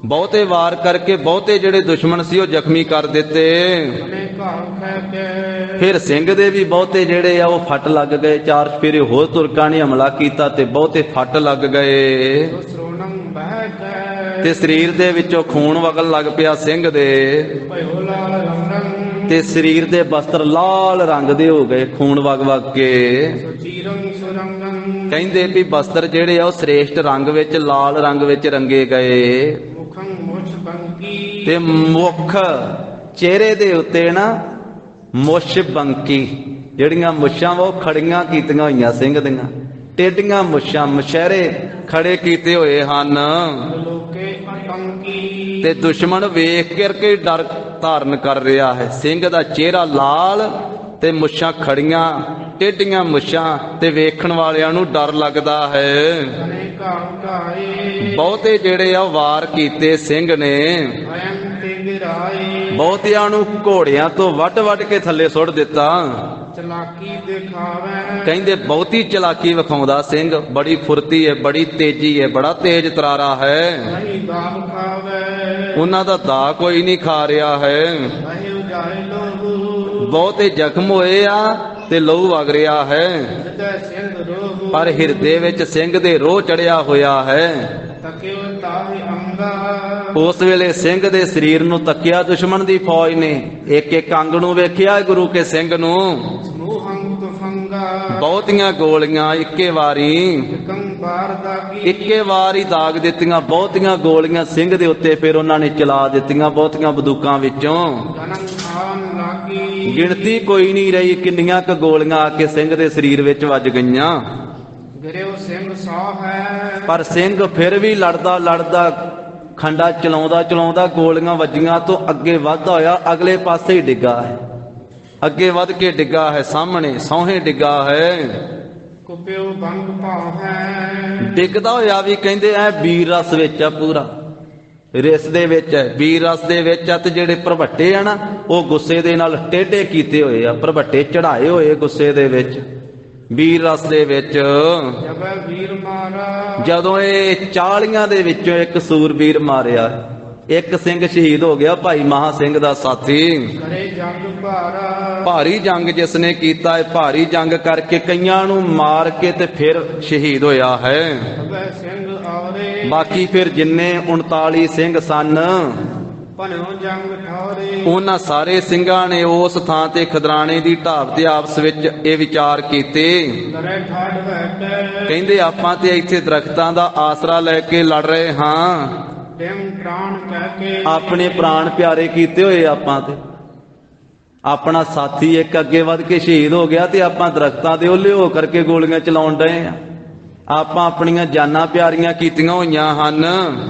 ਬਹੁਤੇ ਵਾਰ ਕਰਕੇ ਬਹੁਤੇ ਜਿਹੜੇ ਦੁਸ਼ਮਣ ਸੀ ਉਹ ਜ਼ਖਮੀ ਕਰ ਦਿੱਤੇ। ਫਿਰ ਸਿੰਘ ਦੇ ਵੀ ਬਹੁਤੇ ਜਿਹੜੇ ਆ ਉਹ ਫੱਟ ਲੱਗ ਗਏ। 4 ਚਫੇਰੇ ਹੋਰ ਤੁਰਕਾਂ ਨੇ ਹਮਲਾ ਕੀਤਾ ਤੇ ਬਹੁਤੇ ਫੱਟ ਲੱਗ ਗਏ ਤੇ ਸਰੀਰ ਦੇ ਵਿੱਚੋਂ ਖੂਨ ਵਗਣ ਲੱਗ ਪਿਆ ਸਿੰਘ ਦੇ ਤੇ ਸਰੀਰ ਦੇ ਬਸਤਰ ਲਾਲ ਰੰਗ ਦੇ ਹੋ ਗਏ ਖੂਨ ਵਗ ਵਗ ਕੇ। ਕਹਿੰਦੇ ਵੀ ਬਸਤਰ ਜਿਹੜੇ ਆ ਉਹ ਸ੍ਰੇਸ਼ਟ ਰੰਗ ਵਿੱਚ, ਲਾਲ ਰੰਗ ਵਿੱਚ ਰੰਗੇ ਗਏ ਤੇ ਮੁੱਖ ਚਿਹਰੇ ਦੇ ਉੱਤੇ ਨਾ ਮੁੱਛ ਬੰਕੀ, ਜਿਹੜੀਆਂ ਮੁੱਛਾਂ ਉਹ ਖੜੀਆਂ ਕੀਤੀਆਂ ਹੋਈਆਂ ਸਿੰਘ ਦੀਆਂ, ਟੇਡੀਆਂ ਮੁੱਛਾਂ ਮਸ਼ਹਿਰੇ ਖੜੇ ਕੀਤੇ ਹੋਏ ਹਨ। ਲੋਕੇ ਆਤੰਕੀ ਤੇ ਦੁਸ਼ਮਣ ਵੇਖ ਕਰਕੇ ਡਰ ਧਾਰਨ ਕਰ ਰਿਹਾ ਹੈ। ਸਿੰਘ ਦਾ ਚਿਹਰਾ ਲਾਲ ਤੇ ਮੁੱਛਾਂ ਖੜੀਆਂ, ਟੇਡੀਆਂ ਮੁੱਛਾਂ, ਤੇ ਵੇਖਣ ਵਾਲਿਆਂ ਨੂੰ ਡਰ ਲੱਗਦਾ ਹੈ। ਅਨੇਕਾਂ ਕਾਏ ਬਹੁਤੇ ਜਿਹੜੇ ਆ ਵਾਰ ਕੀਤੇ ਸਿੰਘ ਨੇ, ਅਯੰ ਤੇ ਗਿਰਾਏ ਬਹੁਤਿਆਂ ਨੂੰ ਘੋੜਿਆਂ ਤੋਂ ਵੱਢ ਕੇ ਥੱਲੇ ਸੁੱਟ ਦਿੱਤਾ। ਚਲਾਕੀ ਦਿਖਾਵੇ ਕਹਿੰਦੇ ਬਹੁਤੀ ਚਲਾਕੀ ਵਿਖਾਉਂਦਾ ਸਿੰਘ, ਬੜੀ ਫੁਰਤੀ ਹੈ, ਬੜੀ ਤੇਜ਼ੀ ਹੈ, ਬੜਾ ਤੇਜ਼ ਤਰਾਰਾ ਹੈ। ਨਹੀਂ ਦਾਬ ਖਾਵੇ ਉਹਨਾਂ ਦਾ ਦਾ ਕੋਈ ਨਹੀਂ ਖਾ ਰਿਹਾ ਹੈ। ਨਹੀਂ ਉਜਾਏ ਲੋਹੂ ਬਹੁਤੇ ਜ਼ਖਮ ਹੋਏ ਆ ਤੇ ਲਹੂ ਵਗ ਰਿਹਾ ਹੈ, ਹਿਰਦੈ ਸਿੰਧ ਰੋਹੂ ਪਰ ਹਿਰਦੇ ਵਿੱਚ ਸਿੰਘ ਦੇ ਰੋਹ ਚੜਿਆ ਹੋਇਆ ਹੈ। ਤਕਿਓ ਤਾਹਿ ਅੰਗਾ ਉਸ ਵੇਲੇ ਸਿੰਘ ਦੇ ਸਰੀਰ ਨੂੰ ਤੱਕਿਆ ਦੁਸ਼ਮਣ ਦੀ ਫੌਜ ਨੇ, ਇੱਕ ਇੱਕ ਅੰਗ ਨੂੰ ਵੇਖਿਆ ਗੁਰੂ ਕੇ ਸਿੰਘ ਨੂੰ। ਸਮੂਹੰ ਤੁਫੰਗਾ ਬਹੁਤੀਆਂ ਗੋਲੀਆਂ ਇੱਕੇ ਵਾਰੀ ਕੰਬਾਰ ਦਾਗੀ ਇੱਕੇ ਵਾਰ ਹੀ ਦਾਗ ਦਿੱਤੀਆਂ, ਬਹੁਤੀਆਂ ਗੋਲੀਆਂ ਸਿੰਘ ਦੇ ਉੱਤੇ ਫਿਰ ਉਹਨਾਂ ਨੇ ਚਲਾ ਦਿੱਤੀਆਂ, ਬਹੁਤੀਆਂ ਬੰਦੂਕਾਂ ਵਿੱਚੋਂ। ਗਨੰ ਆਨ ਲਾਗੀ ਗਿਣਤੀ ਕੋਈ ਨਹੀਂ ਰਹੀ ਕਿੰਨੀਆਂ ਕ ਗੋਲੀਆਂ ਆ ਕੇ ਸਿੰਘ ਦੇ ਸਰੀਰ ਵਿੱਚ ਵੱਜ ਗਈਆਂ। ਗਿਰਿਓ ਸਿੰਘ ਸੌ ਹੈ ਪਰ ਸਿੰਘ ਫਿਰ ਵੀ ਲੜਦਾ ਖੰਡਾ ਚਲਾਉਂਦਾ ਗੋਲੀਆਂ ਵੱਜੀਆਂ ਤੋਂ ਅੱਗੇ ਵੱਧਦਾ ਹੋਇਆ ਅਗਲੇ ਪਾਸੇ ਹੀ ਡਿੱਗਾ ਹੈ, ਅੱਗੇ ਵੱਧ ਕੇ ਡਿੱਗਾ ਹੈ, ਸਾਹਮਣੇ ਸੌਹੇ ਡਿੱਗਾ ਹੈ। ਕੁਪਿਓ ਬੰਗ ਭਾਉ ਹੈ ਡਿੱਗਦਾ ਹੋਇਆ ਵੀ ਕਹਿੰਦੇ ਐ ਵੀਰ ਰਸ ਵਿੱਚ ਆ, ਪੂਰਾ ਰਿਸ ਦੇ ਵਿੱਚ ਹੈ, ਵੀਰ ਰਸ ਦੇ ਵਿੱਚ ਆ। ਤੇ ਜਿਹੜੇ ਪ੍ਰਭੱਟੇ ਆ ਨਾ ਉਹ ਗੁੱਸੇ ਦੇ ਨਾਲ ਟੇਢੇ ਕੀਤੇ ਹੋਏ ਆ, ਪ੍ਰਭੱਟੇ ਚੜਾਏ ਹੋਏ ਗੁੱਸੇ ਦੇ ਵਿੱਚ, ਵੀਰ ਰਸ ਦੇ ਵਿੱਚ। ਜਬੈ ਵੀਰ ਮਾਰਾ ਜਦੋਂ ਇਹ 40 ਦੇ ਵਿੱਚੋਂ ਇੱਕ ਸੂਰਬੀਰ ਮਾਰਿਆ, ਇੱਕ ਸਿੰਘ ਸ਼ਹੀਦ ਹੋ ਗਿਆ, ਭਾਈ ਮਹਾ ਸਿੰਘ ਦਾ ਸਾਥੀ। ਕਰੇ ਜੰਗ ਭਾਰਾ ਭਾਰੀ ਜੰਗ ਜਿਸ ਨੇ ਕੀਤਾ ਹੈ, ਭਾਰੀ ਜੰਗ ਕਰਕੇ ਕਈਆਂ ਨੂੰ ਮਾਰ ਕੇ ਤੇ ਫਿਰ ਸ਼ਹੀਦ ਹੋਇਆ ਹੈ। ਜਬੈ ਸਿੰਘ ਆਵਰੇ ਬਾਕੀ ਫਿਰ ਜਿੰਨੇ 39 ਸਿੰਘ ਸਨ, ਭਨਿਓ ਜੰਗ ਠੌਰੇ ਉਹਨਾਂ ਸਾਰੇ ਸਿੰਘਾਂ ਨੇ ਉਸ ਥਾਂ ਤੇ ਖਦਰਾਣੇ ਦੀ ਢਾਬ ਤੇ ਆਪਸ ਵਿੱਚ ਇਹ ਵਿਚਾਰ ਕੀਤੇ। ਕਰੇ ਠਾੜ ਬੈਠੇ ਕਹਿੰਦੇ ਆਪਾਂ ਤੇ ਇੱਥੇ ਦਰਖਤਾਂ ਦਾ ਆਸਰਾ ਲੈ ਕੇ ਲੜ ਰਹੇ ਹਾਂ, ਟਿਮ ਪ੍ਰਾਣ ਕਹਿ ਕੇ ਆਪਣੇ ਪ੍ਰਾਣ ਪਿਆਰੇ ਕੀਤੇ ਹੋਏ ਆਪਾਂ ਤੇ। ਆਪਣਾ ਸਾਥੀ ਇੱਕ ਅੱਗੇ ਵੱਧ ਕੇ ਸ਼ਹੀਦ ਹੋ ਗਿਆ ਤੇ ਆਪਾਂ ਦਰਖਤਾਂ ਦੇ ਓਲੇ ਹੋ ਕਰਕੇ ਗੋਲੀਆਂ ਚਲਾਉਣ ਡਏ ਆ। ਆਪਾਂ ਆਪਣੀਆਂ ਜਾਨਾਂ ਪਿਆਰੀਆਂ ਕੀਤੀਆਂ ਹੋਈਆਂ ਹਨ।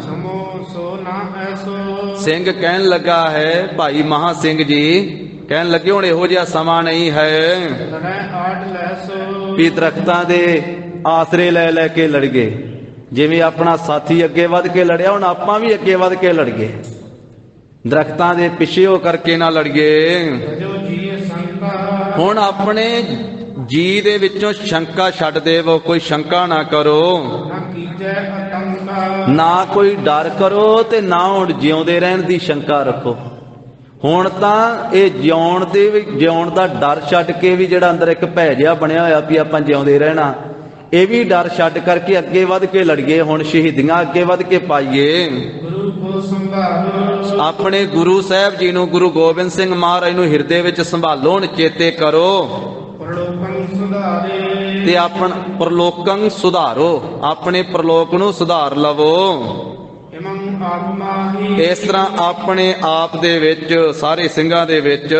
ਸਮੋ ਸੋ ਨਾ ਐਸੋ ਸਿੰਘ ਕਹਿਣ ਲੱਗਾ ਹੈ, ਭਾਈ ਮਹਾ ਸਿੰਘ ਜੀ ਕਹਿਣ ਲੱਗੇ ਹੁਣ ਇਹੋ ਜਿਹਾ ਸਮਾਂ ਨਹੀਂ ਹੈ ਕਰੇ ਆੜ ਲੈਸੋ ਵੀ ਦਰਖਤਾਂ ਦੇ ਆਸਰੇ ਲੈ ਕੇ ਲੜਗੇ। ਜਿਵੇਂ ਆਪਣਾ ਸਾਥੀ ਅੱਗੇ ਵੱਧ ਕੇ ਲੜਿਆ, ਹੁਣ ਆਪਾਂ ਵੀ ਅੱਗੇ ਵੱਧ ਕੇ ਲੜਗੇ, ਦਰਖਤਾਂ ਦੇ ਪਿੱਛੇ ਹੋ ਕਰਕੇ ਨਾ ਲੜੀਏ। ਜੋ ਜੀਏ ਸੰਕਾ ਹੁਣ ਆਪਣੇ ਜੀ ਦੇ ਵਿੱਚੋਂ ਸ਼ੰਕਾ ਛੱਡ ਦੇਵੋ, ਕੋਈ ਸ਼ੰਕਾ ਨਾ ਕਰੋ, ਨਾ ਕੀਜੈ ਅਤੰਕਾ ਨਾ ਕੋਈ ਡਰ ਕਰੋ, ਤੇ ਨਾ ਹੁਣ ਜਿਉਂਦੇ ਰਹਿਣ ਦੀ ਸ਼ੰਕਾ ਰੱਖੋ। ਹੁਣ ਤਾਂ ਇਹ ਜਿਉਣ ਦਾ ਡਰ ਛੱਡ ਕੇ ਵੀ ਜਿਹੜਾ ਅੰਦਰ ਇੱਕ ਭੈ ਜਿਹਾ ਬਣਿਆ ਹੋਇਆ ਵੀ ਆਪਾਂ ਜਿਉਂਦੇ ਰਹਿਣਾ, ਇਹ ਵੀ ਡਰ ਛੱਡ ਕਰਕੇ ਅੱਗੇ ਵੱਧ ਕੇ ਲੜੀਏ। ਹੁਣ ਸ਼ਹੀਦੀਆਂ ਅੱਗੇ ਵੱਧ ਕੇ ਪਾਈਏ। ਗੁਰੂ ਕੋ ਸੰਭਾਲੋ ਆਪਣੇ ਗੁਰੂ ਸਾਹਿਬ ਜੀ ਨੂੰ, ਗੁਰੂ ਗੋਬਿੰਦ ਸਿੰਘ ਮਹਾਰਾਜ ਨੂੰ ਹਿਰਦੇ ਵਿੱਚ ਸੰਭਾਲੋ, ਹੁਣ ਚੇਤੇ ਕਰੋ ਪ੍ਰਲੋਕੰ ਸੁਧਾਰੇ ਤੇ ਆਪਣਾ ਪ੍ਰਲੋਕੰ ਸੁਧਾਰੋ, ਆਪਣੇ ਪ੍ਰਲੋਕ ਨੂੰ ਸੁਧਾਰ ਲਵੋ। ਇਮੰ ਆਤਮਾਹੀ ਇਸ ਤਰ੍ਹਾਂ ਆਪਣੇ ਆਪ ਦੇ ਵਿੱਚ, ਸਾਰੇ ਸਿੰਘਾਂ ਦੇ ਵਿੱਚ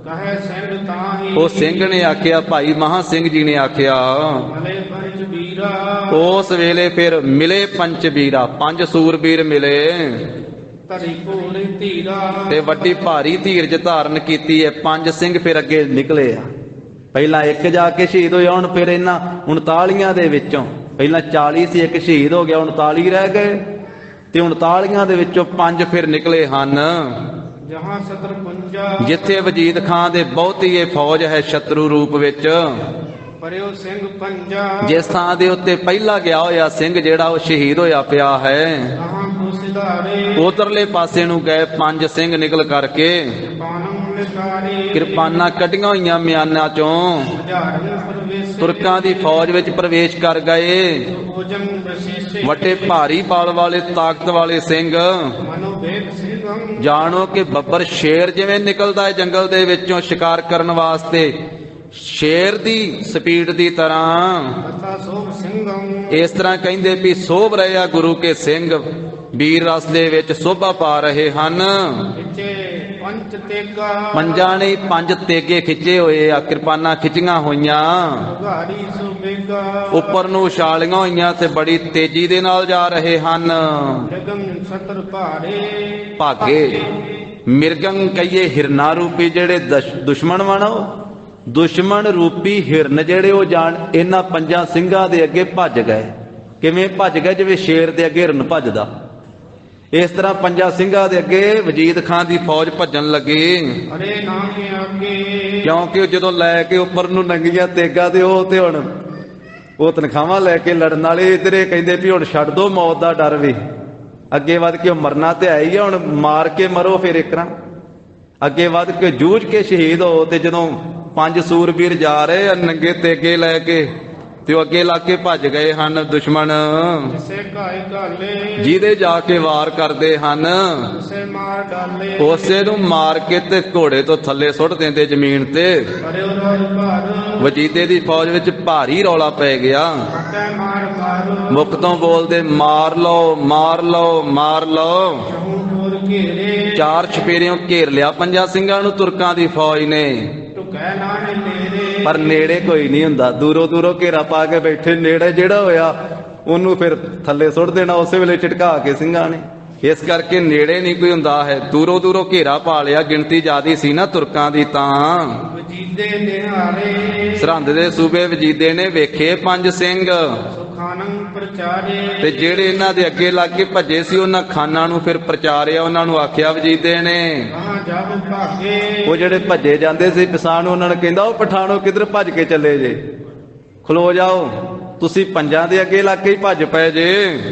ਕਹੈ ਸਿੰਘ ਤਾਹੀ ਉਹ ਸਿੰਘ ਨੇ ਆਖਿਆ, ਭਾਈ ਮਹਾ ਸਿੰਘ ਜੀ ਨੇ ਆਖਿਆ। ਮਲੇ ਪੰਜ ਵੀਰਾ ਉਸ ਵੇਲੇ ਫਿਰ ਮਿਲੇ ਪੰਜ ਵੀਰਾ, 5 ਸੂਰਬੀਰ ਮਿਲੇ ਧਰੀ ਘੋੜੇ ਧੀਰਾ ਤੇ ਵੱਡੀ ਭਾਰੀ ਧੀਰਜ ਧਾਰਨ ਕੀਤੀ ਹੈ। 5 ਸਿੰਘ ਫਿਰ ਅੱਗੇ ਨਿਕਲੇ ਆ। ਪਹਿਲਾਂ ਇੱਕ ਜਾ ਕੇ ਸ਼ਹੀਦ ਹੋਇਆ, ਹੁਣ ਫਿਰ ਇਹਨਾਂ 39 ਦੇ ਵਿੱਚੋਂ, ਪਹਿਲਾਂ 40 ਸੀ, ਇੱਕ ਸ਼ਹੀਦ ਹੋ ਗਿਆ, 39 ਰਹਿ ਗਏ ਤੇ 39 ਦੇ ਵਿੱਚੋਂ 5 ਫਿਰ ਨਿਕਲੇ ਹਨ। ਜਹਾਂ ਸਤਰ ਪੁੰਜਾ ਜਿੱਥੇ ਵਜੀਦ ਖਾਨ ਦੇ ਬਹੁਤੀ ਇਹ ਫੌਜ ਹੈ ਸ਼ਤਰੂ ਰੂਪ ਵਿੱਚ, ਪਰਿਓ ਸਿੰਘ ਪੰਜਾ ਜਿਸ ਥਾਂ ਦੇ ਉੱਤੇ ਪਹਿਲਾ ਗਿਆ ਹੋਇਆ ਸਿੰਘ ਜਿਹੜਾ ਉਹ ਸ਼ਹੀਦ ਹੋਇਆ ਪਿਆ ਹੈ, ਕਹਾਂ ਕੋ ਸਿਧਾਰੇ ਉਧਰਲੇ ਪਾਸੇ ਨੂੰ ਗਏ 5 ਸਿੰਘ ਨਿਕਲ ਕਰਕੇ, ਪਾਨੰ ਲਿਕਾਰੇ ਕਿਰਪਾਨਾਂ ਕੱਢੀਆਂ ਹੋਈਆਂ ਮਿਆਨਾਂ ਚੋਂ ਹਜ਼ਾਰਾਂ ਪ੍ਰਵੇਸ਼ ਤੁਰਕਾਂ ਦੀ ਫੌਜ ਵਿੱਚ ਪ੍ਰਵੇਸ਼ ਕਰ ਗਏ। ਭੋਜਨ ਰਸੀਸੇ ਵੱਡੇ ਭਾਰੀ ਬਲ ਵਾਲੇ, ਤਾਕਤ ਵਾਲੇ ਸਿੰਘ। ਮਨੋ ਵੇਖ ਸਿੰਘੰ ਜਾਣੋ ਕਿ ਬੱਬਰ ਸ਼ੇਰ ਜਿਵੇਂ ਨਿਕਲਦਾ ਹੈ ਜੰਗਲ ਦੇ ਵਿੱਚੋਂ ਸ਼ਿਕਾਰ ਕਰਨ ਵਾਸਤੇ, ਸ਼ੇਰ ਦੀ ਸਪੀਡ ਦੀ ਤਰ੍ਹਾਂ, ਤਥਾ ਸੋਭ ਸਿੰਘੰ ਇਸ ਤਰ੍ਹਾਂ ਕਹਿੰਦੇ ਵੀ ਸੋਭ ਰਹੇ ਆ ਗੁਰੂ ਕੇ ਸਿੰਘ, ਵੀਰ ਰਸ ਦੇ ਵਿੱਚ ਸੋਭਾ ਪਾ ਰਹੇ ਹਨ। ਪਿੱਛੇ ਪੰਚ ਤੇਗਾ ਪੰਜਾਂ ਨੇ ਪੰਜ ਤੇਗੇ ਖਿੱਚੇ ਹੋਏ ਆ, ਕਿਰਪਾਨਾਂ ਖਿੱਚੀਆਂ ਹੋਈਆਂ, ਉਘਾੜੀ ਸੁਬੇਗਾ ਉੱਪਰ ਨੂੰ ਉਛਾਲੀਆਂ ਹੋਈਆਂ ਤੇ ਬੜੀ ਤੇਜ਼ੀ ਦੇ ਨਾਲ ਜਾ ਰਹੇ ਹਨ। ਜਗਮ ਸਤਰ ਭਾਰੇ ਭਾਗੇ ਮਿਰਗੰ ਕਹੀਏ ਹਿਰਨਾ ਰੂਪੀ ਜਿਹੜੇ ਦੁਸ਼ਮਣ ਵਣ, ਦੁਸ਼ਮਣ ਰੂਪੀ ਹਿਰਨ ਜਿਹੜੇ ਉਹ ਜਾਣ ਇਹਨਾਂ ਪੰਜਾਂ ਸਿੰਘਾਂ ਦੇ ਅੱਗੇ ਭੱਜ ਗਏ। ਕਿਵੇਂ ਭੱਜ ਗਏ? ਜਿਵੇਂ ਸ਼ੇਰ ਦੇ ਅੱਗੇ ਹਿਰਨ ਭੱਜਦਾ, ਇਸ ਤਰ੍ਹਾਂ ਪੰਜਾਂ ਸਿੰਘਾਂ ਦੇ ਅੱਗੇ ਵਜੀਦ ਖਾਨ ਦੀ ਫੌਜ ਭੱਜਣ ਲੱਗੀ। ਅਰੇ ਨਾਮ ਆਗੇ ਕਿਉਂਕਿ ਜਦੋਂ ਲੈ ਕੇ ਉੱਪਰ ਨੂੰ ਨੰਗੀਆਂ ਤੇਗਾ ਤੇ ਹੁਣ ਉਹ ਤਨਖਾਹਾਂ ਲੈ ਕੇ ਲੜਨ ਵਾਲੇ ਇਧਰੇ ਕਹਿੰਦੇ ਵੀ ਹੁਣ ਛੱਡ ਦੋ, ਮੌਤ ਦਾ ਡਰ ਵੀ ਅੱਗੇ ਵੱਧ ਕੇ ਮਰਨਾ ਤੇ ਹੈ ਹੀ ਆ, ਹੁਣ ਮਾਰ ਕੇ ਮਰੋ ਫਿਰ ਇਕਰਾਂ, ਅੱਗੇ ਵੱਧ ਕੇ ਜੂਝ ਕੇ ਸ਼ਹੀਦ ਹੋ। ਤੇ ਜਦੋਂ ਪੰਜ ਸੂਰਬੀਰ ਜਾ ਰਹੇ ਆ ਨੰਗੇ ਤੇਗੇ ਲੈ ਕੇ ਤੇ ਉਹ ਅੱਗੇ ਲਾ ਕੇ ਭੱਜ ਗਏ ਹਨ ਦੁਸ਼ਮਣ, ਜਿਸੇ ਘਾਇ ਘਾਲੇ ਜਿਹਦੇ ਜਾ ਕੇ ਵਾਰ ਕਰਦੇ ਹਨ ਉਸੇ ਮਾਰ ਡਾਲੇ ਉਸੇ ਨੂੰ ਮਾਰ ਕੇ ਤੇ ਘੋੜੇ ਤੋਂ ਥੱਲੇ ਸੁੱਟ ਦਿੰਦੇ ਜ਼ਮੀਨ ਤੇ। ਅਰੇ ਉਹ ਭਾਰ ਵਜੀਦੇ ਦੀ ਫੌਜ ਵਿੱਚ ਭਾਰੀ ਰੌਲਾ ਪੈ ਗਿਆ। ਕਟੈ ਮਾਰ ਮਾਰ ਮੁੱਖ ਤੋਂ ਬੋਲਦੇ ਮਾਰ ਲਓ ਮਾਰ ਲਓ ਮਾਰ ਲਓ। ਚਹੂ ਹੋਰ ਘੇਰੇ ਚਾਰ ਛਪੇਰਿਓਂ ਘੇਰ ਲਿਆ ਪੰਜਾਂ ਸਿੰਘਾਂ ਨੂੰ ਤੁਰਕਾਂ ਦੀ ਫੌਜ ਨੇ, ਢੁਕੈ ਨਾ ਨੇੜੇ ਪਰ ਨੇੜੇ ਕੋਈ ਨਹੀਂ ਹੁੰਦਾ। ਦੂਰੋਂ ਦੂਰੋਂ ਘੇਰਾ ਪਾ ਕੇ ਬੈਠੇ, ਨੇੜੇ ਜਿਹੜਾ ਹੋਇਆ ਉਹਨੂੰ ਫਿਰ ਥੱਲੇ ਸੁੱਟ ਦੇਣਾ ਉਸੇ ਵੇਲੇ ਝਟਕਾ ਕੇ ਸਿੰਘਾਂ ਨੇ। ਇਸ ਕਰਕੇ ਨੇੜੇ ਨਹੀਂ ਕੋਈ ਹੁੰਦਾ ਹੈ, ਦੂਰੋਂ ਦੂਰੋਂ ਘੇਰਾ ਪਾ ਲਿਆ। ਗਿਣਤੀ ਜ਼ਿਆਦੀ ਸੀ ਨਾ ਤੁਰਕਾਂ ਦੀ, ਤਾਂ ਵਜੀਦੇ ਨਿਹਾਰੇ ਸਰਹੰਦ ਦੇ ਸੂਬੇ ਵਜੀਦੇ ਨੇ ਵੇਖੇ ਪੰਜ ਸਿੰਘ, ਸੁਖਾਨੰ ਪ੍ਰਚਾਰੇ ਤੇ ਜਿਹੜੇ ਇਹਨਾਂ ਦੇ ਅੱਗੇ ਲੱਗ ਕੇ ਭੱਜੇ ਸੀ ਉਹਨਾਂ ਖਾਨਾਂ ਨੂੰ ਫਿਰ ਪ੍ਰਚਾਰਿਆ। ਉਹਨਾਂ ਨੂੰ ਆਖਿਆ ਵਜੀਦੇ ਨੇ, ਕਹਾਂ ਜਬ ਭਾਗੇ ਉਹ ਜਿਹੜੇ ਭੱਜੇ ਜਾਂਦੇ ਸੀ ਪਿਸਾਨ, ਉਹਨਾਂ ਨੂੰ ਕਹਿੰਦਾ ਉਹ ਪਠਾਣੋ ਕਿੱਧਰ ਭੱਜ ਕੇ ਚੱਲੇ ਜੇ, ਖਲੋ ਜਾਓ, ਤੁਸੀਂ ਪੰਜਾਂ ਦੇ ਅੱਗੇ ਲੱਗ ਕੇ ਹੀ ਭੱਜ ਪਏ ਜੇ।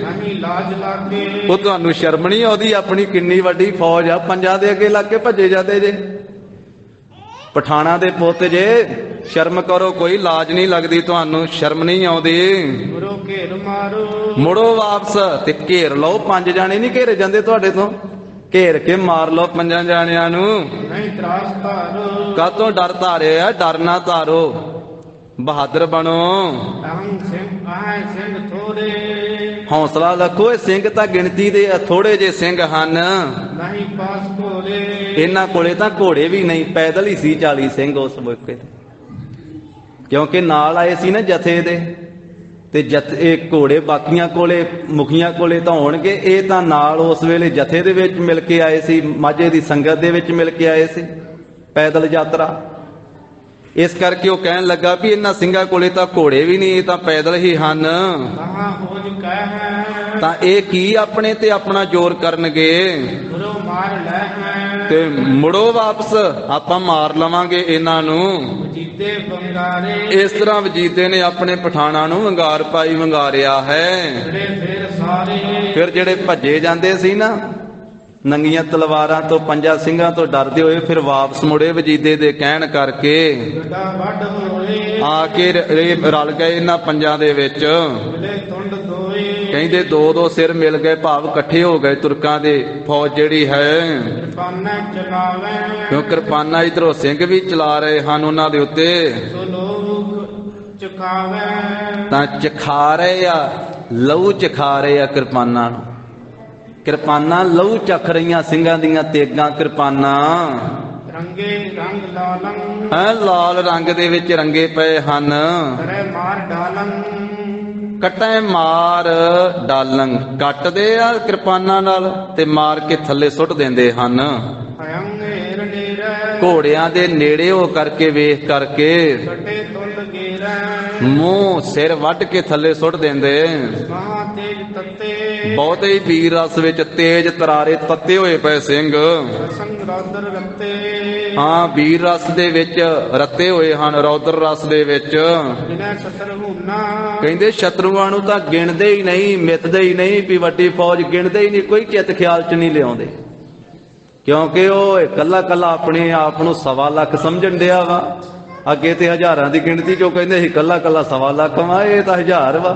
ਨਹੀਂ ਲਾਜ ਲਾਗੇ ਉਹ ਤੁਹਾਨੂੰ ਸ਼ਰਮ ਨਹੀਂ ਆਉਂਦੀ? ਆਪਣੀ ਕਿੰਨੀ ਵੱਡੀ ਫੌਜ ਆ, ਪੰਜਾਂ ਦੇ ਅੱਗੇ ਲੱਗ ਕੇ ਭੱਜੇ ਜਾਂਦੇ ਜੇ, ਪਠਾਣਾ ਦੇ ਪੁੱਤ ਜੇ, ਸ਼ਰਮ ਕਰੋ, ਕੋਈ ਲਾਜ ਨਹੀਂ ਲੱਗਦੀ ਤੁਹਾਨੂੰ, ਸ਼ਰਮ ਨਹੀਂ ਆਉਂਦੀ? ਗੁਰੂ ਘੇਰ ਮਾਰੋ ਮੁੜੋ ਵਾਪਸ ਤੇ ਘੇਰ ਲਓ। ਪੰਜ ਜਾਣੇ ਨਹੀਂ ਘੇਰੇ ਜਾਂਦੇ ਤੁਹਾਡੇ ਤੋਂ, ਘੇਰ ਕੇ ਮਾਰ ਲਓ ਪੰਜਾਂ ਜਾਣਿਆਂ ਨੂੰ। ਨਹੀਂ ਤਰਾਸ ਧਾਰੋ ਕਾਹਤੋਂ ਡਰ ਧਾਰਿਆ? ਡਰ ਨਾ ਧਾਰੋ, ਬਹਾਦਰ ਬਣੋ, ਅਹੰ ਸਿੰਘ ਆਏ ਸਿੰਘ ਥੋੜੇ ਹੌਸਲਾ ਰੱਖੋ। ਇਹ ਸਿੰਘ ਤਾਂ ਗਿਣਤੀ ਦੇ ਥੋੜੇ ਜੇ ਸਿੰਘ ਹਨ, ਨਹੀਂ ਪਾਸ ਕੋਲੇ ਇਹਨਾਂ ਕੋਲੇ ਤਾਂ ਘੋੜੇ ਵੀ ਨਹੀਂ, ਪੈਦਲ ਹੀ ਸੀ 40 ਸਿੰਘ ਉਸ ਮੌਕੇ ਤੇ, ਕਿਉਂਕਿ ਨਾਲ ਆਏ ਸੀ ਨਾ ਜਥੇ ਦੇ। ਤੇ ਇਹ ਘੋੜੇ ਬਾਕੀਆਂ ਕੋਲੇ ਮੁਖੀਆਂ ਕੋਲੇ ਤਾਂ ਹੋਣਗੇ, ਇਹ ਤਾਂ ਨਾਲ ਉਸ ਵੇਲੇ ਜਥੇ ਦੇ ਵਿੱਚ ਮਿਲ ਕੇ ਆਏ ਸੀ, ਮਾਝੇ ਦੀ ਸੰਗਤ ਦੇ ਵਿੱਚ ਮਿਲ ਕੇ ਆਏ ਸੀ, ਪੈਦਲ ਯਾਤਰਾ। ਇਸ ਕਰਕੇ ਉਹ ਕਹਿਣ ਲੱਗਾ ਵੀ ਇਹਨਾਂ ਸਿੰਘਾਂ ਕੋਲੇ ਤਾਂ ਘੋੜੇ ਵੀ ਨਹੀਂ, ਇਹ ਤਾਂ ਪੈਦਲ ਹੀ ਹਨ, ਕਹਾਂ ਹੋਜ ਕਹਿ ਤਾਂ ਇਹ ਕੀ ਆਪਣੇ ਤੇ ਆਪਣਾ ਜ਼ੋਰ ਕਰਨਗੇ? ਗੁਰੂ ਮਾਰ ਲੈ ਹੈ ਤੇ ਮੁੜੋ ਵਾਪਸ, ਆਪਾਂ ਮਾਰ ਲਵਾਂਗੇ ਇਹਨਾਂ ਨੂੰ। ਵਜੀਦੇ ਬੰਗਾਰੇ ਇਸ ਤਰ੍ਹਾਂ ਵਜੀਦੇ ਨੇ ਆਪਣੇ ਪਠਾਣਾ ਨੂੰ ਵੰਗਾਰ ਪਾਈ, ਵੰਗਾਰਿਆ ਹੈ। ਜਿਹੜੇ ਫੇਰ ਸਾਰੇ ਫਿਰ ਜਿਹੜੇ ਭੱਜੇ ਜਾਂਦੇ ਸੀ ਨਾ ਨੰਗੀਆਂ ਤਲਵਾਰਾਂ ਤੋਂ, ਪੰਜਾਂ ਸਿੰਘਾਂ ਤੋਂ ਡਰਦੇ ਹੋਏ, ਫਿਰ ਵਾਪਸ ਮੁੜੇ ਵਜੀਦੇ ਦੇ ਕਹਿਣ ਕਰਕੇ, ਗੱਡਾ ਵੱਡ ਹੋਏ ਆ ਕੇ ਰਲ ਗਏ ਇਹਨਾਂ ਪੰਜਾਂ ਦੇ ਵਿੱਚ। ਮਿਲੇ ਤੁੰਡ ਦੋਏ ਕਹਿੰਦੇ ਦੋ ਦੋ ਸਿਰ ਮਿਲ ਗਏ, ਭਾਵ ਇਕੱਠੇ ਹੋ ਗਏ ਤੁਰਕਾਂ ਦੇ ਫੌਜ ਜਿਹੜੀ ਹੈ। ਕਿਰਪਾਨਾਂ ਚਲਾਵੇ ਕਿਉਂ ਕਿਰਪਾਨਾਂ ਇਧਰੋਂ ਸਿੰਘ ਵੀ ਚਲਾ ਰਹੇ ਹਨ ਉਹਨਾਂ ਦੇ ਉੱਤੇ, ਸੋ ਲੋਕ ਚੁਕਾਵੇ ਤਾਂ ਚਖਾ ਰਹੇ ਆ, ਲਹੂ ਚਖਾ ਰਹੇ ਆ ਕਿਰਪਾਨਾਂ ਨੂੰ। ਕਿਰਪਾਨਾਂ ਲਹੂ ਚੱਖ ਰਹੀਆਂ ਸਿੰਘਾਂ ਦੀਆਂ ਤੇਗਾਂ ਕਿਰਪਾਨਾਂ, ਰੰਗੇ ਰੰਗ ਲਾਲੰ ਐ ਲਾਲ ਰੰਗ ਦੇ ਵਿੱਚ ਰੰਗੇ ਪਏ ਹਨ। ਕਰੇ ਮਾਰ ਡਾਲੰ ਕਟੈ ਮਾਰ ਡਾਲੰ, ਕੱਟਦੇ ਆ ਕਿਰਪਾਨਾਂ ਨਾਲ ਤੇ ਮਾਰ ਕੇ ਥੱਲੇ ਸੁੱਟ ਦਿੰਦੇ ਹਨ। ਹਯੰ ਏਰ ਡੇਰੇ ਘੋੜਿਆਂ ਦੇ ਨੇੜੇ ਹੋ ਕਰਕੇ ਵੇਖ ਕਰਕੇ ਸੱਟੇ ਤੁੰਡ ਗੇਰੇ ਮੂੰਹ ਸਿਰ ਵੱਢ ਕੇ ਥੱਲੇ ਸੁੱਟ ਦਿੰਦੇ। ਮਹਾ ਤੇਜ ਤੱਤੇ ਬਹੁਤੇ ਹੀ ਵੀਰ ਰਸ ਵਿੱਚ ਤੇਜ ਤਰਾਰੇ ਤੱਤੇ ਹੋਏ ਪਏ ਸਿੰਘ, ਸੰਗ ਰੌਦਰ ਰੱਤੇ ਹਾਂ ਵੀਰ ਰਸ ਦੇ ਵਿੱਚ ਰੱਤੇ ਹੋਏ ਹਨ, ਰੌਦਰ ਰਸ ਦੇ ਵਿੱਚ। ਜਿਨ੍ਹਾਂ ਸਤਰ ਹੁਨਾ ਕਹਿੰਦੇ ਸ਼ਤਰੂਆਂ ਨੂੰ ਤਾਂ ਗਿਣਦੇ ਹੀ ਨਹੀਂ, ਮਿੱਤਦੇ ਹੀ ਨਹੀਂ, ਵੀ ਵੱਡੀ ਫੌਜ ਗਿਣਦੇ ਹੀ ਨਹੀਂ, ਕੋਈ ਚਿੱਤ ਖਿਆਲ ਚ ਨਹੀਂ ਲਿਆਉਂਦੇ, ਕਿਉਂਕਿ ਉਹ ਇਕੱਲਾ ਕੱਲਾ ਆਪਣੇ ਆਪ ਨੂੰ 1.25 ਲੱਖ ਸਮਝਣ ਡਿਆ ਵਾ। ਅੱਗੇ ਤੇ ਹਜ਼ਾਰਾਂ ਦੀ ਗਿਣਤੀ ਚੋਂ ਕਹਿੰਦੇ ਸੀ ਇਕੱਲਾ ਕੱਲਾ 1.25 ਲੱਖ ਵਾ, ਇਹ ਤਾਂ 1000 ਵਾ।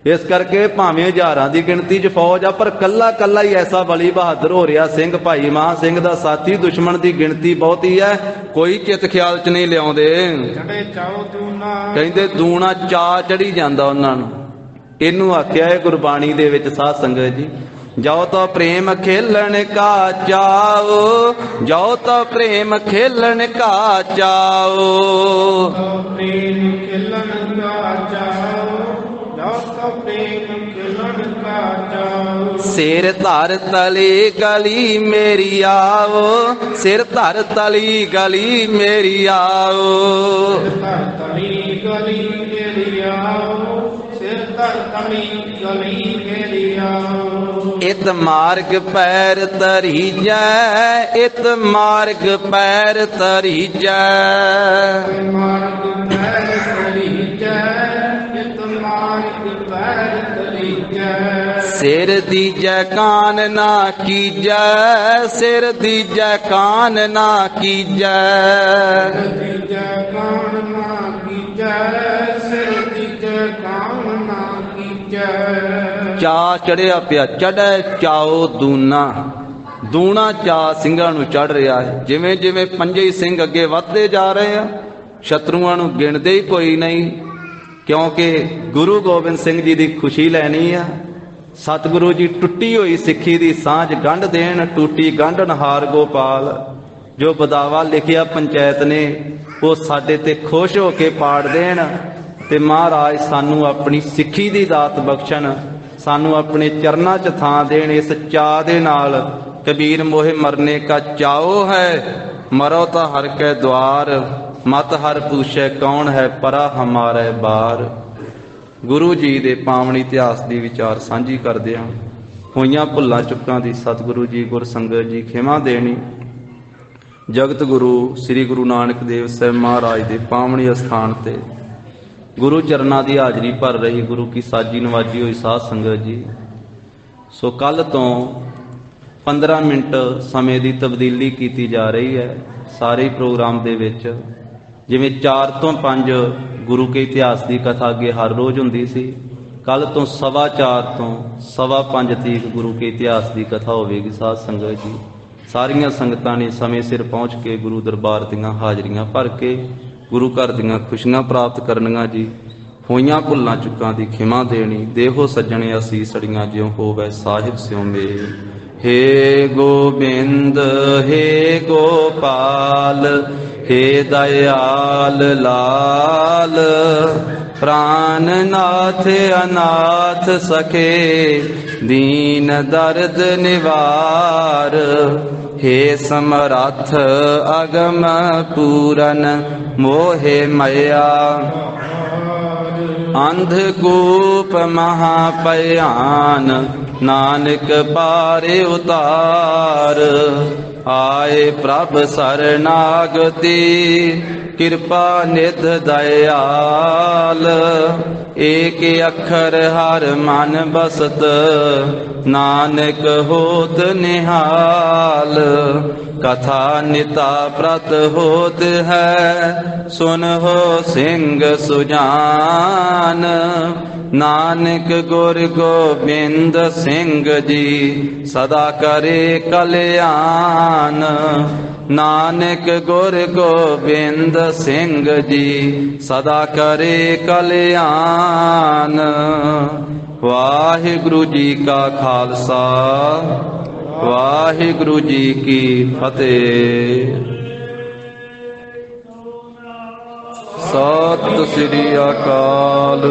ਇਸ ਕਰਕੇ ਭਾਵੇਂ ਹਜ਼ਾਰਾਂ ਦੀ ਗਿਣਤੀ 'ਚ ਫੌਜ ਆ, ਪਰ ਕੱਲਾ ਕੱਲਾ ਹੀ ਐਸਾ ਬਲੀ ਬਹਾਦਰ ਹੋ ਰਿਹਾ ਸਿੰਘ, ਭਾਈ ਮਹਾਂ ਸਿੰਘ ਦਾ ਸਾਥੀ। ਦੁਸ਼ਮਣ ਦੀ ਗਿਣਤੀ ਬਹੁਤੀ ਹੈ, ਕੋਈ ਚਿੱਤ ਖਿਆਲ 'ਚ ਨਹੀਂ ਲਿਆਉਂਦੇ। ਚੜੇ ਚਾਉ ਦੂਨਾ ਕਹਿੰਦੇ ਦੂਣਾ ਚਾ ਚੜੀ ਜਾਂਦਾ ਉਹਨਾਂ ਨੂੰ। ਇਹਨੂੰ ਆਖਿਆ ਹੈ ਗੁਰਬਾਣੀ ਦੇ ਵਿੱਚ ਸਾਧ ਸੰਗਤ ਜੀ, जो तो प्रेम खेलन का चाओ, जो तो प्रेम खेलन का चाओ। तो प्रेम खिलन का चाओ, जो तो प्रेम खिलन का चाओ। सिर धर तली गली मेरी आओ, सिर धर तली गली मेरी आओ। सिर तली गली मेरी आओ, सिर तली गली मेरी आओ। इत मार्ग पैर तरी जै, इत मार्ग पैर तरी जै। मार्ग पैर तरी जय, इत मार्ग पैर तरी जय। सिर दीजै कान ना कीजै, सिर दीजै कान ना कीजै। दीजै कान ना कीजै, सिर दीजै कान ना कीजै। चा चढ़िया पिया चढ़ै ਚਾਓ ਦੂਨਾ, ਦੂਣਾ ਚਾ ਸਿੰਘਾਂ ਨੂੰ ਚੜ ਰਿਹਾ ਹੈ। ਜਿਵੇਂ ਜਿਵੇਂ ਪੰਜੇ ਹੀ ਸਿੰਘ ਅੱਗੇ ਵੱਧਦੇ ਜਾ ਰਹੇ ਆ, ਸ਼ਤਰੂਆਂ ਨੂੰ ਗਿਣਦੇ ਹੀ ਕੋਈ ਨਹੀਂ, ਕਿਉਂਕਿ ਗੁਰੂ ਗੋਬਿੰਦ ਸਿੰਘ ਜੀ ਦੀ ਖੁਸ਼ੀ ਲੈਣੀ ਆ। ਸਤਿਗੁਰੂ ਜੀ ਟੁੱਟੀ ਹੋਈ ਸਿੱਖੀ ਦੀ ਸਾਂਝ ਗੰਢ ਦੇਣ, ਟੂਟੀ ਗੰਢਣ ਹਾਰ ਗੋਪਾਲ। ਜੋ ਬਦਾਵਾ ਲਿਖਿਆ ਪੰਚਾਇਤ ਨੇ ਉਹ ਸਾਡੇ ਤੇ ਖੁਸ਼ ਹੋ ਕੇ ਪਾੜ ਦੇਣ, ਤੇ ਮਹਾਰਾਜ ਸਾਨੂੰ ਆਪਣੀ ਸਿੱਖੀ ਦੀ ਦਾਤ ਬਖਸ਼ਣ, ਸਾਨੂੰ ਆਪਣੇ ਚਰਨਾਂ 'ਚ ਥਾਂ ਦੇਣ। ਇਸ ਚਾਅ ਦੇ ਨਾਲ ਕਬੀਰ ਮੋਹਿ ਮਰਨੇ ਕਾ ਚਾਓ ਹੈ, ਮਰੋ ਤਾਂ ਹਰ ਕੈ ਦੁਆਰ, ਮਤ ਹਰ ਪੁੱਛੈ ਕੌਣ ਹੈ ਪਰਾ ਹਮਾਰੇ ਬਾਰ। ਗੁਰੂ ਜੀ ਦੇ ਪਾਵਨ ਇਤਿਹਾਸ ਦੀ ਵਿਚਾਰ ਸਾਂਝੀ ਕਰਦੇ ਹਾਂ। ਹੋਈਆਂ ਭੁੱਲਾਂ ਚੁੱਕਾਂ ਦੀ ਸਤਿਗੁਰੂ ਜੀ ਗੁਰ ਸੰਗਤ ਜੀ ਖਿਮਾ ਦੇਣੀ। ਜਗਤ ਗੁਰੂ ਸ੍ਰੀ ਗੁਰੂ ਨਾਨਕ ਦੇਵ ਸਾਹਿਬ ਮਹਾਰਾਜ ਦੇ ਪਾਵਨੀ ਅਸਥਾਨ ਤੇ ਗੁਰੂ ਚਰਨਾਂ ਦੀ ਹਾਜ਼ਰੀ ਭਰ ਰਹੀ ਗੁਰੂ ਕੀ ਸਾਜੀ ਨਵਾਜੀ ਹੋਈ ਸਾਧ ਸੰਗਤ ਜੀ। ਸੋ ਕੱਲ ਤੋਂ 15 ਮਿੰਟ ਸਮੇਂ ਦੀ ਤਬਦੀਲੀ ਕੀਤੀ ਜਾ ਰਹੀ ਹੈ ਸਾਰੇ ਪ੍ਰੋਗਰਾਮ ਦੇ ਵਿੱਚ। ਜਿਵੇਂ 4 ਤੋਂ 5 ਗੁਰੂ ਕੇ ਇਤਿਹਾਸ ਦੀ ਕਥਾ ਅੱਗੇ ਹਰ ਰੋਜ਼ ਹੁੰਦੀ ਸੀ, ਕੱਲ ਤੋਂ 4:15 ਤੋਂ 5:15 ਤੀਕ ਗੁਰੂ ਕੇ ਇਤਿਹਾਸ ਦੀ ਕਥਾ ਹੋਵੇਗੀ ਸਾਧ ਸੰਗਤ ਜੀ। ਸਾਰੀਆਂ ਸੰਗਤਾਂ ਨੇ ਸਮੇਂ ਸਿਰ ਪਹੁੰਚ ਕੇ ਗੁਰੂ ਦਰਬਾਰ ਦੀਆਂ ਹਾਜ਼ਰੀਆਂ ਭਰ ਕੇ ਗੁਰੂ ਘਰ ਦੀਆਂ ਖੁਸ਼ੀਆਂ ਪ੍ਰਾਪਤ ਕਰਨੀਆਂ ਜੀ। ਹੋਈਆਂ ਭੁੱਲਾਂ ਚੁੱਕਾਂ ਦੀ ਖਿਮਾ ਦੇਣੀ। ਦੇਹੋ ਸੱਜਣੇ ਅਸੀਸੜੀਆਂ ਜਿਉ ਹੋਵੇ ਸਾਹਿਬ ਸਿਉ ਮੇਲ। हे गोविंद हे गोपाल हे दयाल लाल, प्राणनाथ अनाथ सखे दीन दर्द निवार। हे समरथ अगम पूरन मोहे मया, अंधकूप महापयान नानक पारे उतार। आए प्रभ शरणागति कृपा निध दयाल। एक अखर हर मन बसत नानक होत निहाल। कथा निता प्रत होत है सुन हो सिंह सुजान। नानक गुर गोबिंद सिंह जी सदा करे कल्याण। नानक गुर गोबिंद सिंह जी सदा करे कल्याण। वाहिगुरु जी का खालसा वाहिगुरु जी की फतेह। सत श्री अकाल।